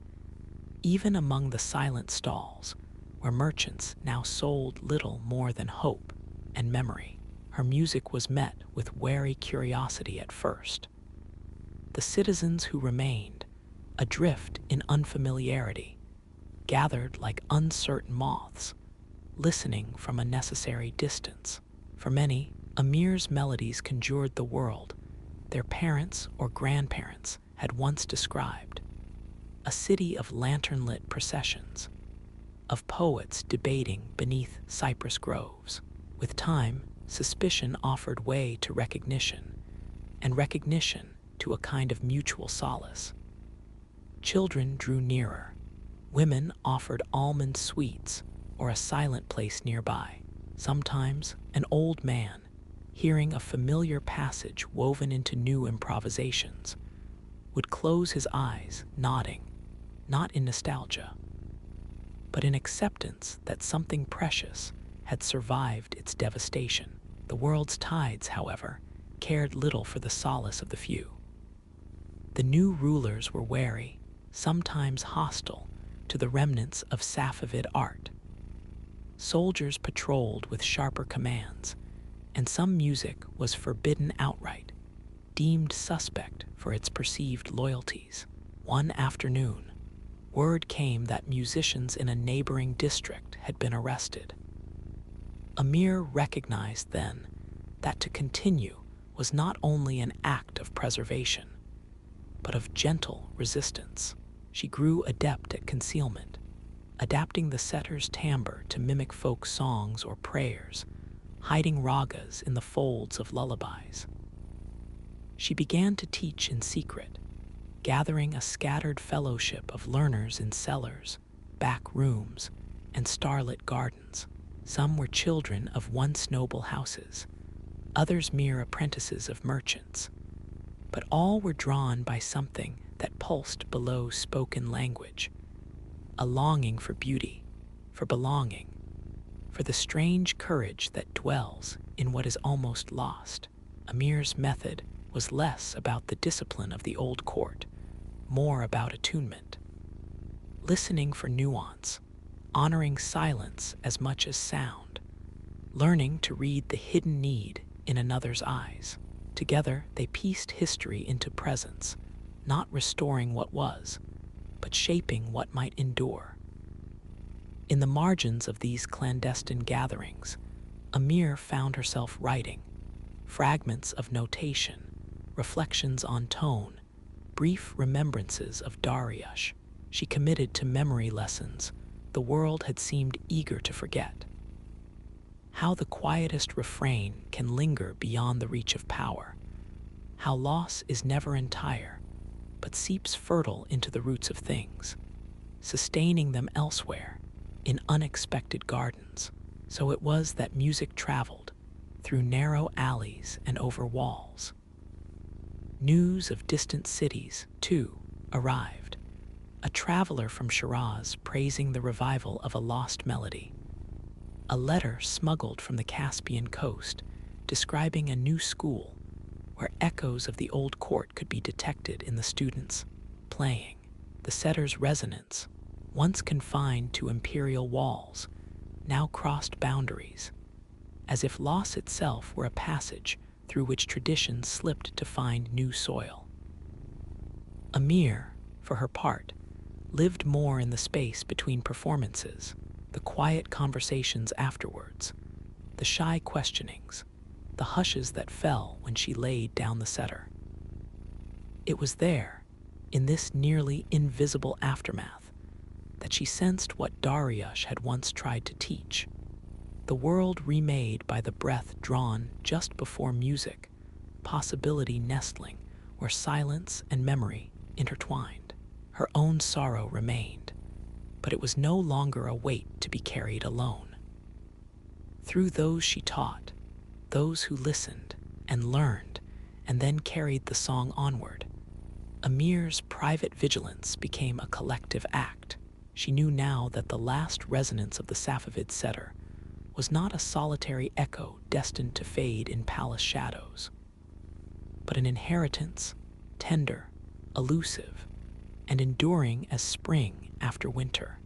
S1: even among the silent stalls where merchants now sold little more than hope and memory. Her music was met with wary curiosity at first. The citizens who remained, adrift in unfamiliarity, gathered like uncertain moths, listening from a necessary distance. For many, Amir's melodies conjured the world their parents or grandparents had once described, a city of lantern-lit processions, of poets debating beneath cypress groves. With time, suspicion offered way to recognition, and recognition to a kind of mutual solace. Children drew nearer. Women offered almond sweets or a silent place nearby. Sometimes an old man, hearing a familiar passage woven into new improvisations, would close his eyes, nodding, not in nostalgia, but in acceptance that something precious had survived its devastation. The world's tides, however, cared little for the solace of the few. The new rulers were wary, sometimes hostile, to the remnants of Safavid art. Soldiers patrolled with sharper commands, and some music was forbidden outright, deemed suspect for its perceived loyalties. One afternoon, word came that musicians in a neighboring district had been arrested. Amir recognized then that to continue was not only an act of preservation, but of gentle resistance. She grew adept at concealment, adapting the setter's timbre to mimic folk songs or prayers, hiding ragas in the folds of lullabies. She began to teach in secret, gathering a scattered fellowship of learners in cellars, back rooms, and starlit gardens. Some were children of once noble houses, others mere apprentices of merchants, but all were drawn by something that pulsed below spoken language, a longing for beauty, for belonging, for the strange courage that dwells in what is almost lost. Amir's method was less about the discipline of the old court, more about attunement, listening for nuance, honoring silence as much as sound, learning to read the hidden need in another's eyes. Together, they pieced history into presence, not restoring what was, but shaping what might endure. In the margins of these clandestine gatherings, Amir found herself writing, fragments of notation, reflections on tone, brief remembrances of Dariush. She committed to memory lessons the world had seemed eager to forget. How the quietest refrain can linger beyond the reach of power. How loss is never entire, but seeps fertile into the roots of things, sustaining them elsewhere, in unexpected gardens. So it was that music traveled, through narrow alleys and over walls. News of distant cities, too, arrived. A traveler from Shiraz praising the revival of a lost melody. A letter smuggled from the Caspian coast describing a new school where echoes of the old court could be detected in the students playing. The setter's resonance, once confined to imperial walls, now crossed boundaries, as if loss itself were a passage through which tradition slipped to find new soil. Amir, for her part, lived more in the space between performances, the quiet conversations afterwards, the shy questionings, the hushes that fell when she laid down the setter. It was there, in this nearly invisible aftermath, that she sensed what Dariush had once tried to teach, the world remade by the breath drawn just before music, possibility nestling where silence and memory intertwined. Her own sorrow remained, but it was no longer a weight to be carried alone. Through those she taught, those who listened and learned and then carried the song onward, Amir's private vigilance became a collective act. She knew now that the last resonance of the Safavid setter was not a solitary echo destined to fade in palace shadows, but an inheritance, tender, elusive, and enduring as spring after winter.